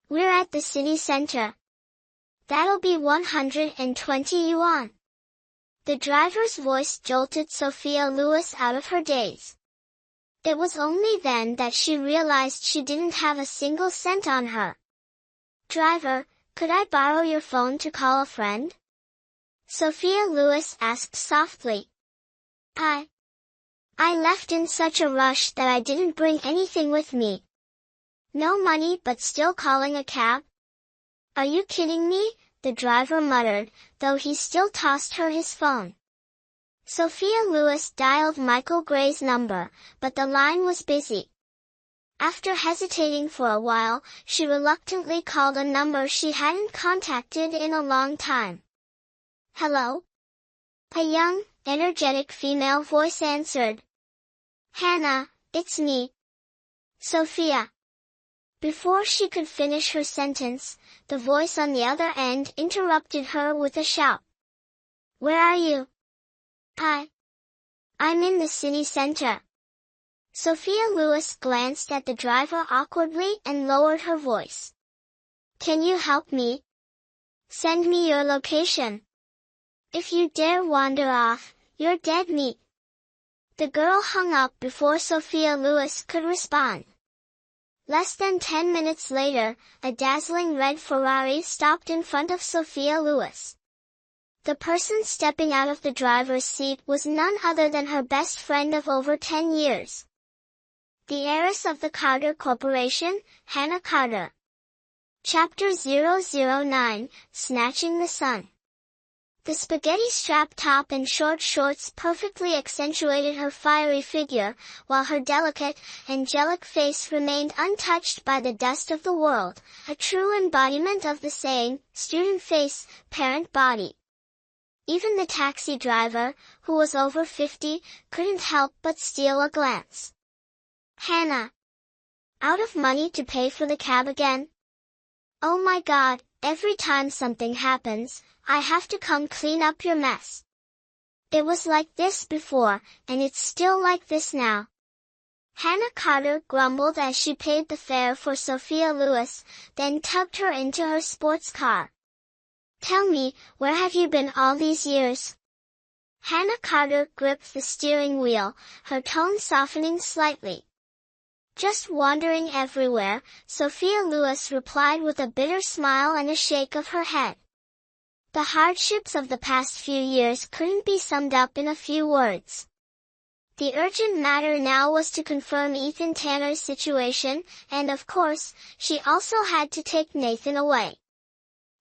"We're at the city center. That'll be 120 yuan. The driver's voice jolted Sophia Lewis out of her daze. It was only then that she realized she didn't have a single cent on her. "Driver, could I borrow your phone to call a friend?" Sophia Lewis asked softly. I left in such a rush that I didn't bring anything with me." "No money but still calling a cab? Are you kidding me?" the driver muttered, though he still tossed her his phone. Sophia Lewis dialed Michael Gray's number, but the line was busy. After hesitating for a while, she reluctantly called a number she hadn't contacted in a long time. "Hello?" A young, energetic female voice answered. "Hannah, it's me. Sophia." Before she could finish her sentence, the voice on the other end interrupted her with a shout. "Where are you?" I'm in the city center." Sophia Lewis glanced at the driver awkwardly and lowered her voice. "Can you help me? Send me your location. If you dare wander off, you're dead meat." The girl hung up before Sophia Lewis could respond. Less than 10 minutes later, a dazzling red Ferrari stopped in front of Sophia Lewis. The person stepping out of the driver's seat was none other than her best friend of over 10 years. The heiress of the Carter Corporation, Hannah Carter. Chapter 009, Snatching the Sun. The spaghetti strap top and short shorts perfectly accentuated her fiery figure, while her delicate, angelic face remained untouched by the dust of the world, a true embodiment of the saying, "Student face, parent body." Even the taxi driver, who was over 50, couldn't help but steal a glance. "Hannah. Out of money to pay for the cab again? Oh my God, every time something happens, I have to come clean up your mess. It was like this before, and it's still like this now." Hannah Carter grumbled as she paid the fare for Sophia Lewis, then tugged her into her sports car. "Tell me, where have you been all these years?" Hannah Carter gripped the steering wheel, her tone softening slightly. "Just wandering everywhere," Sophia Lewis replied with a bitter smile and a shake of her head. The hardships of the past few years couldn't be summed up in a few words. The urgent matter now was to confirm Ethan Tanner's situation, and of course, she also had to take Nathan away.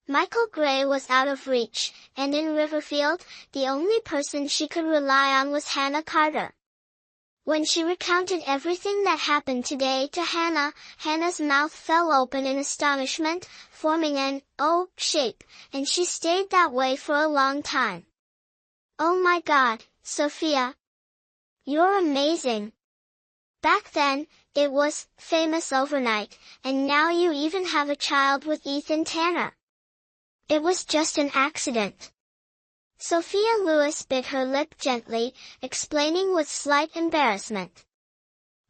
Michael Gray was out of reach, and in Riverfield, the only person she could rely on was Hannah Carter. When she recounted everything that happened today to Hannah, Hannah's mouth fell open in astonishment, forming an O shape, and she stayed that way for a long time. "Oh my God, Sophia. You're amazing. Back then, it was famous overnight, and now you even have a child with Ethan Tanner. It was just an accident." Sophia Lewis bit her lip gently, explaining with slight embarrassment.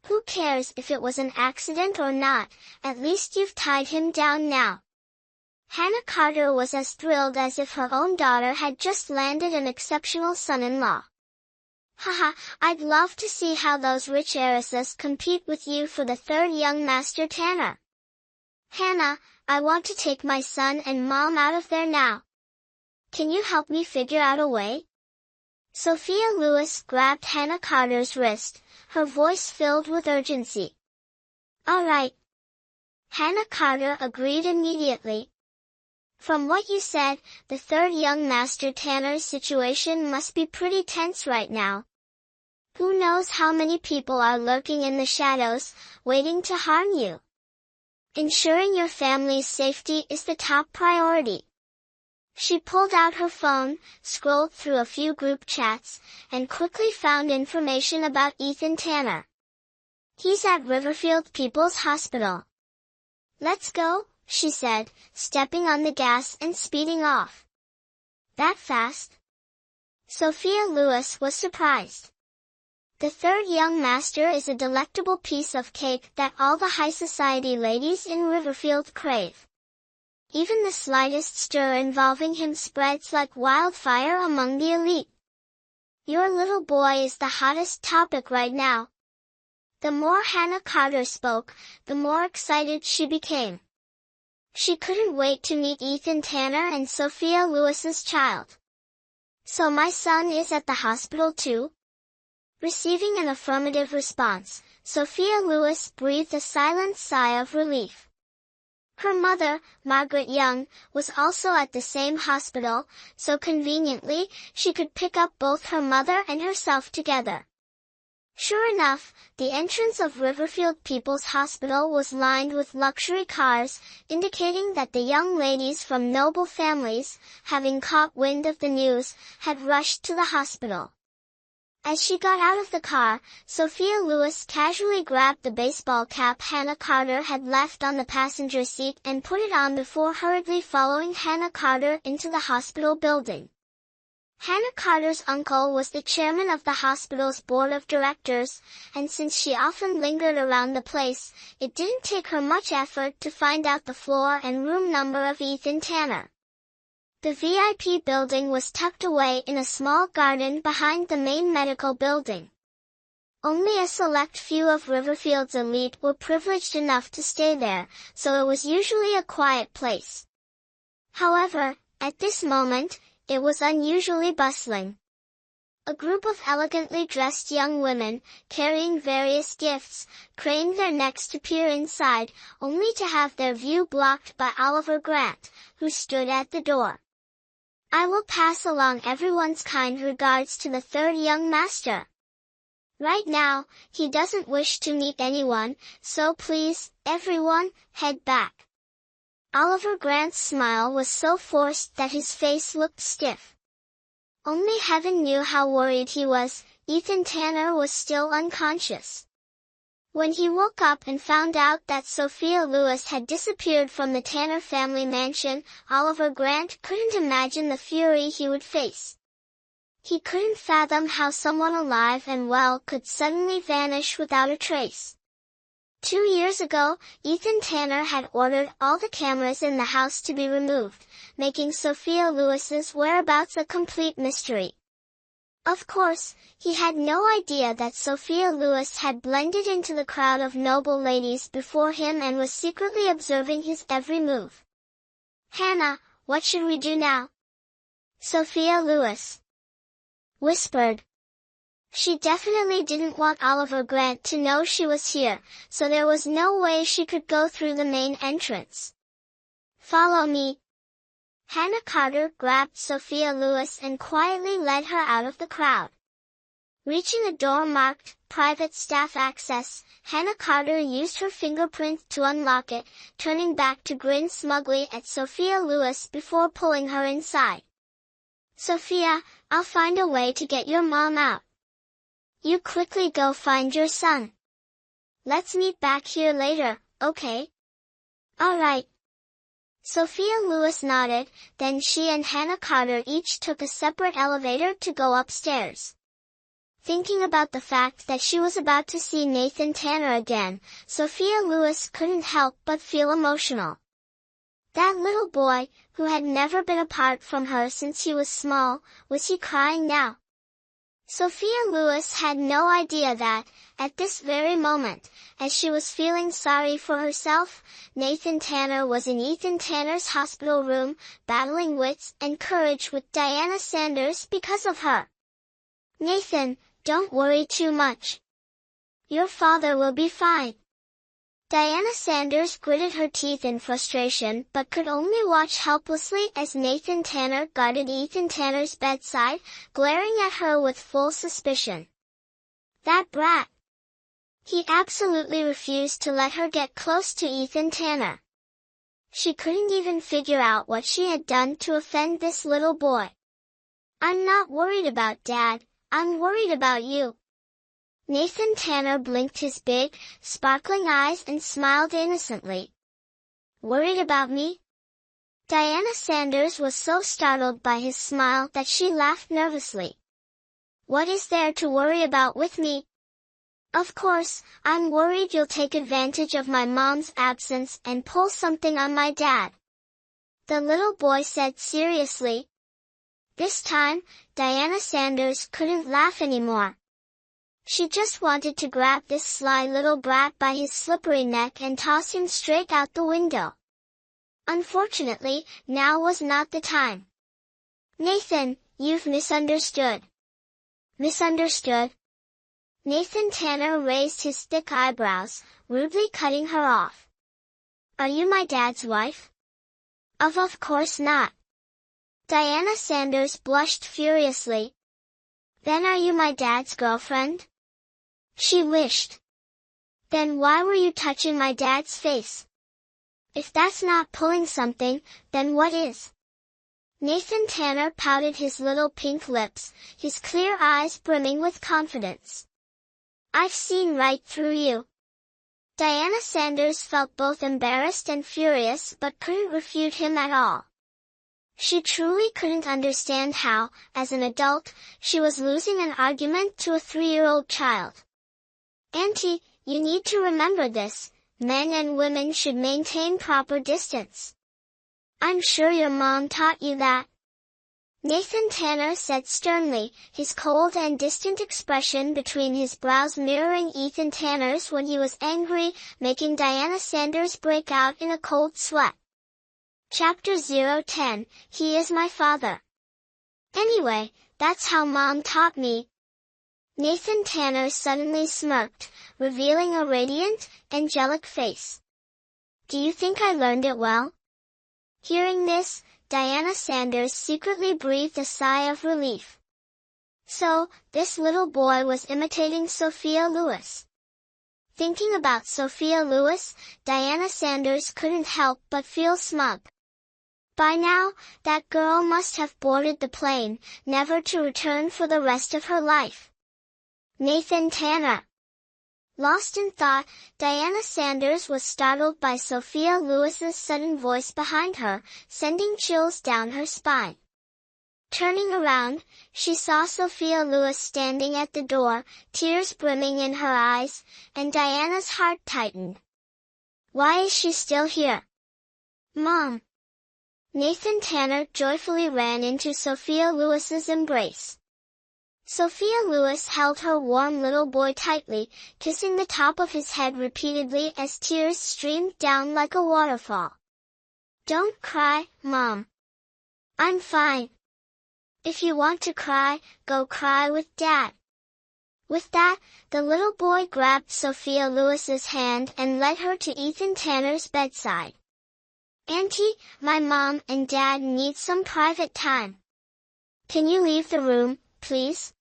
Who cares if it was an accident or not, at least you've tied him down now. Hannah Carter was as thrilled as if her own daughter had just landed an exceptional son-in-law. Haha, I'd love to see how those rich heiresses compete with you for the third young master tanner. Hannah, I want to take my son and mom out of there now. Can you help me figure out a way? Sophia Lewis grabbed Hannah Carter's wrist, her voice filled with urgency. All right. Hannah Carter agreed immediately. From what you said, the third young master tanner's situation must be pretty tense right now. Who knows how many people are lurking in the shadows, waiting to harm you. Ensuring your family's safety is the top priority. She pulled out her phone, scrolled through a few group chats, and quickly found information about Ethan Tanner. He's at Riverfield People's Hospital. Let's go, she said, stepping on the gas and speeding off. That fast? Sophia Lewis was surprised. The third young master is a delectable piece of cake that all the high society ladies in Riverfield crave. Even the slightest stir involving him spreads like wildfire among the elite. Your little boy is the hottest topic right now. The more Hannah Carter spoke, the more excited she became. She couldn't wait to meet Ethan Tanner and Sophia Lewis's child. So my son is at the hospital too? Receiving an affirmative response, Sophia Lewis breathed a silent sigh of relief. Her mother, Margaret Young, was also at the same hospital, so conveniently, she could pick up both her mother and herself together. Sure enough, the entrance of Riverfield People's Hospital was lined with luxury cars, indicating that the young ladies from noble families, having caught wind of the news, had rushed to the hospital. As she got out of the car, Sophia Lewis casually grabbed the baseball cap Hannah Carter had left on the passenger seat and put it on before hurriedly following Hannah Carter into the hospital building. Hannah Carter's uncle was the chairman of the hospital's board of directors, and since she often lingered around the place, it didn't take her much effort to find out the floor and room number of Ethan Tanner. The VIP building was tucked away in a small garden behind the main medical building. Only a select few of Riverfield's elite were privileged enough to stay there, so it was usually a quiet place. However, at this moment, it was unusually bustling. A group of elegantly dressed young women, carrying various gifts, craned their necks to peer inside, only to have their view blocked by Oliver Grant, who stood at the door. I will pass along everyone's kind regards to the third young master. Right now, he doesn't wish to meet anyone, so please, everyone, head back. Oliver Grant's smile was so forced that his face looked stiff. Only heaven knew how worried he was. Ethan Tanner was still unconscious. When he woke up and found out that Sophia Lewis had disappeared from the Tanner family mansion, Oliver Grant couldn't imagine the fury he would face. He couldn't fathom how someone alive and well could suddenly vanish without a trace. 2 years ago, Ethan Tanner had ordered all the cameras in the house to be removed, making Sophia Lewis's whereabouts a complete mystery. Of course, he had no idea that Sophia Lewis had blended into the crowd of noble ladies before him and was secretly observing his every move. Hannah, what should we do now? Sophia Lewis whispered. She definitely didn't want Oliver Grant to know she was here, so there was no way she could go through the main entrance. Follow me. Hannah Carter grabbed Sophia Lewis and quietly led her out of the crowd. Reaching a door marked, Private Staff Access, Hannah Carter used her fingerprint to unlock it, turning back to grin smugly at Sophia Lewis before pulling her inside. Sophia, I'll find a way to get your mom out. You quickly go find your son. Let's meet back here later, okay? All right. Sophia Lewis nodded, then she and Hannah Carter each took a separate elevator to go upstairs. Thinking about the fact that she was about to see Nathan Tanner again, Sophia Lewis couldn't help but feel emotional. That little boy, who had never been apart from her since he was small, was he crying now? Sophia Lewis had no idea that, at this very moment, as she was feeling sorry for herself, Nathan Tanner was in Ethan Tanner's hospital room, battling wits and courage with Diana Sanders because of her. "Nathan, don't worry too much. Your father will be fine." Diana Sanders gritted her teeth in frustration but could only watch helplessly as Nathan Tanner guarded Ethan Tanner's bedside, glaring at her with full suspicion. That brat! He absolutely refused to let her get close to Ethan Tanner. She couldn't even figure out what she had done to offend this little boy. "I'm not worried about Dad, I'm worried about you." Nathan Tanner blinked his big, sparkling eyes and smiled innocently. "Worried about me?" Diana Sanders was so startled by his smile that she laughed nervously. "What is there to worry about with me? Of course, I'm worried you'll take advantage of my mom's absence and pull something on my dad," the little boy said seriously. This time, Diana Sanders couldn't laugh anymore. She just wanted to grab this sly little brat by his slippery neck and toss him straight out the window. Unfortunately, now was not the time. "Nathan, you've misunderstood." "Misunderstood?" Nathan Tanner raised his thick eyebrows, rudely cutting her off. "Are you my dad's wife?" Of course not." Diana Sanders blushed furiously. "Then are you my dad's girlfriend?" She wished. "Then why were you touching my dad's face? If that's not pulling something, then what is?" Nathan Tanner pouted his little pink lips, his clear eyes brimming with confidence. "I've seen right through you." Diana Sanders felt both embarrassed and furious but couldn't refute him at all. She truly couldn't understand how, as an adult, she was losing an argument to a 3-year-old child. "Auntie, you need to remember this, men and women should maintain proper distance. I'm sure your mom taught you that." Nathan Tanner said sternly, his cold and distant expression between his brows mirroring Ethan Tanner's when he was angry, making Diana Sanders break out in a cold sweat. Chapter 010, He is my father. "Anyway, that's how Mom taught me." Nathan Tanner suddenly smirked, revealing a radiant, angelic face. "Do you think I learned it well?" Hearing this, Diana Sanders secretly breathed a sigh of relief. So, this little boy was imitating Sophia Lewis. Thinking about Sophia Lewis, Diana Sanders couldn't help but feel smug. By now, that girl must have boarded the plane, never to return for the rest of her life. Nathan Tanner. Lost in thought, Diana Sanders was startled by Sophia Lewis's sudden voice behind her, sending chills down her spine. Turning around, she saw Sophia Lewis standing at the door, tears brimming in her eyes, and Diana's heart tightened. "Why is she still here?" "Mom!" Nathan Tanner joyfully ran into Sophia Lewis's embrace. Sophia Lewis held her warm little boy tightly, kissing the top of his head repeatedly as tears streamed down like a waterfall. "Don't cry, Mom. I'm fine. If you want to cry, go cry with Dad." With that, the little boy grabbed Sophia Lewis's hand and led her to Ethan Tanner's bedside. "Auntie, my mom and Dad need some private time. Can you leave the room, please?"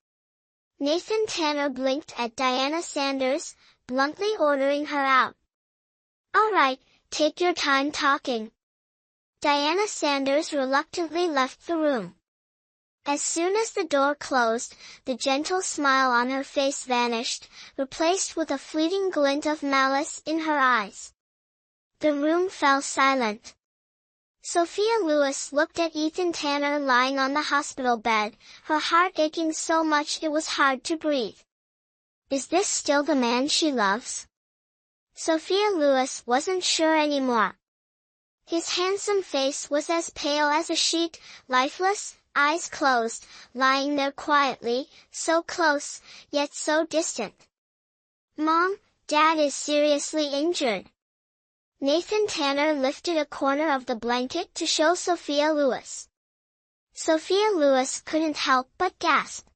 Nathan Tanner blinked at Diana Sanders, bluntly ordering her out. "All right, take your time talking." Diana Sanders reluctantly left the room. As soon as the door closed, the gentle smile on her face vanished, replaced with a fleeting glint of malice in her eyes. The room fell silent. Sophia Lewis looked at Ethan Tanner lying on the hospital bed, her heart aching so much it was hard to breathe. Is this still the man she loves? Sophia Lewis wasn't sure anymore. His handsome face was as pale as a sheet, lifeless, eyes closed, lying there quietly, so close, yet so distant. Mom, Dad is seriously injured. Nathan Tanner lifted a corner of the blanket to show Sophia Lewis. Sophia Lewis couldn't help but gasp.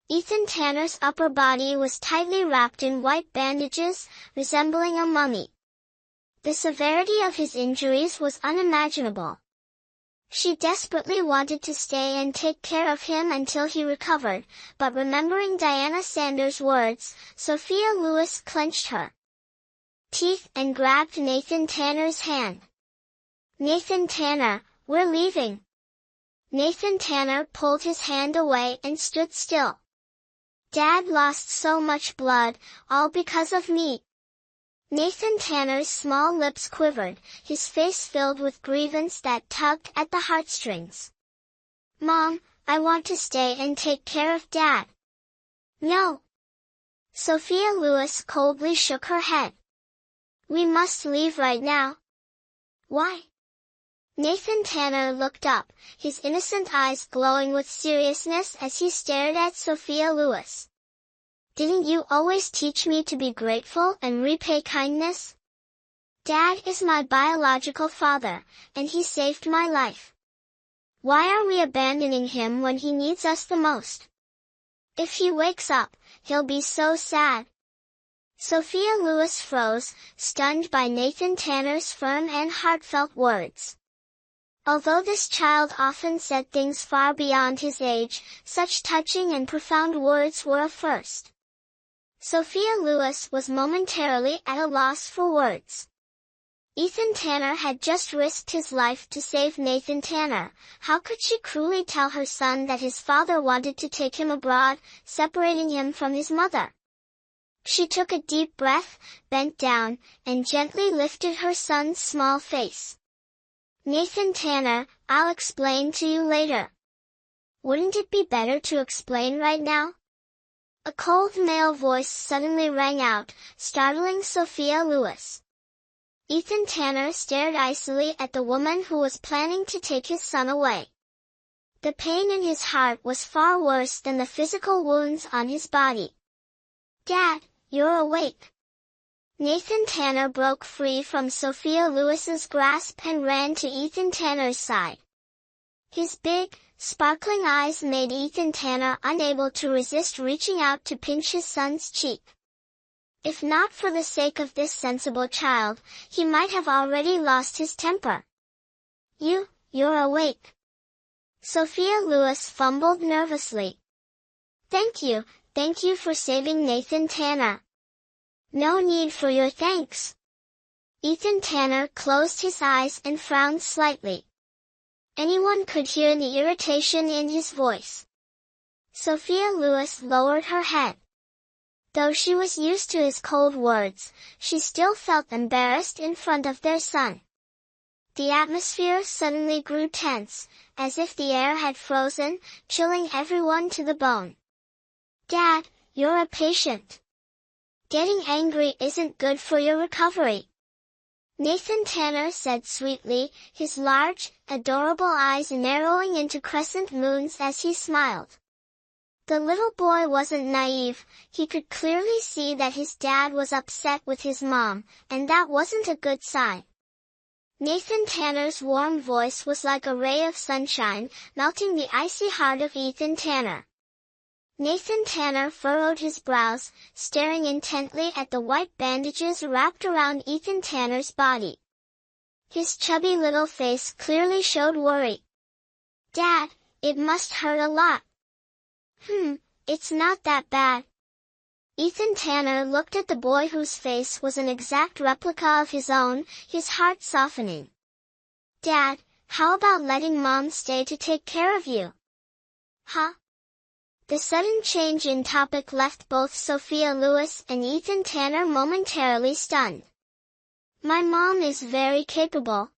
Ethan Tanner's upper body was tightly wrapped in white bandages, resembling a mummy. The severity of his injuries was unimaginable. She desperately wanted to stay and take care of him until he recovered, but remembering Diana Sanders' words, Sophia Lewis clenched her teeth and grabbed Nathan Tanner's hand. Nathan Tanner, we're leaving. Nathan Tanner pulled his hand away and stood still. Dad lost so much blood, all because of me. Nathan Tanner's small lips quivered, his face filled with grievance that tugged at the heartstrings. Mom, I want to stay and take care of Dad. No. Sophia Lewis coldly shook her head. We must leave right now. Why? Nathan Tanner looked up, his innocent eyes glowing with seriousness as he stared at Sophia Lewis. Didn't you always teach me to be grateful and repay kindness? Dad is my biological father, and he saved my life. Why are we abandoning him when he needs us the most? If he wakes up, he'll be so sad. Sophia Lewis froze, stunned by Nathan Tanner's firm and heartfelt words. Although this child often said things far beyond his age, such touching and profound words were a first. Sophia Lewis was momentarily at a loss for words. Ethan Tanner had just risked his life to save Nathan Tanner. How could she cruelly tell her son that his father wanted to take him abroad, separating him from his mother? She took a deep breath, bent down, and gently lifted her son's small face. Nathan Tanner, I'll explain to you later. Wouldn't it be better to explain right now? A cold male voice suddenly rang out, startling Sophia Lewis. Ethan Tanner stared icily at the woman who was planning to take his son away. The pain in his heart was far worse than the physical wounds on his body. Dad, you're awake. Nathan Tanner broke free from Sophia Lewis's grasp and ran to Ethan Tanner's side. His big, sparkling eyes made Ethan Tanner unable to resist reaching out to pinch his son's cheek. If not for the sake of this sensible child, he might have already lost his temper. You're awake. Sophia Lewis fumbled nervously. Thank you for saving Nathan Tanner. No need for your thanks. Ethan Tanner closed his eyes and frowned slightly. Anyone could hear the irritation in his voice. Sophia Lewis lowered her head. Though she was used to his cold words, she still felt embarrassed in front of their son. The atmosphere suddenly grew tense, as if the air had frozen, chilling everyone to the bone. Dad, you're a patient. Getting angry isn't good for your recovery. Nathan Tanner said sweetly, his large, adorable eyes narrowing into crescent moons as he smiled. The little boy wasn't naive, he could clearly see that his dad was upset with his mom, and that wasn't a good sign. Nathan Tanner's warm voice was like a ray of sunshine, melting the icy heart of Ethan Tanner. Nathan Tanner furrowed his brows, staring intently at the white bandages wrapped around Ethan Tanner's body. His chubby little face clearly showed worry. Dad, it must hurt a lot. It's not that bad. Ethan Tanner looked at the boy whose face was an exact replica of his own, his heart softening. Dad, how about letting Mom stay to take care of you? Huh? The sudden change in topic left both Sophia Lewis and Ethan Tanner momentarily stunned. My mom is very capable.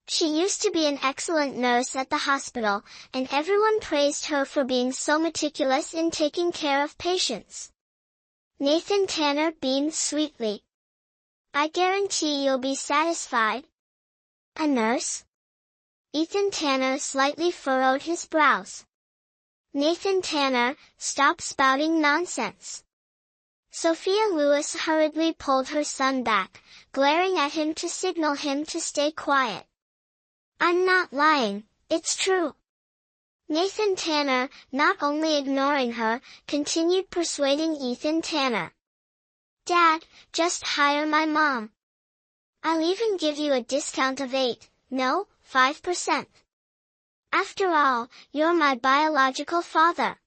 She used to be an excellent nurse at the hospital, and everyone praised her for being so meticulous in taking care of patients. Nathan Tanner beamed sweetly. I guarantee you'll be satisfied. A nurse? Ethan Tanner slightly furrowed his brows. Nathan Tanner, stop spouting nonsense. Sophia Lewis hurriedly pulled her son back, glaring at him to signal him to stay quiet. I'm not lying, it's true. Nathan Tanner, not only ignoring her, continued persuading Ethan Tanner. Dad, just hire my mom. I'll even give you a discount of 5%. After all, you're my biological father.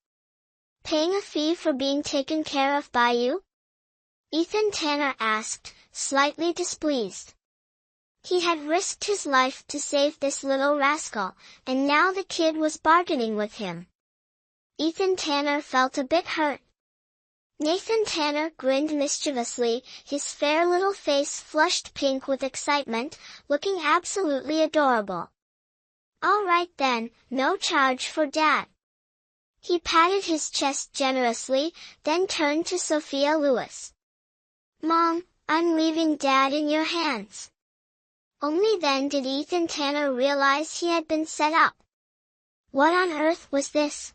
Paying a fee for being taken care of by you? Ethan Tanner asked, slightly displeased. He had risked his life to save this little rascal, and now the kid was bargaining with him. Ethan Tanner felt a bit hurt. Nathan Tanner grinned mischievously, his fair little face flushed pink with excitement, looking absolutely adorable. All right then, no charge for Dad. He patted his chest generously, then turned to Sophia Lewis. Mom, I'm leaving Dad in your hands. Only then did Ethan Tanner realize he had been set up. What on earth was this?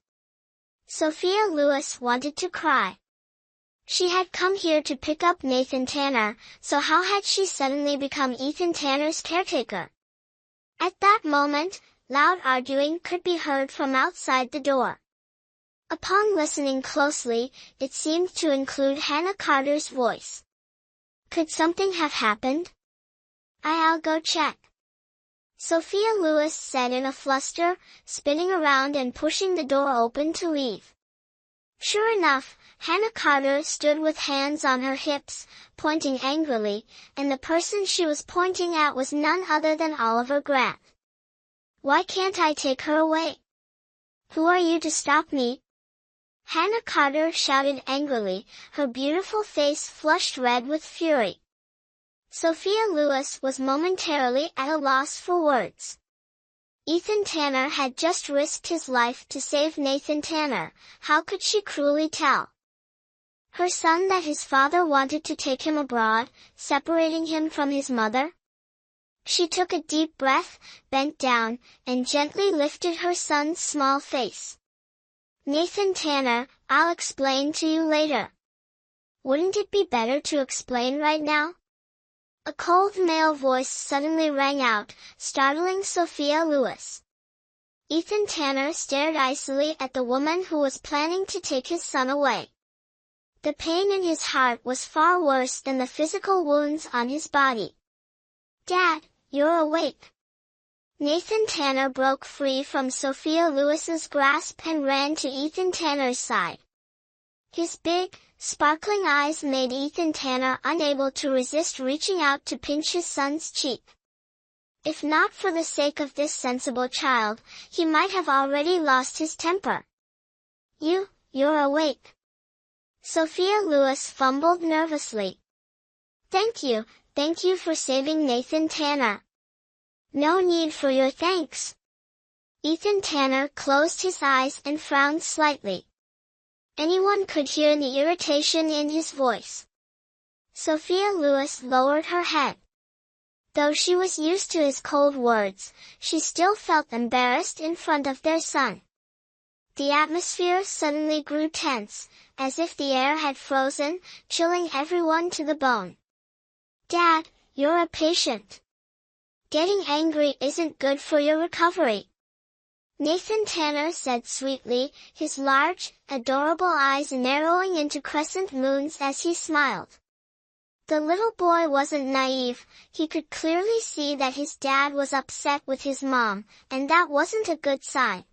Sophia Lewis wanted to cry. She had come here to pick up Nathan Tanner, so how had she suddenly become Ethan Tanner's caretaker? At that moment, loud arguing could be heard from outside the door. Upon listening closely, it seemed to include Hannah Carter's voice. Could something have happened? I'll go check. Sophia Lewis said in a fluster, spinning around and pushing the door open to leave. Sure enough, Hannah Carter stood with hands on her hips, pointing angrily, and the person she was pointing at was none other than Oliver Grant. Why can't I take her away? Who are you to stop me? Hannah Carter shouted angrily, her beautiful face flushed red with fury. Sophia Lewis was momentarily at a loss for words. Ethan Tanner had just risked his life to save Nathan Tanner, how could she cruelly tell her son that his father wanted to take him abroad, separating him from his mother? She took a deep breath, bent down, and gently lifted her son's small face. Nathan Tanner, I'll explain to you later. Wouldn't it be better to explain right now? A cold male voice suddenly rang out, startling Sophia Lewis. Ethan Tanner stared icily at the woman who was planning to take his son away. The pain in his heart was far worse than the physical wounds on his body. Dad, you're awake. Nathan Tanner broke free from Sophia Lewis's grasp and ran to Ethan Tanner's side. His big, sparkling eyes made Ethan Tanner unable to resist reaching out to pinch his son's cheek. If not for the sake of this sensible child, he might have already lost his temper. You're awake. Sophia Lewis fumbled nervously. Thank you for saving Nathan Tanner. No need for your thanks. Ethan Tanner closed his eyes and frowned slightly. Anyone could hear the irritation in his voice. Sophia Lewis lowered her head. Though she was used to his cold words, she still felt embarrassed in front of their son. The atmosphere suddenly grew tense, as if the air had frozen, chilling everyone to the bone. Dad, you're a patient. Getting angry isn't good for your recovery. Nathan Tanner said sweetly, his large, adorable eyes narrowing into crescent moons as he smiled. The little boy wasn't naive, he could clearly see that his dad was upset with his mom, and that wasn't a good sign.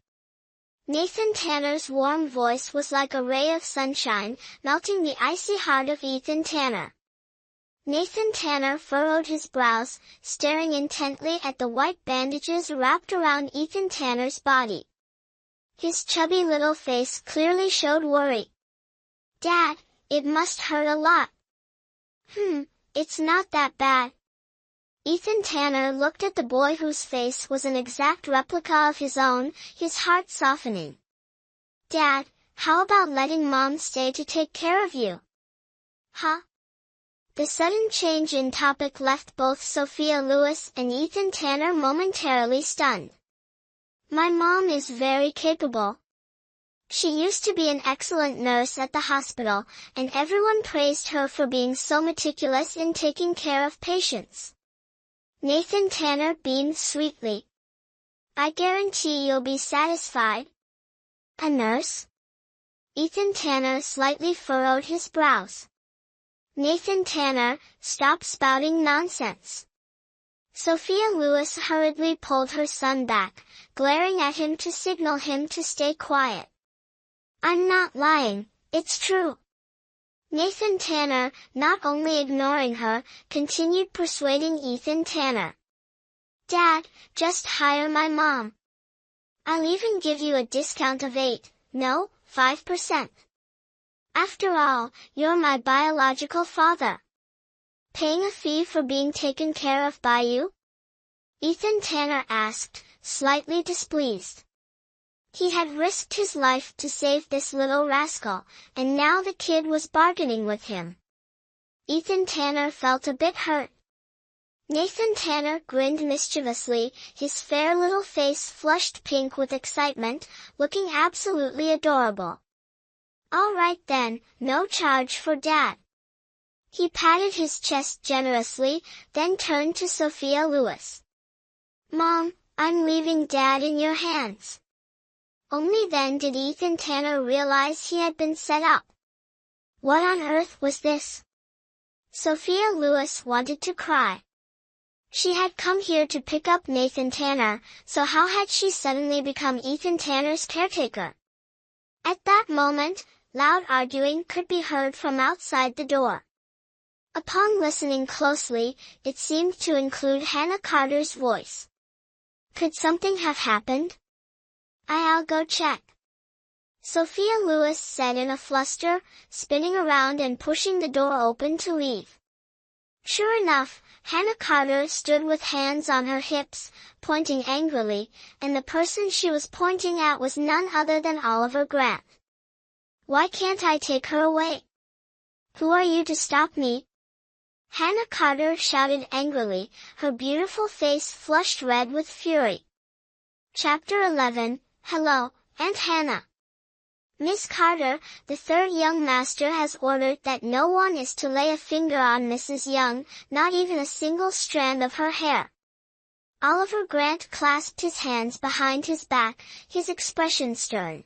Nathan Tanner's warm voice was like a ray of sunshine, melting the icy heart of Ethan Tanner. Nathan Tanner furrowed his brows, staring intently at the white bandages wrapped around Ethan Tanner's body. His chubby little face clearly showed worry. Dad, it must hurt a lot. It's not that bad. Ethan Tanner looked at the boy whose face was an exact replica of his own, his heart softening. "Dad, how about letting Mom stay to take care of you?" "Huh?" The sudden change in topic left both Sophia Lewis and Ethan Tanner momentarily stunned. "My mom is very capable. She used to be an excellent nurse at the hospital, and everyone praised her for being so meticulous in taking care of patients." Nathan Tanner beamed sweetly. "I guarantee you'll be satisfied." "A nurse?" Ethan Tanner slightly furrowed his brows. "Nathan Tanner, stop spouting nonsense." Sophia Lewis hurriedly pulled her son back, glaring at him to signal him to stay quiet. "I'm not lying, it's true." Nathan Tanner, not only ignoring her, continued persuading Ethan Tanner. "Dad, just hire my mom. I'll even give you a discount of 5%. After all, you're my biological father. Paying a fee for being taken care of by you?" Ethan Tanner asked, slightly displeased. He had risked his life to save this little rascal, and now the kid was bargaining with him. Ethan Tanner felt a bit hurt. Nathan Tanner grinned mischievously, his fair little face flushed pink with excitement, looking absolutely adorable. "All right then, no charge for Dad." He patted his chest generously, then turned to Sophia Lewis. "Mom, I'm leaving Dad in your hands." Only then did Ethan Tanner realize he had been set up. What on earth was this? Sophia Lewis wanted to cry. She had come here to pick up Nathan Tanner, so how had she suddenly become Ethan Tanner's caretaker? At that moment, loud arguing could be heard from outside the door. Upon listening closely, it seemed to include Hannah Carter's voice. Could something have happened? "I'll go check," Sophia Lewis said in a fluster, spinning around and pushing the door open to leave. Sure enough, Hannah Carter stood with hands on her hips, pointing angrily, and the person she was pointing at was none other than Oliver Grant. "Why can't I take her away? Who are you to stop me?" Hannah Carter shouted angrily, her beautiful face flushed red with fury. Chapter 11, Hello, Aunt Hannah. "Miss Carter, the third young master has ordered that no one is to lay a finger on Mrs. Young, not even a single strand of her hair." Oliver Grant clasped his hands behind his back, his expression stern.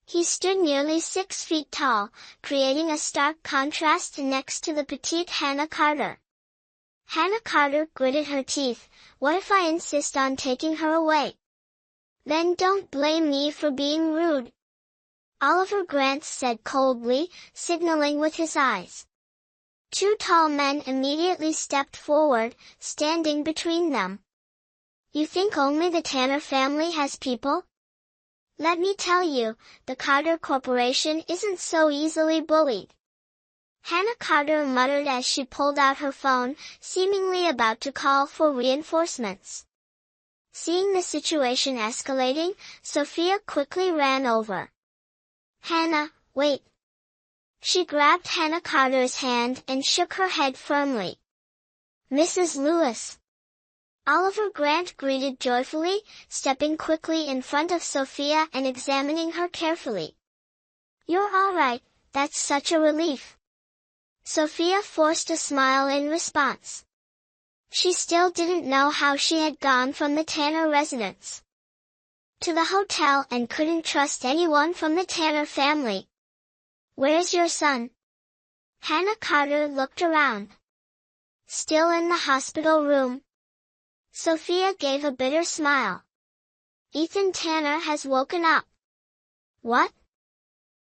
He stood nearly 6 feet tall, creating a stark contrast next to the petite Hannah Carter. Hannah Carter gritted her teeth. "What if I insist on taking her away?" "Then don't blame me for being rude," Oliver Grant said coldly, signaling with his eyes. 2 tall men immediately stepped forward, standing between them. "You think only the Tanner family has people? Let me tell you, the Carter Corporation isn't so easily bullied." Hannah Carter muttered as she pulled out her phone, seemingly about to call for reinforcements. Seeing the situation escalating, Sophia quickly ran over. "Hannah, wait." She grabbed Hannah Carter's hand and shook her head firmly. "Mrs. Lewis." Oliver Grant greeted joyfully, stepping quickly in front of Sophia and examining her carefully. "You're all right, that's such a relief." Sophia forced a smile in response. She still didn't know how she had gone from the Tanner residence to the hotel and couldn't trust anyone from the Tanner family. "Where's your son?" Hannah Carter looked around. "Still in the hospital room." Sophia gave a bitter smile. "Ethan Tanner has woken up." "What?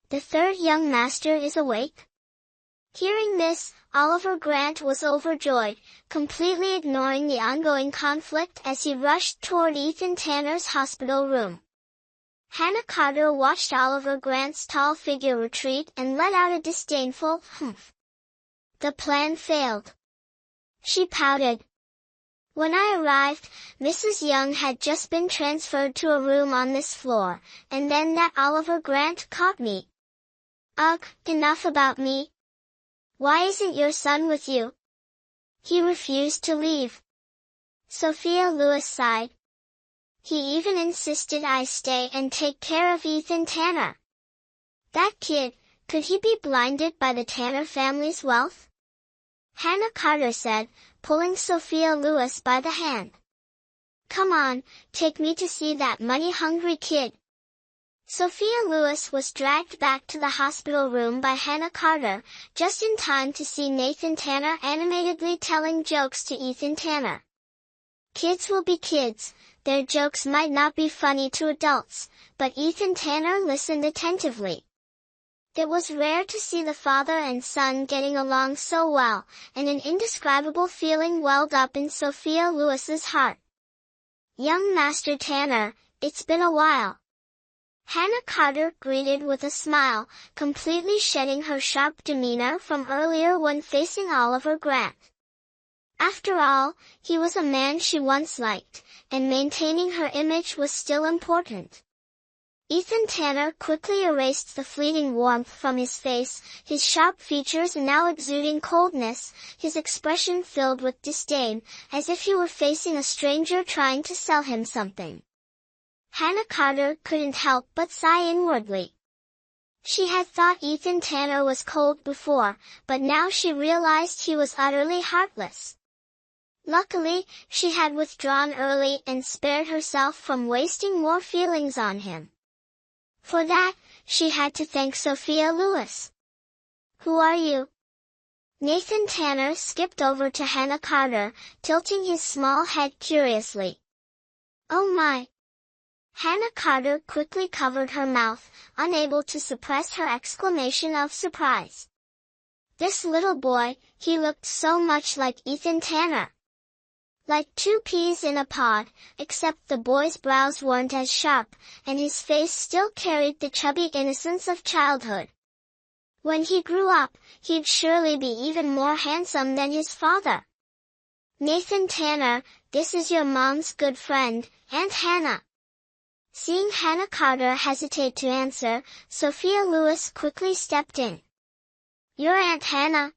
The third young master is awake?" Hearing this, Oliver Grant was overjoyed, completely ignoring the ongoing conflict as he rushed toward Ethan Tanner's hospital room. Hannah Carter watched Oliver Grant's tall figure retreat and let out a disdainful humph. The plan failed. She pouted. When I arrived, Mrs. Young had just been transferred to a room on this floor, and then that Oliver Grant caught me. Ugh, enough about me. Why isn't your son with you? He refused to leave. Sophia Lewis sighed. He even insisted I stay and take care of Ethan Tanner. That kid, could he be blinded by the Tanner family's wealth? Hannah Carter said, pulling Sophia Lewis by the hand. Come on, take me to see that money-hungry kid. Sophia Lewis was dragged back to the hospital room by Hannah Carter, just in time to see Nathan Tanner animatedly telling jokes to Ethan Tanner. Kids will be kids, their jokes might not be funny to adults, but Ethan Tanner listened attentively. It was rare to see the father and son getting along so well, and an indescribable feeling welled up in Sophia Lewis's heart. Young Master Tanner, it's been a while. Hannah Carter greeted with a smile, completely shedding her sharp demeanor from earlier when facing Oliver Grant. After all, he was a man she once liked, and maintaining her image was still important. Ethan Tanner quickly erased the fleeting warmth from his face, his sharp features now exuding coldness, his expression filled with disdain, as if he were facing a stranger trying to sell him something. Hannah Carter couldn't help but sigh inwardly. She had thought Ethan Tanner was cold before, but now she realized he was utterly heartless. Luckily, she had withdrawn early and spared herself from wasting more feelings on him. For that, she had to thank Sophia Lewis. Who are you? Nathan Tanner skipped over to Hannah Carter, tilting his small head curiously. Oh my! Hannah Carter quickly covered her mouth, unable to suppress her exclamation of surprise. This little boy, he looked so much like Ethan Tanner. Like two peas in a pod, except the boy's brows weren't as sharp, and his face still carried the chubby innocence of childhood. When he grew up, he'd surely be even more handsome than his father. Nathan Tanner, this is your mom's good friend, Aunt Hannah. Seeing Hannah Carter hesitate to answer, Sophia Lewis quickly stepped in. Your Aunt Hannah?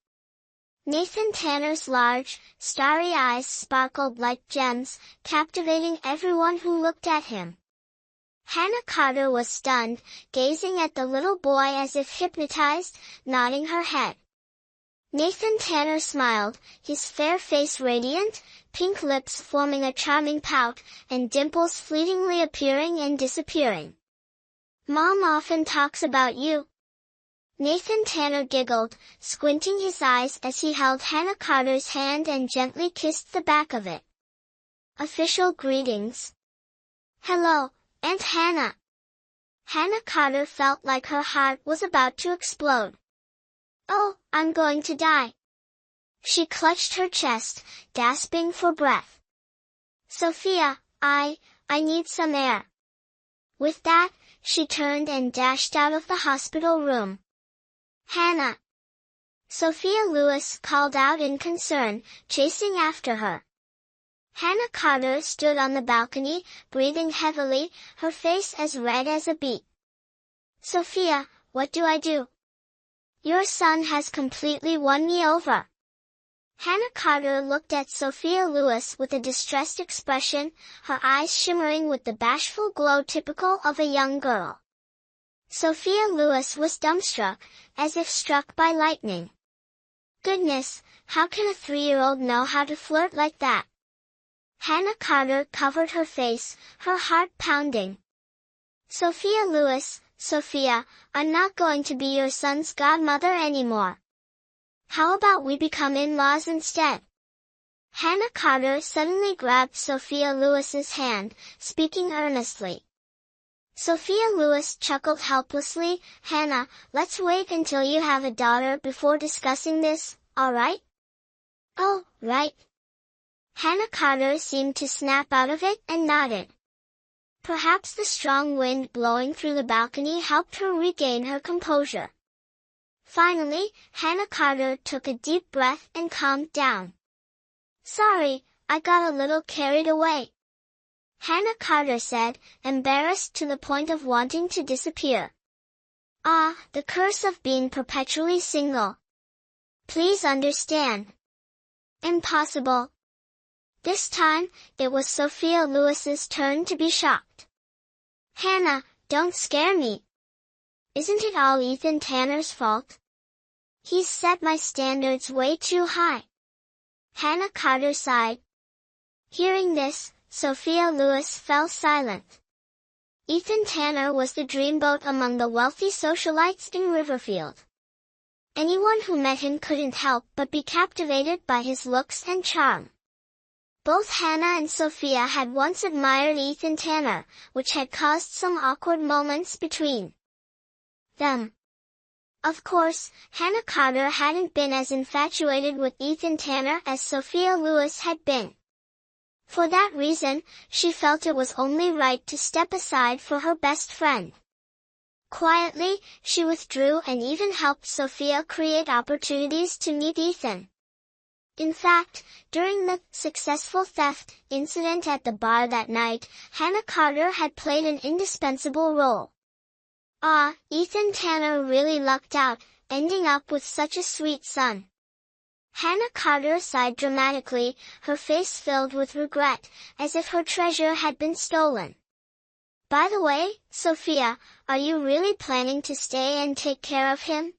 Nathan Tanner's large, starry eyes sparkled like gems, captivating everyone who looked at him. Hannah Carter was stunned, gazing at the little boy as if hypnotized, nodding her head. Nathan Tanner smiled, his fair face radiant, pink lips forming a charming pout, and dimples fleetingly appearing and disappearing. Mom often talks about you. Nathan Tanner giggled, squinting his eyes as he held Hannah Carter's hand and gently kissed the back of it. Official greetings. Hello, Aunt Hannah. Hannah Carter felt like her heart was about to explode. Oh, I'm going to die. She clutched her chest, gasping for breath. Sophia, I need some air. With that, she turned and dashed out of the hospital room. Hannah! Sophia Lewis called out in concern, chasing after her. Hannah Carter stood on the balcony, breathing heavily, her face as red as a beet. Sophia, what do I do? Your son has completely won me over. Hannah Carter looked at Sophia Lewis with a distressed expression, her eyes shimmering with the bashful glow typical of a young girl. Sophia Lewis was dumbstruck, as if struck by lightning. Goodness, how can a 3-year-old know how to flirt like that? Hannah Carter covered her face, her heart pounding. Sophia Lewis, Sophia, I'm not going to be your son's godmother anymore. How about we become in-laws instead? Hannah Carter suddenly grabbed Sophia Lewis's hand, speaking earnestly. Sophia Lewis chuckled helplessly. Hannah, let's wait until you have a daughter before discussing this, all right? Oh, right. Hannah Carter seemed to snap out of it and nodded. Perhaps the strong wind blowing through the balcony helped her regain her composure. Finally, Hannah Carter took a deep breath and calmed down. Sorry, I got a little carried away," Hannah Carter said, embarrassed to the point of wanting to disappear. "Ah, the curse of being perpetually single. Please understand." "Impossible." This time, it was Sophia Lewis's turn to be shocked. "Hannah, don't scare me. Isn't it all Ethan Tanner's fault? He's set my standards way too high." Hannah Carter sighed. Hearing this, Sophia Lewis fell silent. Ethan Tanner was the dreamboat among the wealthy socialites in Riverfield. Anyone who met him couldn't help but be captivated by his looks and charm. Both Hannah and Sophia had once admired Ethan Tanner, which had caused some awkward moments between them. Of course, Hannah Carter hadn't been as infatuated with Ethan Tanner as Sophia Lewis had been. For that reason, she felt it was only right to step aside for her best friend. Quietly, she withdrew and even helped Sophia create opportunities to meet Ethan. In fact, during the successful theft incident at the bar that night, Hannah Carter had played an indispensable role. Ah, Ethan Tanner really lucked out, ending up with such a sweet son. Hannah Carter sighed dramatically, her face filled with regret, as if her treasure had been stolen. "By the way, Sophia, are you really planning to stay and take care of him?"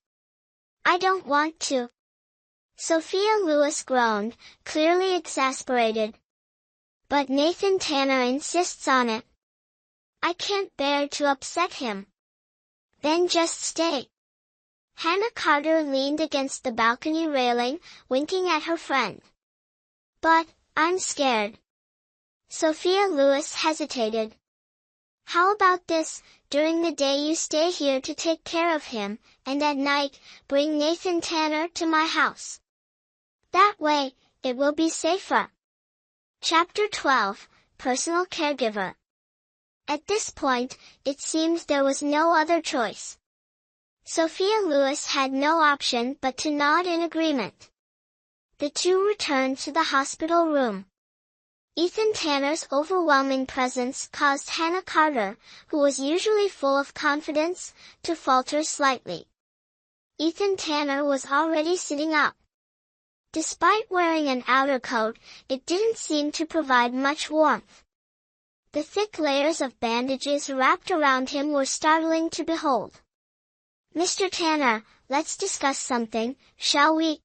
"I don't want to." Sophia Lewis groaned, clearly exasperated. "But Nathan Tanner insists on it. I can't bear to upset him." "Then just stay." Hannah Carter leaned against the balcony railing, winking at her friend. "But, I'm scared." Sophia Lewis hesitated. "How about this, during the day you stay here to take care of him, and at night, bring Nathan Tanner to my house. That way, it will be safer." Chapter 12, Personal Caregiver. At this point, it seems there was no other choice. Sophia Lewis had no option but to nod in agreement. The two returned to the hospital room. Ethan Tanner's overwhelming presence caused Hannah Carter, who was usually full of confidence, to falter slightly. Ethan Tanner was already sitting up. Despite wearing an outer coat, it didn't seem to provide much warmth. The thick layers of bandages wrapped around him were startling to behold. "Mr. Tanner, let's discuss something, shall we?"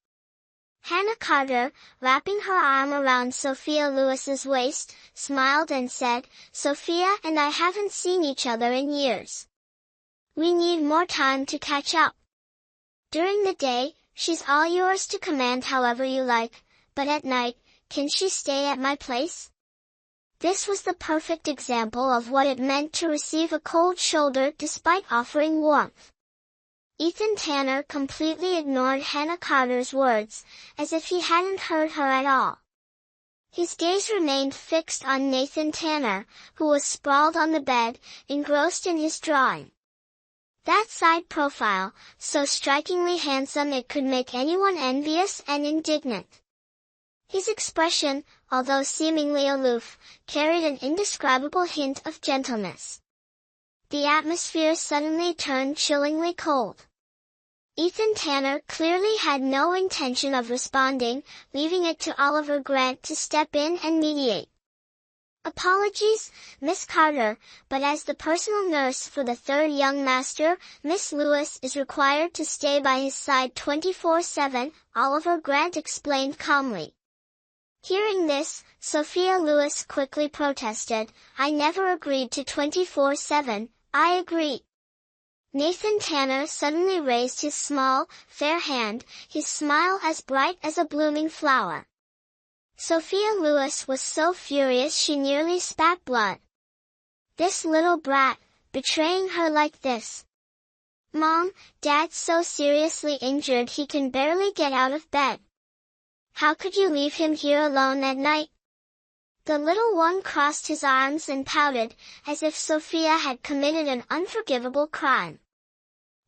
Hannah Carter, wrapping her arm around Sophia Lewis's waist, smiled and said, "Sophia and I haven't seen each other in years. We need more time to catch up. During the day, she's all yours to command however you like, but at night, can she stay at my place?" This was the perfect example of what it meant to receive a cold shoulder despite offering warmth. Ethan Tanner completely ignored Hannah Carter's words, as if he hadn't heard her at all. His gaze remained fixed on Nathan Tanner, who was sprawled on the bed, engrossed in his drawing. That side profile, so strikingly handsome it could make anyone envious and indignant. His expression, although seemingly aloof, carried an indescribable hint of gentleness. The atmosphere suddenly turned chillingly cold. Ethan Tanner clearly had no intention of responding, leaving it to Oliver Grant to step in and mediate. "Apologies, Miss Carter, but as the personal nurse for the third young master, Miss Lewis is required to stay by his side 24/7, Oliver Grant explained calmly. Hearing this, Sophia Lewis quickly protested, "I never agreed to 24/7, I agree." Nathan Tanner suddenly raised his small, fair hand, his smile as bright as a blooming flower. Sophia Lewis was so furious she nearly spat blood. This little brat, betraying her like this. "Mom, Dad's so seriously injured he can barely get out of bed. How could you leave him here alone at night?" The little one crossed his arms and pouted, as if Sophia had committed an unforgivable crime.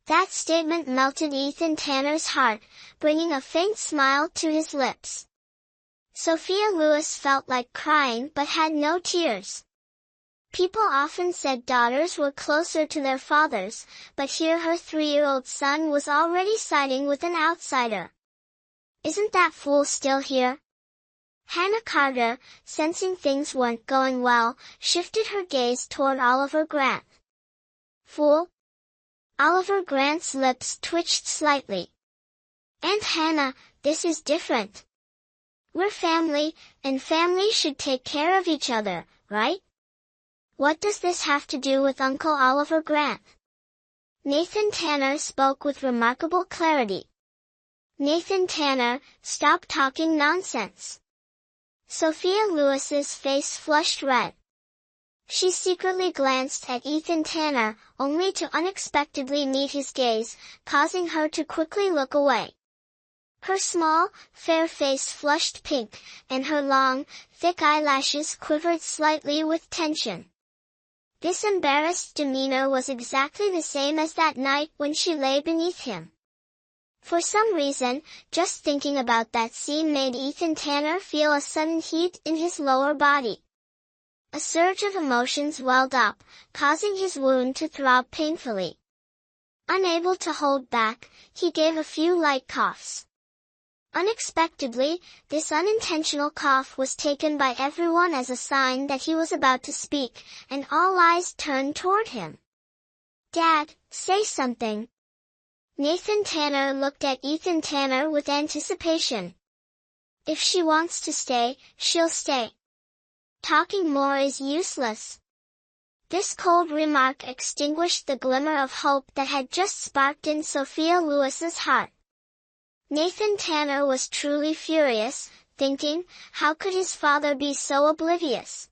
That statement melted Ethan Tanner's heart, bringing a faint smile to his lips. Sophia Lewis felt like crying but had no tears. People often said daughters were closer to their fathers, but here her 3-year-old son was already siding with an outsider. Isn't that fool still here? Hannah Carter, sensing things weren't going well, shifted her gaze toward Oliver Grant. Fool? Oliver Grant's lips twitched slightly. Aunt Hannah, this is different. We're family, and family should take care of each other, right? What does this have to do with Uncle Oliver Grant? Nathan Tanner spoke with remarkable clarity. Nathan Tanner, stop talking nonsense. Sophia Lewis's face flushed red. She secretly glanced at Ethan Tanner, only to unexpectedly meet his gaze, causing her to quickly look away. Her small, fair face flushed pink, and her long, thick eyelashes quivered slightly with tension. This embarrassed demeanor was exactly the same as that night when she lay beneath him. For some reason, just thinking about that scene made Ethan Tanner feel a sudden heat in his lower body. A surge of emotions welled up, causing his wound to throb painfully. Unable to hold back, he gave a few light coughs. Unexpectedly, this unintentional cough was taken by everyone as a sign that he was about to speak, and all eyes turned toward him. Dad, say something. Nathan Tanner looked at Ethan Tanner with anticipation. If she wants to stay, she'll stay. Talking more is useless. This cold remark extinguished the glimmer of hope that had just sparked in Sophia Lewis's heart. Nathan Tanner was truly furious, thinking, how could his father be so oblivious?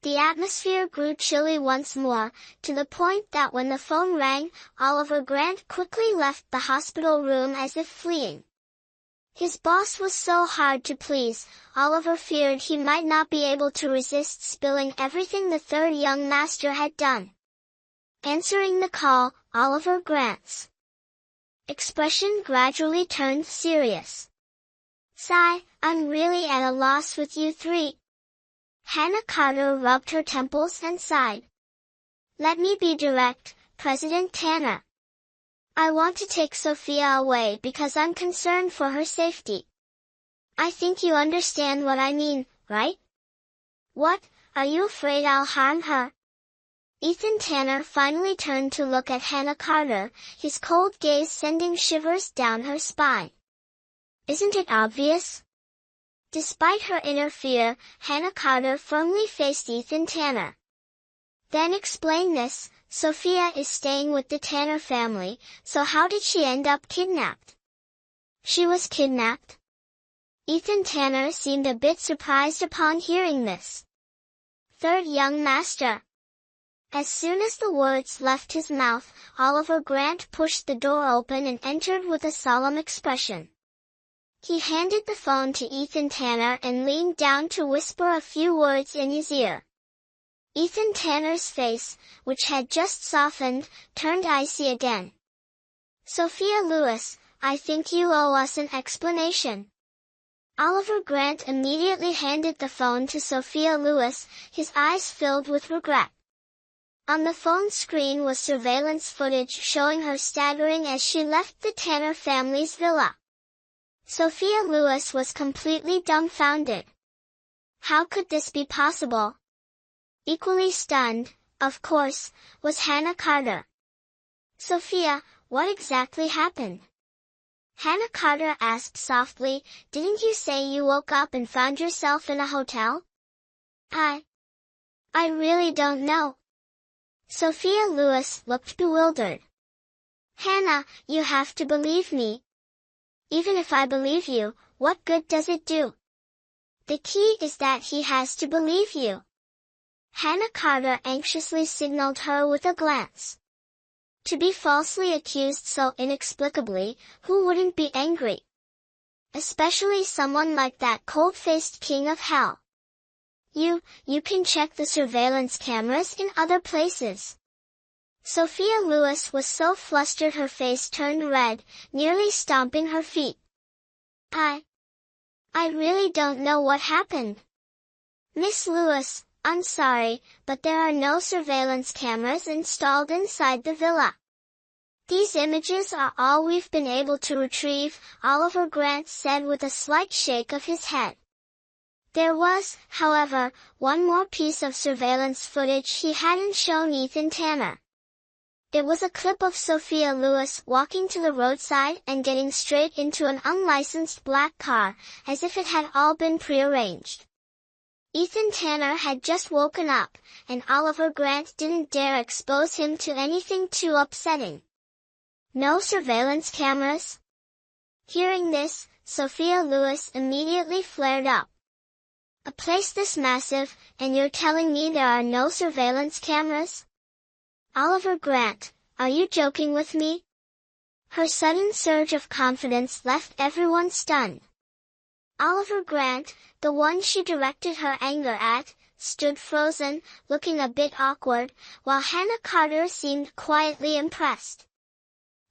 The atmosphere grew chilly once more, to the point that when the phone rang, Oliver Grant quickly left the hospital room as if fleeing. His boss was so hard to please, Oliver feared he might not be able to resist spilling everything the third young master had done. Answering the call, Oliver Grant's expression gradually turned serious. Sigh, I'm really at a loss with you three. Hannah Carter rubbed her temples and sighed. Let me be direct, President Tanner. I want to take Sophia away because I'm concerned for her safety. I think you understand what I mean, right? What, are you afraid I'll harm her? Ethan Tanner finally turned to look at Hannah Carter, his cold gaze sending shivers down her spine. Isn't it obvious? Despite her inner fear, Hannah Carter firmly faced Ethan Tanner. Then explain this, Sophia is staying with the Tanner family, so how did she end up kidnapped? She was kidnapped? Ethan Tanner seemed a bit surprised upon hearing this. Third young master. As soon as the words left his mouth, Oliver Grant pushed the door open and entered with a solemn expression. He handed the phone to Ethan Tanner and leaned down to whisper a few words in his ear. Ethan Tanner's face, which had just softened, turned icy again. Sophia Lewis, I think you owe us an explanation. Oliver Grant immediately handed the phone to Sophia Lewis, his eyes filled with regret. On the phone screen was surveillance footage showing her staggering as she left the Tanner family's villa. Sophia Lewis was completely dumbfounded. How could this be possible? Equally stunned, of course, was Hannah Carter. Sophia, what exactly happened? Hannah Carter asked softly, didn't you say you woke up and found yourself in a hotel? I really don't know. Sophia Lewis looked bewildered. Hannah, you have to believe me. Even if I believe you, what good does it do? The key is that he has to believe you. Hannah Carter anxiously signaled her with a glance. To be falsely accused so inexplicably, who wouldn't be angry? Especially someone like that cold-faced king of hell. You can check the surveillance cameras in other places. Sophia Lewis was so flustered her face turned red, nearly stomping her feet. I really don't know what happened. Miss Lewis, I'm sorry, but there are no surveillance cameras installed inside the villa. These images are all we've been able to retrieve, Oliver Grant said with a slight shake of his head. There was, however, one more piece of surveillance footage he hadn't shown Ethan Tanner. It was a clip of Sophia Lewis walking to the roadside and getting straight into an unlicensed black car, as if it had all been prearranged. Ethan Tanner had just woken up, and Oliver Grant didn't dare expose him to anything too upsetting. No surveillance cameras? Hearing this, Sophia Lewis immediately flared up. A place this massive, and you're telling me there are no surveillance cameras? Oliver Grant, are you joking with me? Her sudden surge of confidence left everyone stunned. Oliver Grant, the one she directed her anger at, stood frozen, looking a bit awkward, while Hannah Carter seemed quietly impressed.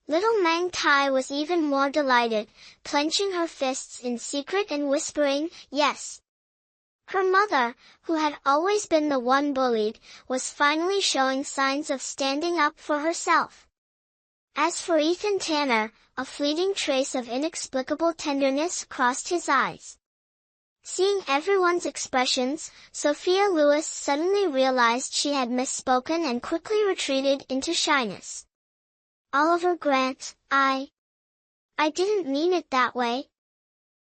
Little Mang Tai was even more delighted, clenching her fists in secret and whispering, yes. Her mother, who had always been the one bullied, was finally showing signs of standing up for herself. As for Ethan Tanner, a fleeting trace of inexplicable tenderness crossed his eyes. Seeing everyone's expressions, Sophia Lewis suddenly realized she had misspoken and quickly retreated into shyness. Oliver Grant, I didn't mean it that way.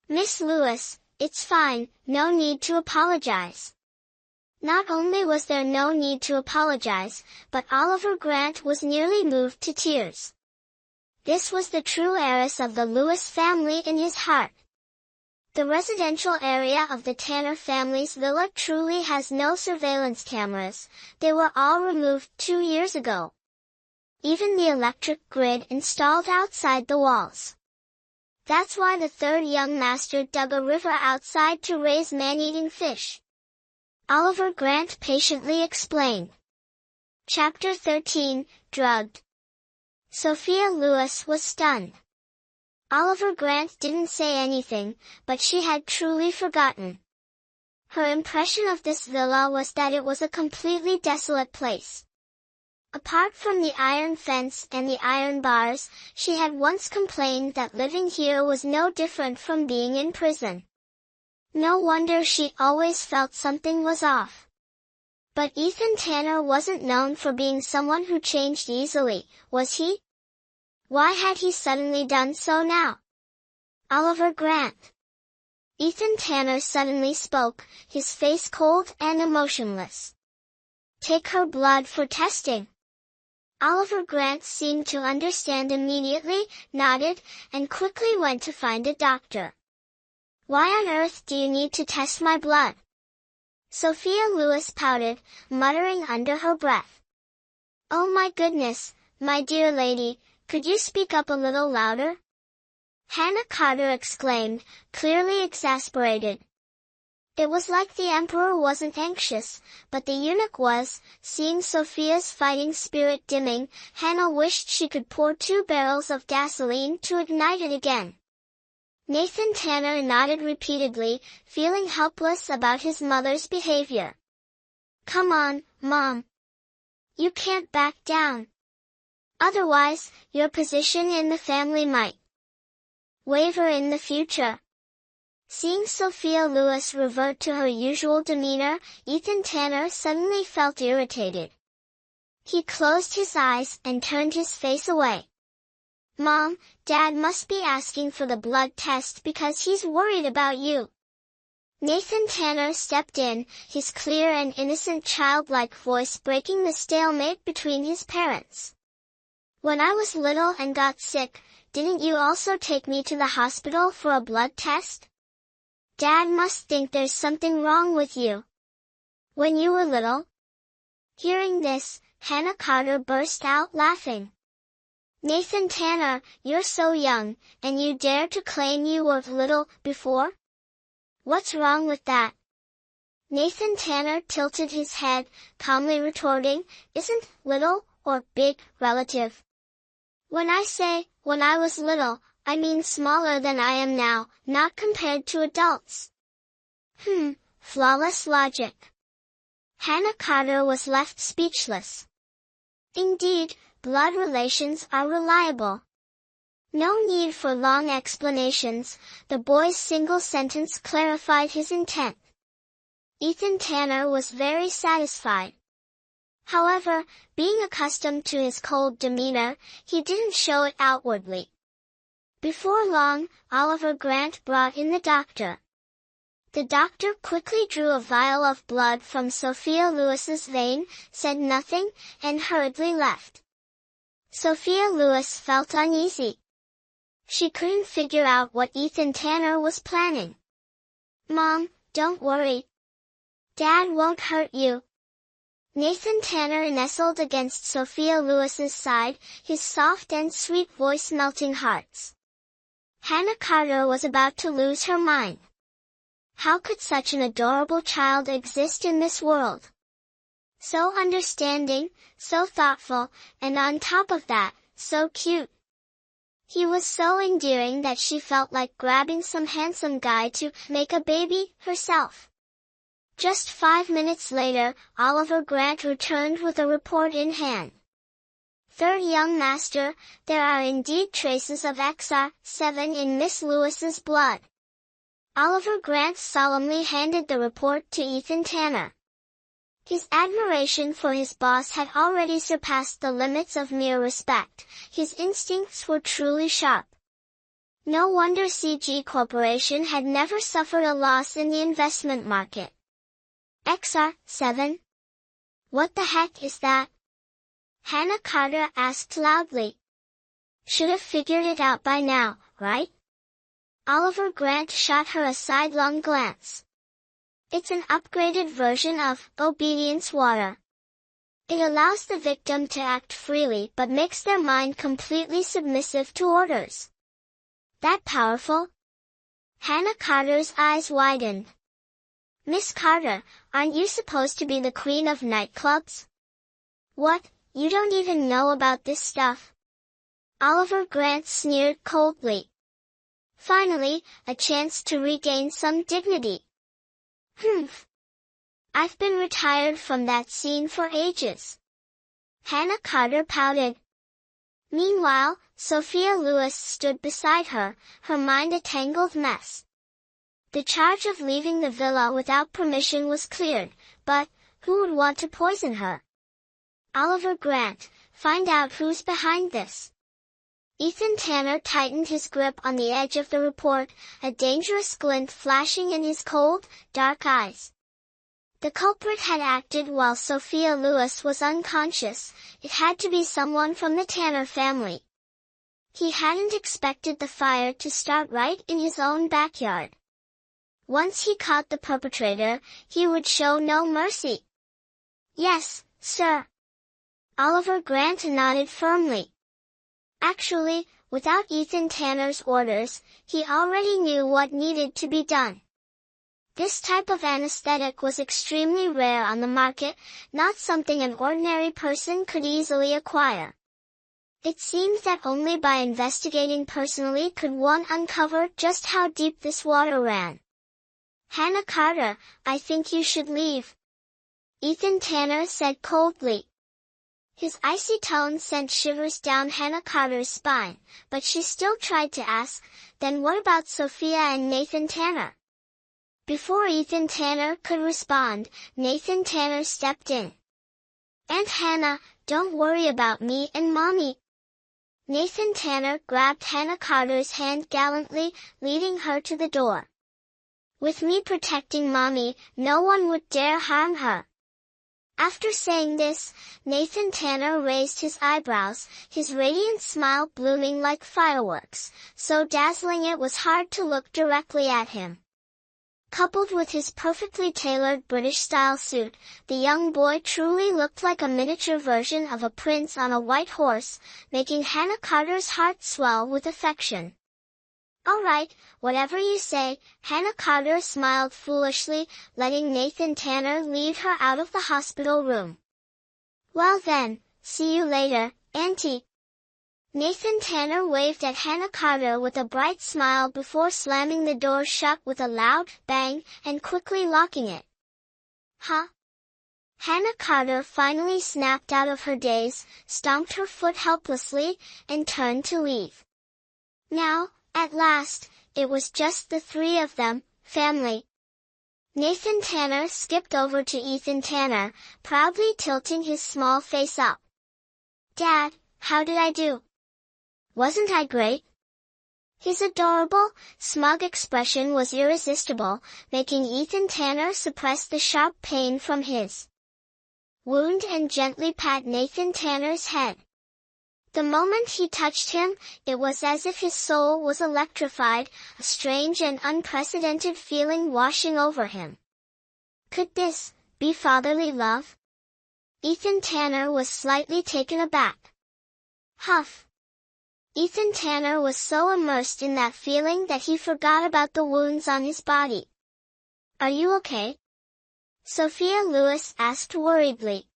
Miss Lewis, it's fine, no need to apologize. Not only was there no need to apologize, but Oliver Grant was nearly moved to tears. This was the true heiress of the Lewis family in his heart. The residential area of the Tanner family's villa truly has no surveillance cameras, they were all removed 2 years ago. Even the electric grid installed outside the walls. That's why the third young master dug a river outside to raise man-eating fish. Oliver Grant patiently explained. Chapter 13, Drugged. Sophia Lewis was stunned. Oliver Grant didn't say anything, but she had truly forgotten. Her impression of this villa was that it was a completely desolate place. Apart from the iron fence and the iron bars, she had once complained that living here was no different from being in prison. No wonder she always felt something was off. But Ethan Tanner wasn't known for being someone who changed easily, was he? Why had he suddenly done so now? Oliver Grant. Ethan Tanner suddenly spoke, his face cold and emotionless. Take her blood for testing. Oliver Grant seemed to understand immediately, nodded, and quickly went to find a doctor. Why on earth do you need to test my blood? Sophia Lewis pouted, muttering under her breath. Oh my goodness, my dear lady, could you speak up a little louder? Hannah Carter exclaimed, clearly exasperated. It was like the emperor wasn't anxious, but the eunuch was. Seeing Sophia's fighting spirit dimming, Hannah wished she could pour 2 barrels of gasoline to ignite it again. Nathan Tanner nodded repeatedly, feeling helpless about his mother's behavior. Come on, Mom. You can't back down. Otherwise, your position in the family might waver in the future. Seeing Sophia Lewis revert to her usual demeanor, Ethan Tanner suddenly felt irritated. He closed his eyes and turned his face away. Mom, Dad must be asking for the blood test because he's worried about you. Nathan Tanner stepped in, his clear and innocent childlike voice breaking the stalemate between his parents. When I was little and got sick, didn't you also take me to the hospital for a blood test? Dad must think there's something wrong with you. When you were little? Hearing this, Hannah Carter burst out laughing. Nathan Tanner, you're so young, and you dare to claim you were little before? What's wrong with that? Nathan Tanner tilted his head, calmly retorting, isn't little or big relative? When I say, when I was little, I mean smaller than I am now, not compared to adults. Flawless logic. Hannah Carter was left speechless. Indeed, blood relations are reliable. No need for long explanations, the boy's single sentence clarified his intent. Ethan Tanner was very satisfied. However, being accustomed to his cold demeanor, he didn't show it outwardly. Before long, Oliver Grant brought in the doctor. The doctor quickly drew a vial of blood from Sophia Lewis's vein, said nothing, and hurriedly left. Sophia Lewis felt uneasy. She couldn't figure out what Ethan Tanner was planning. "Mom, don't worry. Dad won't hurt you." Nathan Tanner nestled against Sophia Lewis's side, his soft and sweet voice melting hearts. Hannah Carter was about to lose her mind. How could such an adorable child exist in this world? So understanding, so thoughtful, and on top of that, so cute. He was so endearing that she felt like grabbing some handsome guy to make a baby herself. Just 5 minutes later, Oliver Grant returned with a report in hand. "Third young master, there are indeed traces of XR7 in Miss Lewis's blood." Oliver Grant solemnly handed the report to Ethan Tanner. His admiration for his boss had already surpassed the limits of mere respect. His instincts were truly sharp. No wonder CG Corporation had never suffered a loss in the investment market. XR7? What the heck is that? Hannah Carter asked loudly. Should have figured it out by now, right? Oliver Grant shot her a sidelong glance. It's an upgraded version of obedience water. It allows the victim to act freely but makes their mind completely submissive to orders. That powerful? Hannah Carter's eyes widened. Miss Carter, aren't you supposed to be the queen of nightclubs? What, you don't even know about this stuff? Oliver Grant sneered coldly. Finally, a chance to regain some dignity. I've been retired from that scene for ages. Hannah Carter pouted. Meanwhile, Sophia Lewis stood beside her, her mind a tangled mess. The charge of leaving the villa without permission was cleared, but who would want to poison her? Oliver Grant, find out who's behind this. Ethan Tanner tightened his grip on the edge of the report, a dangerous glint flashing in his cold, dark eyes. The culprit had acted while Sophia Lewis was unconscious. It had to be someone from the Tanner family. He hadn't expected the fire to start right in his own backyard. Once he caught the perpetrator, he would show no mercy. Yes, sir. Oliver Grant nodded firmly. Actually, without Ethan Tanner's orders, he already knew what needed to be done. This type of anesthetic was extremely rare on the market, not something an ordinary person could easily acquire. It seems that only by investigating personally could one uncover just how deep this water ran. Hannah Carter, I think you should leave. Ethan Tanner said coldly. His icy tone sent shivers down Hannah Carter's spine, but she still tried to ask, then what about Sophia and Nathan Tanner? Before Ethan Tanner could respond, Nathan Tanner stepped in. Aunt Hannah, don't worry about me and Mommy. Nathan Tanner grabbed Hannah Carter's hand gallantly, leading her to the door. With me protecting Mommy, no one would dare harm her. After saying this, Nathan Tanner raised his eyebrows, his radiant smile blooming like fireworks, so dazzling it was hard to look directly at him. Coupled with his perfectly tailored British-style suit, the young boy truly looked like a miniature version of a prince on a white horse, making Hannah Carter's heart swell with affection. All right, whatever you say, Hannah Carter smiled foolishly, letting Nathan Tanner lead her out of the hospital room. Well then, see you later, Auntie. Nathan Tanner waved at Hannah Carter with a bright smile before slamming the door shut with a loud bang and quickly locking it. Huh? Hannah Carter finally snapped out of her daze, stomped her foot helplessly, and turned to leave. Now, at last, it was just the three of them, family. Nathan Tanner skipped over to Ethan Tanner, proudly tilting his small face up. Dad, how did I do? Wasn't I great? His adorable, smug expression was irresistible, making Ethan Tanner suppress the sharp pain from his wound and gently pat Nathan Tanner's head. The moment he touched him, it was as if his soul was electrified, a strange and unprecedented feeling washing over him. Could this be fatherly love? Ethan Tanner was slightly taken aback. Huff. Ethan Tanner was so immersed in that feeling that he forgot about the wounds on his body. Are you okay? Sophia Lewis asked worriedly.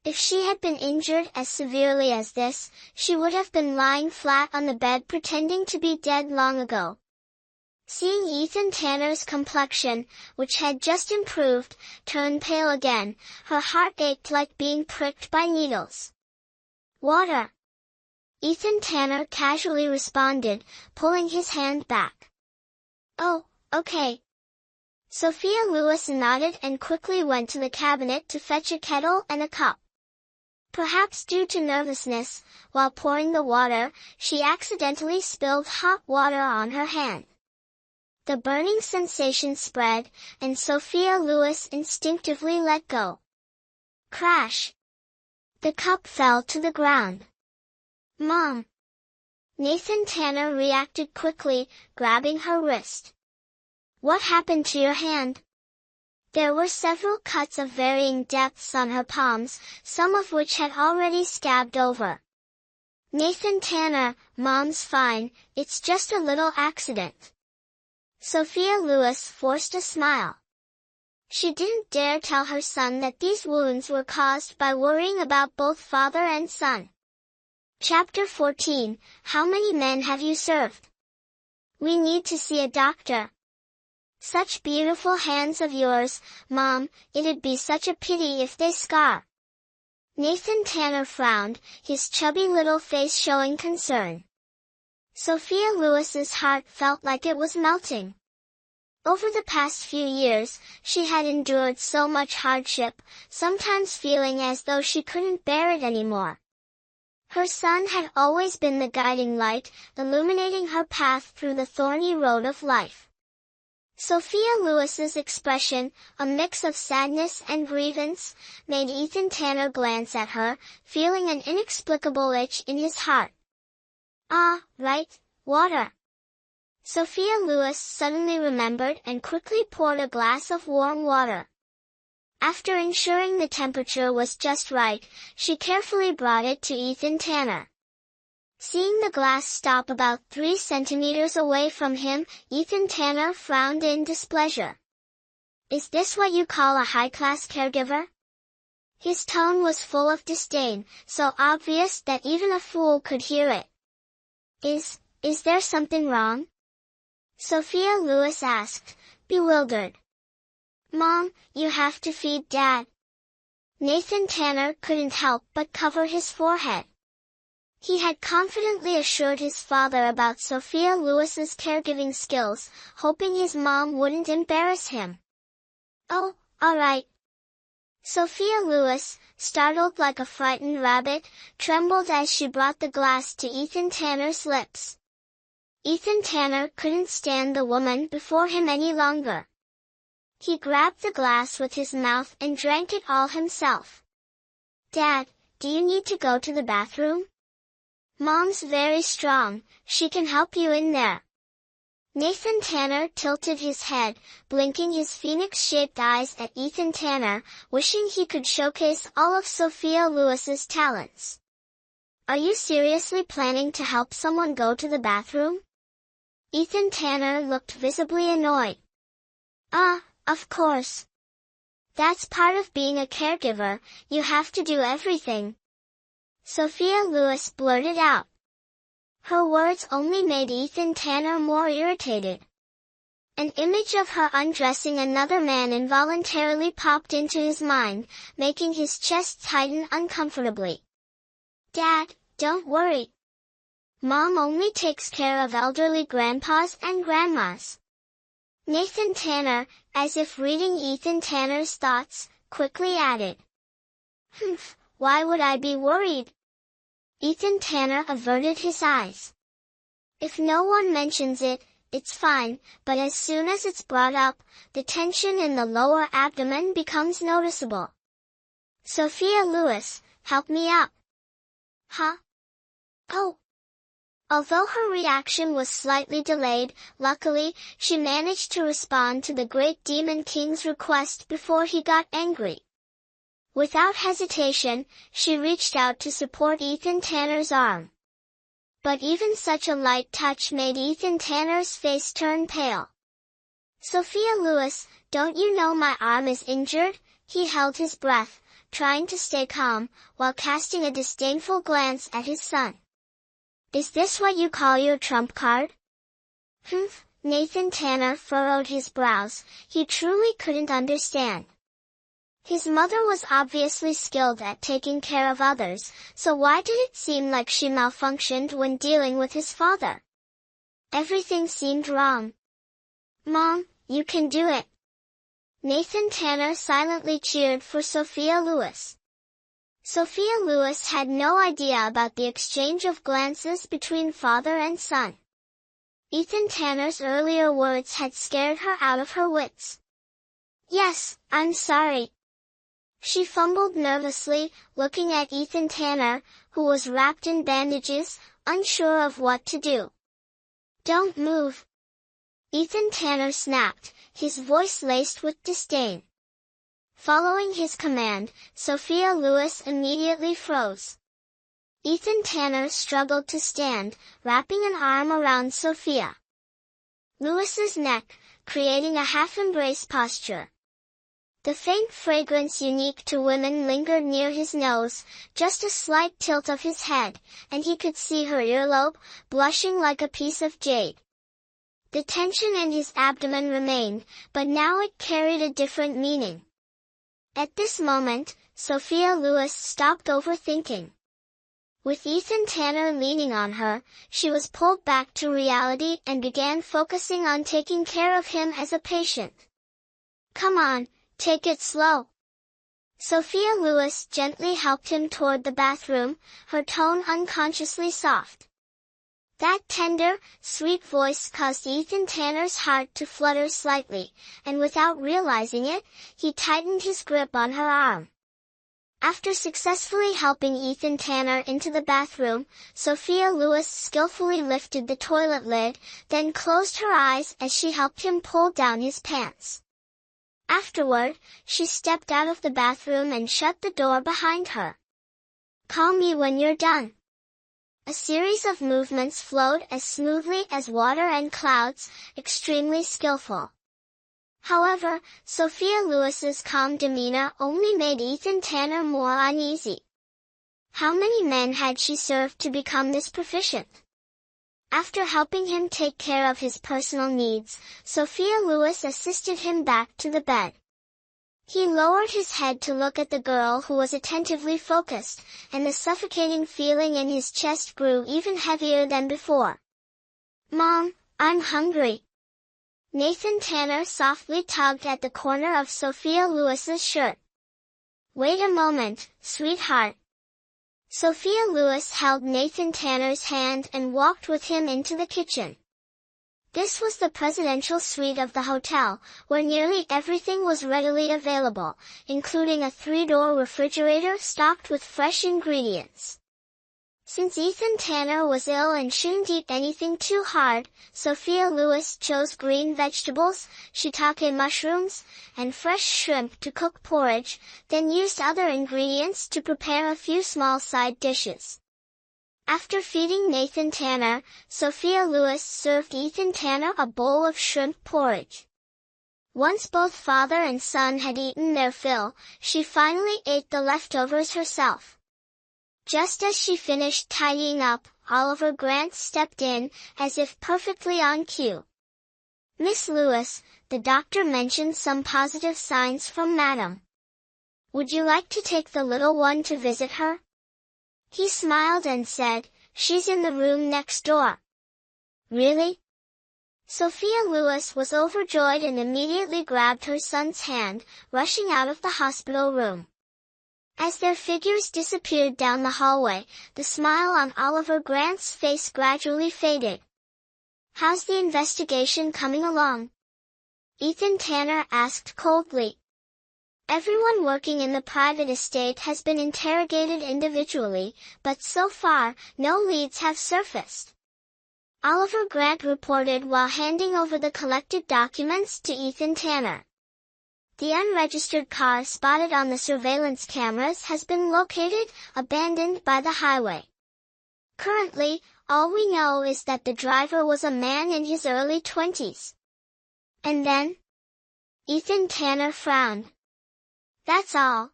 If she had been injured as severely as this, she would have been lying flat on the bed pretending to be dead long ago. Seeing Ethan Tanner's complexion, which had just improved, turn pale again, her heart ached like being pricked by needles. Water. Ethan Tanner casually responded, pulling his hand back. Oh, okay. Sophia Lewis nodded and quickly went to the cabinet to fetch a kettle and a cup. Perhaps due to nervousness, while pouring the water, she accidentally spilled hot water on her hand. The burning sensation spread, and Sophia Lewis instinctively let go. Crash! The cup fell to the ground. Mom! Nathan Tanner reacted quickly, grabbing her wrist. What happened to your hand? There were several cuts of varying depths on her palms, some of which had already scabbed over. Nathan Tanner, Mom's fine, it's just a little accident. Sophia Lewis forced a smile. She didn't dare tell her son that these wounds were caused by worrying about both father and son. Chapter 14, How many men have you served? We need to see a doctor. Such beautiful hands of yours, Mom, it'd be such a pity if they scar. Nathan Tanner frowned, his chubby little face showing concern. Sophia Lewis's heart felt like it was melting. Over the past few years, she had endured so much hardship, sometimes feeling as though she couldn't bear it anymore. Her son had always been the guiding light, illuminating her path through the thorny road of life. Sophia Lewis's expression, a mix of sadness and grievance, made Ethan Tanner glance at her, feeling an inexplicable itch in his heart. Ah, right, water. Sophia Lewis suddenly remembered and quickly poured a glass of warm water. After ensuring the temperature was just right, she carefully brought it to Ethan Tanner. Seeing the glass stop about 3 centimeters away from him, Ethan Tanner frowned in displeasure. Is this what you call a high-class caregiver? His tone was full of disdain, so obvious that even a fool could hear it. Is there something wrong? Sophia Lewis asked, bewildered. Mom, you have to feed Dad. Nathan Tanner couldn't help but cover his forehead. He had confidently assured his father about Sophia Lewis's caregiving skills, hoping his mom wouldn't embarrass him. Oh, all right. Sophia Lewis, startled like a frightened rabbit, trembled as she brought the glass to Ethan Tanner's lips. Ethan Tanner couldn't stand the woman before him any longer. He grabbed the glass with his mouth and drank it all himself. Dad, do you need to go to the bathroom? Mom's very strong, she can help you in there. Nathan Tanner tilted his head, blinking his phoenix-shaped eyes at Ethan Tanner, wishing he could showcase all of Sophia Lewis's talents. Are you seriously planning to help someone go to the bathroom? Ethan Tanner looked visibly annoyed. Of course. That's part of being a caregiver, you have to do everything. Sophia Lewis blurted out. Her words only made Ethan Tanner more irritated. An image of her undressing another man involuntarily popped into his mind, making his chest tighten uncomfortably. "Dad, don't worry. Mom only takes care of elderly grandpas and grandmas." Nathan Tanner, as if reading Ethan Tanner's thoughts, quickly added. "Humph, why would I be worried?" Ethan Tanner averted his eyes. "If no one mentions it, it's fine, but as soon as it's brought up, the tension in the lower abdomen becomes noticeable. Sophia Lewis, help me up." "Huh? Oh." Although her reaction was slightly delayed, luckily, she managed to respond to the Great Demon King's request before he got angry. Without hesitation, she reached out to support Ethan Tanner's arm. But even such a light touch made Ethan Tanner's face turn pale. "Sophia Lewis, don't you know my arm is injured?" He held his breath, trying to stay calm, while casting a disdainful glance at his son. "Is this what you call your trump card?" "Humph," Nathan Tanner furrowed his brows. He truly couldn't understand. His mother was obviously skilled at taking care of others, so why did it seem like she malfunctioned when dealing with his father? Everything seemed wrong. "Mom, you can do it." Nathan Tanner silently cheered for Sophia Lewis. Sophia Lewis had no idea about the exchange of glances between father and son. Ethan Tanner's earlier words had scared her out of her wits. "Yes, I'm sorry." She fumbled nervously, looking at Ethan Tanner, who was wrapped in bandages, unsure of what to do. "Don't move." Ethan Tanner snapped, his voice laced with disdain. Following his command, Sophia Lewis immediately froze. Ethan Tanner struggled to stand, wrapping an arm around Sophia Lewis's neck, creating a half-embrace posture. The faint fragrance unique to women lingered near his nose, just a slight tilt of his head, and he could see her earlobe, blushing like a piece of jade. The tension in his abdomen remained, but now it carried a different meaning. At this moment, Sophia Lewis stopped overthinking. With Ethan Tanner leaning on her, she was pulled back to reality and began focusing on taking care of him as a patient. "Come on, take it slow." Sophia Lewis gently helped him toward the bathroom, her tone unconsciously soft. That tender, sweet voice caused Ethan Tanner's heart to flutter slightly, and without realizing it, he tightened his grip on her arm. After successfully helping Ethan Tanner into the bathroom, Sophia Lewis skillfully lifted the toilet lid, then closed her eyes as she helped him pull down his pants. Afterward, she stepped out of the bathroom and shut the door behind her. "Call me when you're done." A series of movements flowed as smoothly as water and clouds, extremely skillful. However, Sophia Lewis's calm demeanor only made Ethan Tanner more uneasy. How many men had she served to become this proficient? After helping him take care of his personal needs, Sophia Lewis assisted him back to the bed. He lowered his head to look at the girl who was attentively focused, and the suffocating feeling in his chest grew even heavier than before. "Mom, I'm hungry." Nathan Tanner softly tugged at the corner of Sophia Lewis's shirt. "Wait a moment, sweetheart." Sophia Lewis held Nathan Tanner's hand and walked with him into the kitchen. This was the presidential suite of the hotel, where nearly everything was readily available, including a 3-door refrigerator stocked with fresh ingredients. Since Ethan Tanner was ill and shouldn't eat anything too hard, Sophia Lewis chose green vegetables, shiitake mushrooms, and fresh shrimp to cook porridge, then used other ingredients to prepare a few small side dishes. After feeding Nathan Tanner, Sophia Lewis served Ethan Tanner a bowl of shrimp porridge. Once both father and son had eaten their fill, she finally ate the leftovers herself. Just as she finished tidying up, Oliver Grant stepped in, as if perfectly on cue. "Miss Lewis, the doctor mentioned some positive signs from Madam. Would you like to take the little one to visit her?" He smiled and said, "She's in the room next door." "Really?" Sophia Lewis was overjoyed and immediately grabbed her son's hand, rushing out of the hospital room. As their figures disappeared down the hallway, the smile on Oliver Grant's face gradually faded. "How's the investigation coming along?" Ethan Tanner asked coldly. "Everyone working in the private estate has been interrogated individually, but so far, no leads have surfaced," Oliver Grant reported while handing over the collected documents to Ethan Tanner. "The unregistered car spotted on the surveillance cameras has been located, abandoned by the highway. Currently, all we know is that the driver was a man in his early 20s. "And then?" Ethan Tanner frowned. "That's all.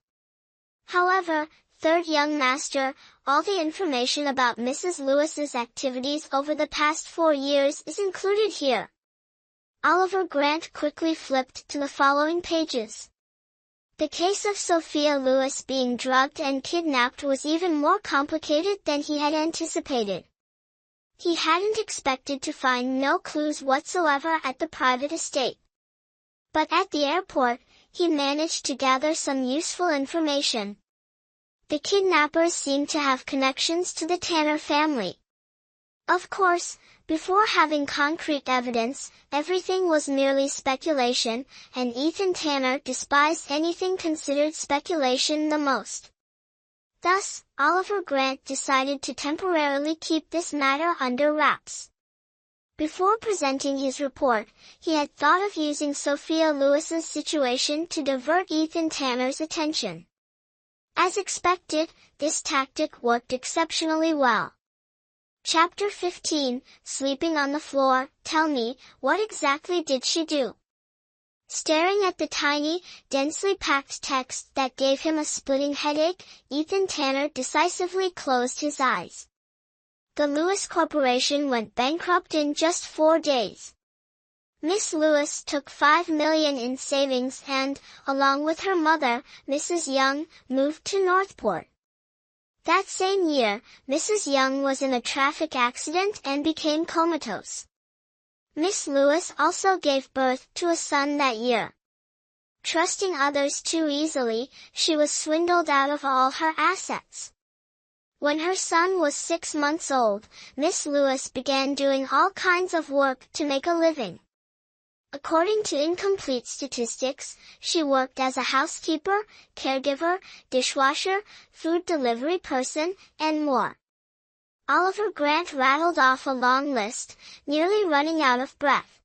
However, third young master, all the information about Mrs. Lewis's activities over the past 4 years is included here." Oliver Grant quickly flipped to the following pages. The case of Sophia Lewis being drugged and kidnapped was even more complicated than he had anticipated. He hadn't expected to find no clues whatsoever at the private estate. But at the airport, he managed to gather some useful information. The kidnappers seemed to have connections to the Tanner family. Of course, before having concrete evidence, everything was merely speculation, and Ethan Tanner despised anything considered speculation the most. Thus, Oliver Grant decided to temporarily keep this matter under wraps. Before presenting his report, he had thought of using Sophia Lewis's situation to divert Ethan Tanner's attention. As expected, this tactic worked exceptionally well. Chapter 15, Sleeping on the Floor. Tell me, what exactly did she do? Staring at the tiny, densely packed text that gave him a splitting headache, Ethan Tanner decisively closed his eyes. The Lewis Corporation went bankrupt in just 4 days. Miss Lewis took $5 million in savings and, along with her mother, Mrs. Young, moved to Northport. That same year, Mrs. Young was in a traffic accident and became comatose. Miss Lewis also gave birth to a son that year. Trusting others too easily, she was swindled out of all her assets. When her son was 6 months old, Miss Lewis began doing all kinds of work to make a living. According to incomplete statistics, she worked as a housekeeper, caregiver, dishwasher, food delivery person, and more. Oliver Grant rattled off a long list, nearly running out of breath.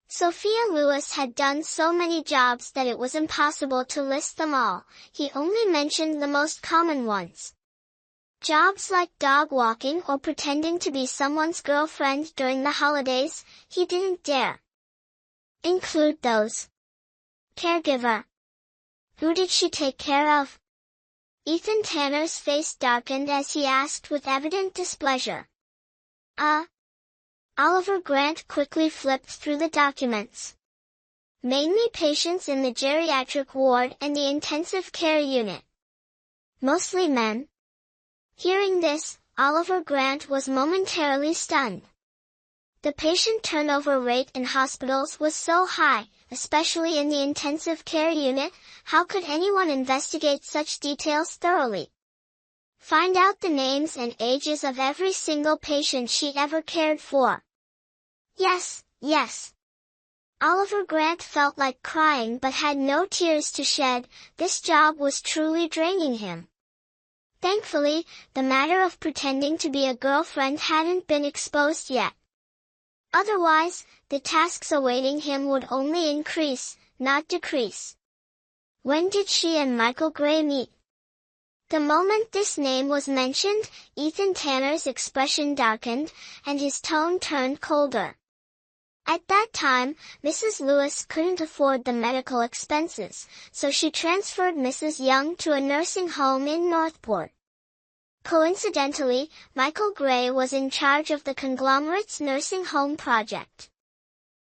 Sophia Lewis had done so many jobs that it was impossible to list them all. He only mentioned the most common ones. Jobs like dog walking or pretending to be someone's girlfriend during the holidays, he didn't dare include those. Caregiver. Who did she take care of? Ethan Tanner's face darkened as he asked with evident displeasure. Oliver Grant quickly flipped through the documents. Mainly patients in the geriatric ward and the intensive care unit. Mostly men. Hearing this, Oliver Grant was momentarily stunned. The patient turnover rate in hospitals was so high, especially in the intensive care unit. How could anyone investigate such details thoroughly? Find out the names and ages of every single patient she ever cared for. Yes. Oliver Grant felt like crying but had no tears to shed. This job was truly draining him. Thankfully, the matter of pretending to be a girlfriend hadn't been exposed yet. Otherwise, the tasks awaiting him would only increase, not decrease. When did she and Michael Gray meet? The moment this name was mentioned, Ethan Tanner's expression darkened, and his tone turned colder. At that time, Mrs. Lewis couldn't afford the medical expenses, so she transferred Mrs. Young to a nursing home in Northport. Coincidentally, Michael Gray was in charge of the conglomerate's nursing home project.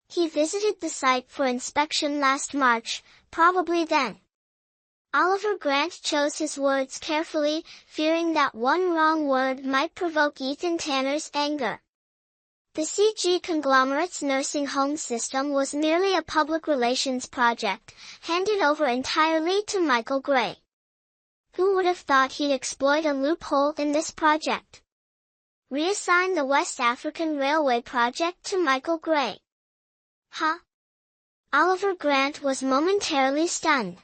He visited the site for inspection last March, probably then. Oliver Grant chose his words carefully, fearing that one wrong word might provoke Ethan Tanner's anger. The CG conglomerate's nursing home system was merely a public relations project, handed over entirely to Michael Gray. Who would have thought he'd exploit a loophole in this project? Reassign the West African Railway project to Michael Gray. Huh? Oliver Grant was momentarily stunned.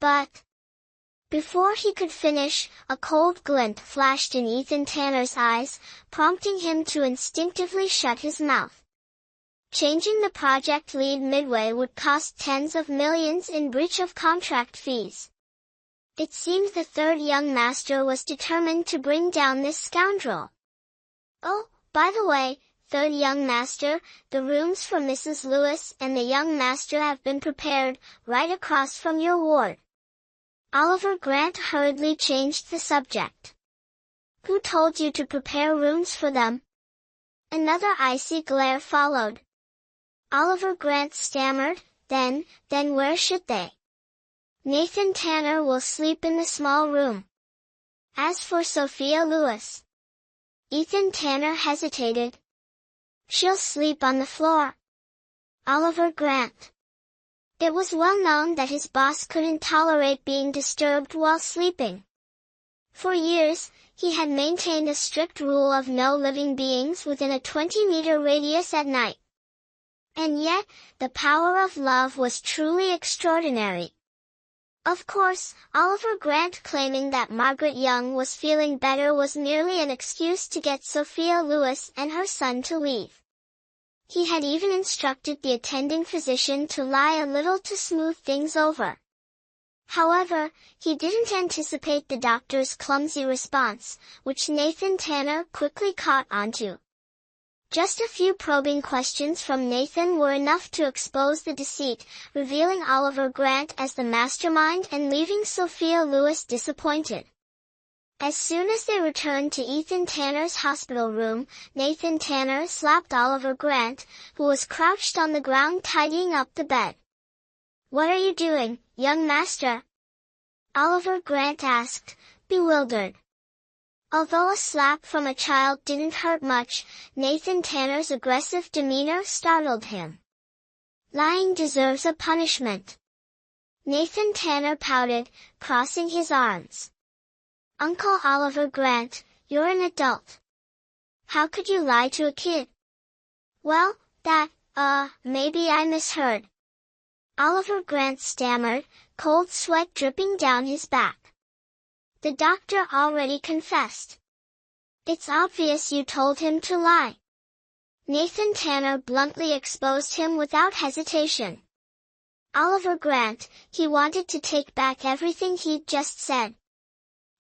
But before he could finish, a cold glint flashed in Ethan Tanner's eyes, prompting him to instinctively shut his mouth. Changing the project lead midway would cost tens of millions in breach of contract fees. It seemed the third young master was determined to bring down this scoundrel. Oh, by the way, third young master, the rooms for Mrs. Lewis and the young master have been prepared, right across from your ward. Oliver Grant hurriedly changed the subject. Who told you to prepare rooms for them? Another icy glare followed. Oliver Grant stammered, then where should they? Nathan Tanner will sleep in the small room. As for Sophia Lewis. Ethan Tanner hesitated. She'll sleep on the floor. Oliver Grant. It was well known that his boss couldn't tolerate being disturbed while sleeping. For years, he had maintained a strict rule of no living beings within a 20-meter radius at night. And yet, the power of love was truly extraordinary. Of course, Oliver Grant claiming that Margaret Young was feeling better was merely an excuse to get Sophia Lewis and her son to leave. He had even instructed the attending physician to lie a little to smooth things over. However, he didn't anticipate the doctor's clumsy response, which Nathan Tanner quickly caught onto. Just a few probing questions from Nathan were enough to expose the deceit, revealing Oliver Grant as the mastermind and leaving Sophia Lewis disappointed. As soon as they returned to Ethan Tanner's hospital room, Nathan Tanner slapped Oliver Grant, who was crouched on the ground tidying up the bed. What are you doing, young master? Oliver Grant asked, bewildered. Although a slap from a child didn't hurt much, Nathan Tanner's aggressive demeanor startled him. Lying deserves a punishment. Nathan Tanner pouted, crossing his arms. Uncle Oliver Grant, you're an adult. How could you lie to a kid? Well, maybe I misheard. Oliver Grant stammered, cold sweat dripping down his back. The doctor already confessed. It's obvious you told him to lie. Nathan Tanner bluntly exposed him without hesitation. Oliver Grant, he wanted to take back everything he'd just said.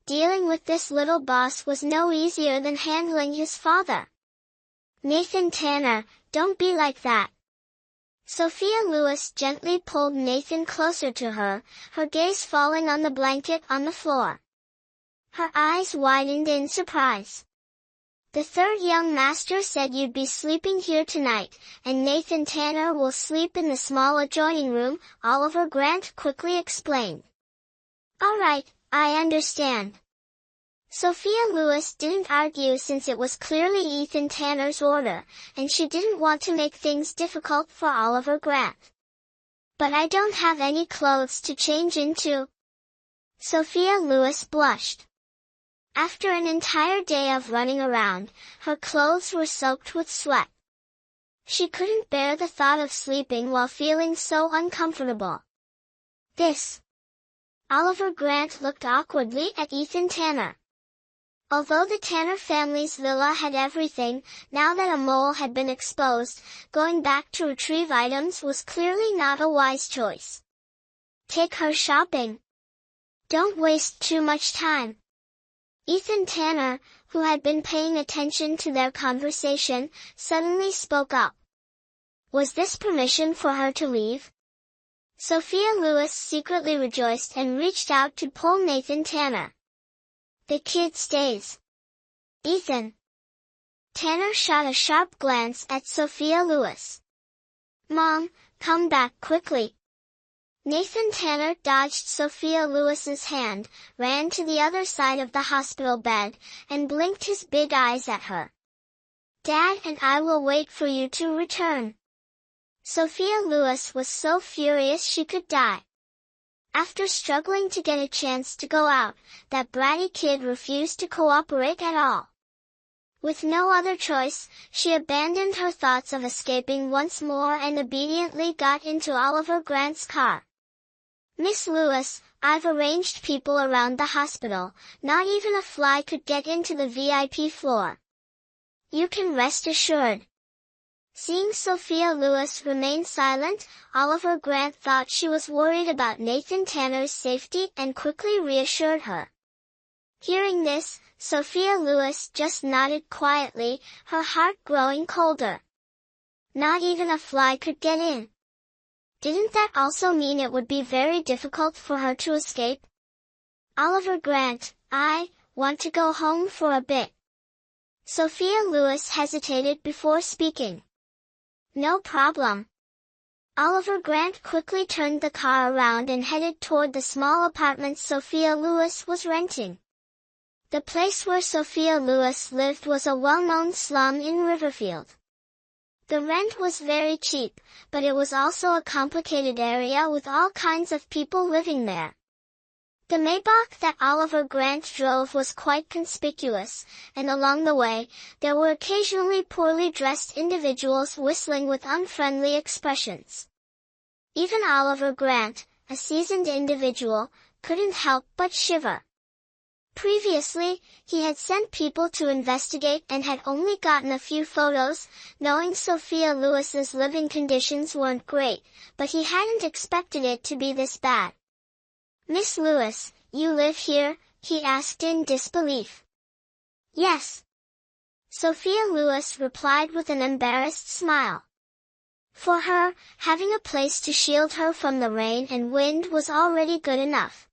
Dealing with this little boss was no easier than handling his father. Nathan Tanner, don't be like that. Sophia Lewis gently pulled Nathan closer to her, her gaze falling on the blanket on the floor. Her eyes widened in surprise. The third young master said you'd be sleeping here tonight, and Nathan Tanner will sleep in the small adjoining room, Oliver Grant quickly explained. All right, I understand. Sophia Lewis didn't argue since it was clearly Ethan Tanner's order, and she didn't want to make things difficult for Oliver Grant. But I don't have any clothes to change into. Sophia Lewis blushed. After an entire day of running around, her clothes were soaked with sweat. She couldn't bear the thought of sleeping while feeling so uncomfortable. Oliver Grant looked awkwardly at Ethan Tanner. Although the Tanner family's villa had everything, now that a mole had been exposed, going back to retrieve items was clearly not a wise choice. Take her shopping. Don't waste too much time. Ethan Tanner, who had been paying attention to their conversation, suddenly spoke up. Was this permission for her to leave? Sophia Lewis secretly rejoiced and reached out to pull Nathan Tanner. The kid stays. Ethan. Tanner shot a sharp glance at Sophia Lewis. Mom, come back quickly. Nathan Tanner dodged Sophia Lewis's hand, ran to the other side of the hospital bed, and blinked his big eyes at her. Dad and I will wait for you to return. Sophia Lewis was so furious she could die. After struggling to get a chance to go out, that bratty kid refused to cooperate at all. With no other choice, she abandoned her thoughts of escaping once more and obediently got into Oliver Grant's car. Miss Lewis, I've arranged people around the hospital, not even a fly could get into the VIP floor. You can rest assured. Seeing Sophia Lewis remain silent, Oliver Grant thought she was worried about Nathan Tanner's safety and quickly reassured her. Hearing this, Sophia Lewis just nodded quietly, her heart growing colder. Not even a fly could get in. Didn't that also mean it would be very difficult for her to escape? Oliver Grant, I want to go home for a bit. Sophia Lewis hesitated before speaking. No problem. Oliver Grant quickly turned the car around and headed toward the small apartment Sophia Lewis was renting. The place where Sophia Lewis lived was a well-known slum in Riverfield. The rent was very cheap, but it was also a complicated area with all kinds of people living there. The Maybach that Oliver Grant drove was quite conspicuous, and along the way, there were occasionally poorly dressed individuals whistling with unfriendly expressions. Even Oliver Grant, a seasoned individual, couldn't help but shiver. Previously, he had sent people to investigate and had only gotten a few photos, knowing Sophia Lewis's living conditions weren't great, but he hadn't expected it to be this bad. Miss Lewis, you live here? He asked in disbelief. Yes. Sophia Lewis replied with an embarrassed smile. For her, having a place to shield her from the rain and wind was already good enough.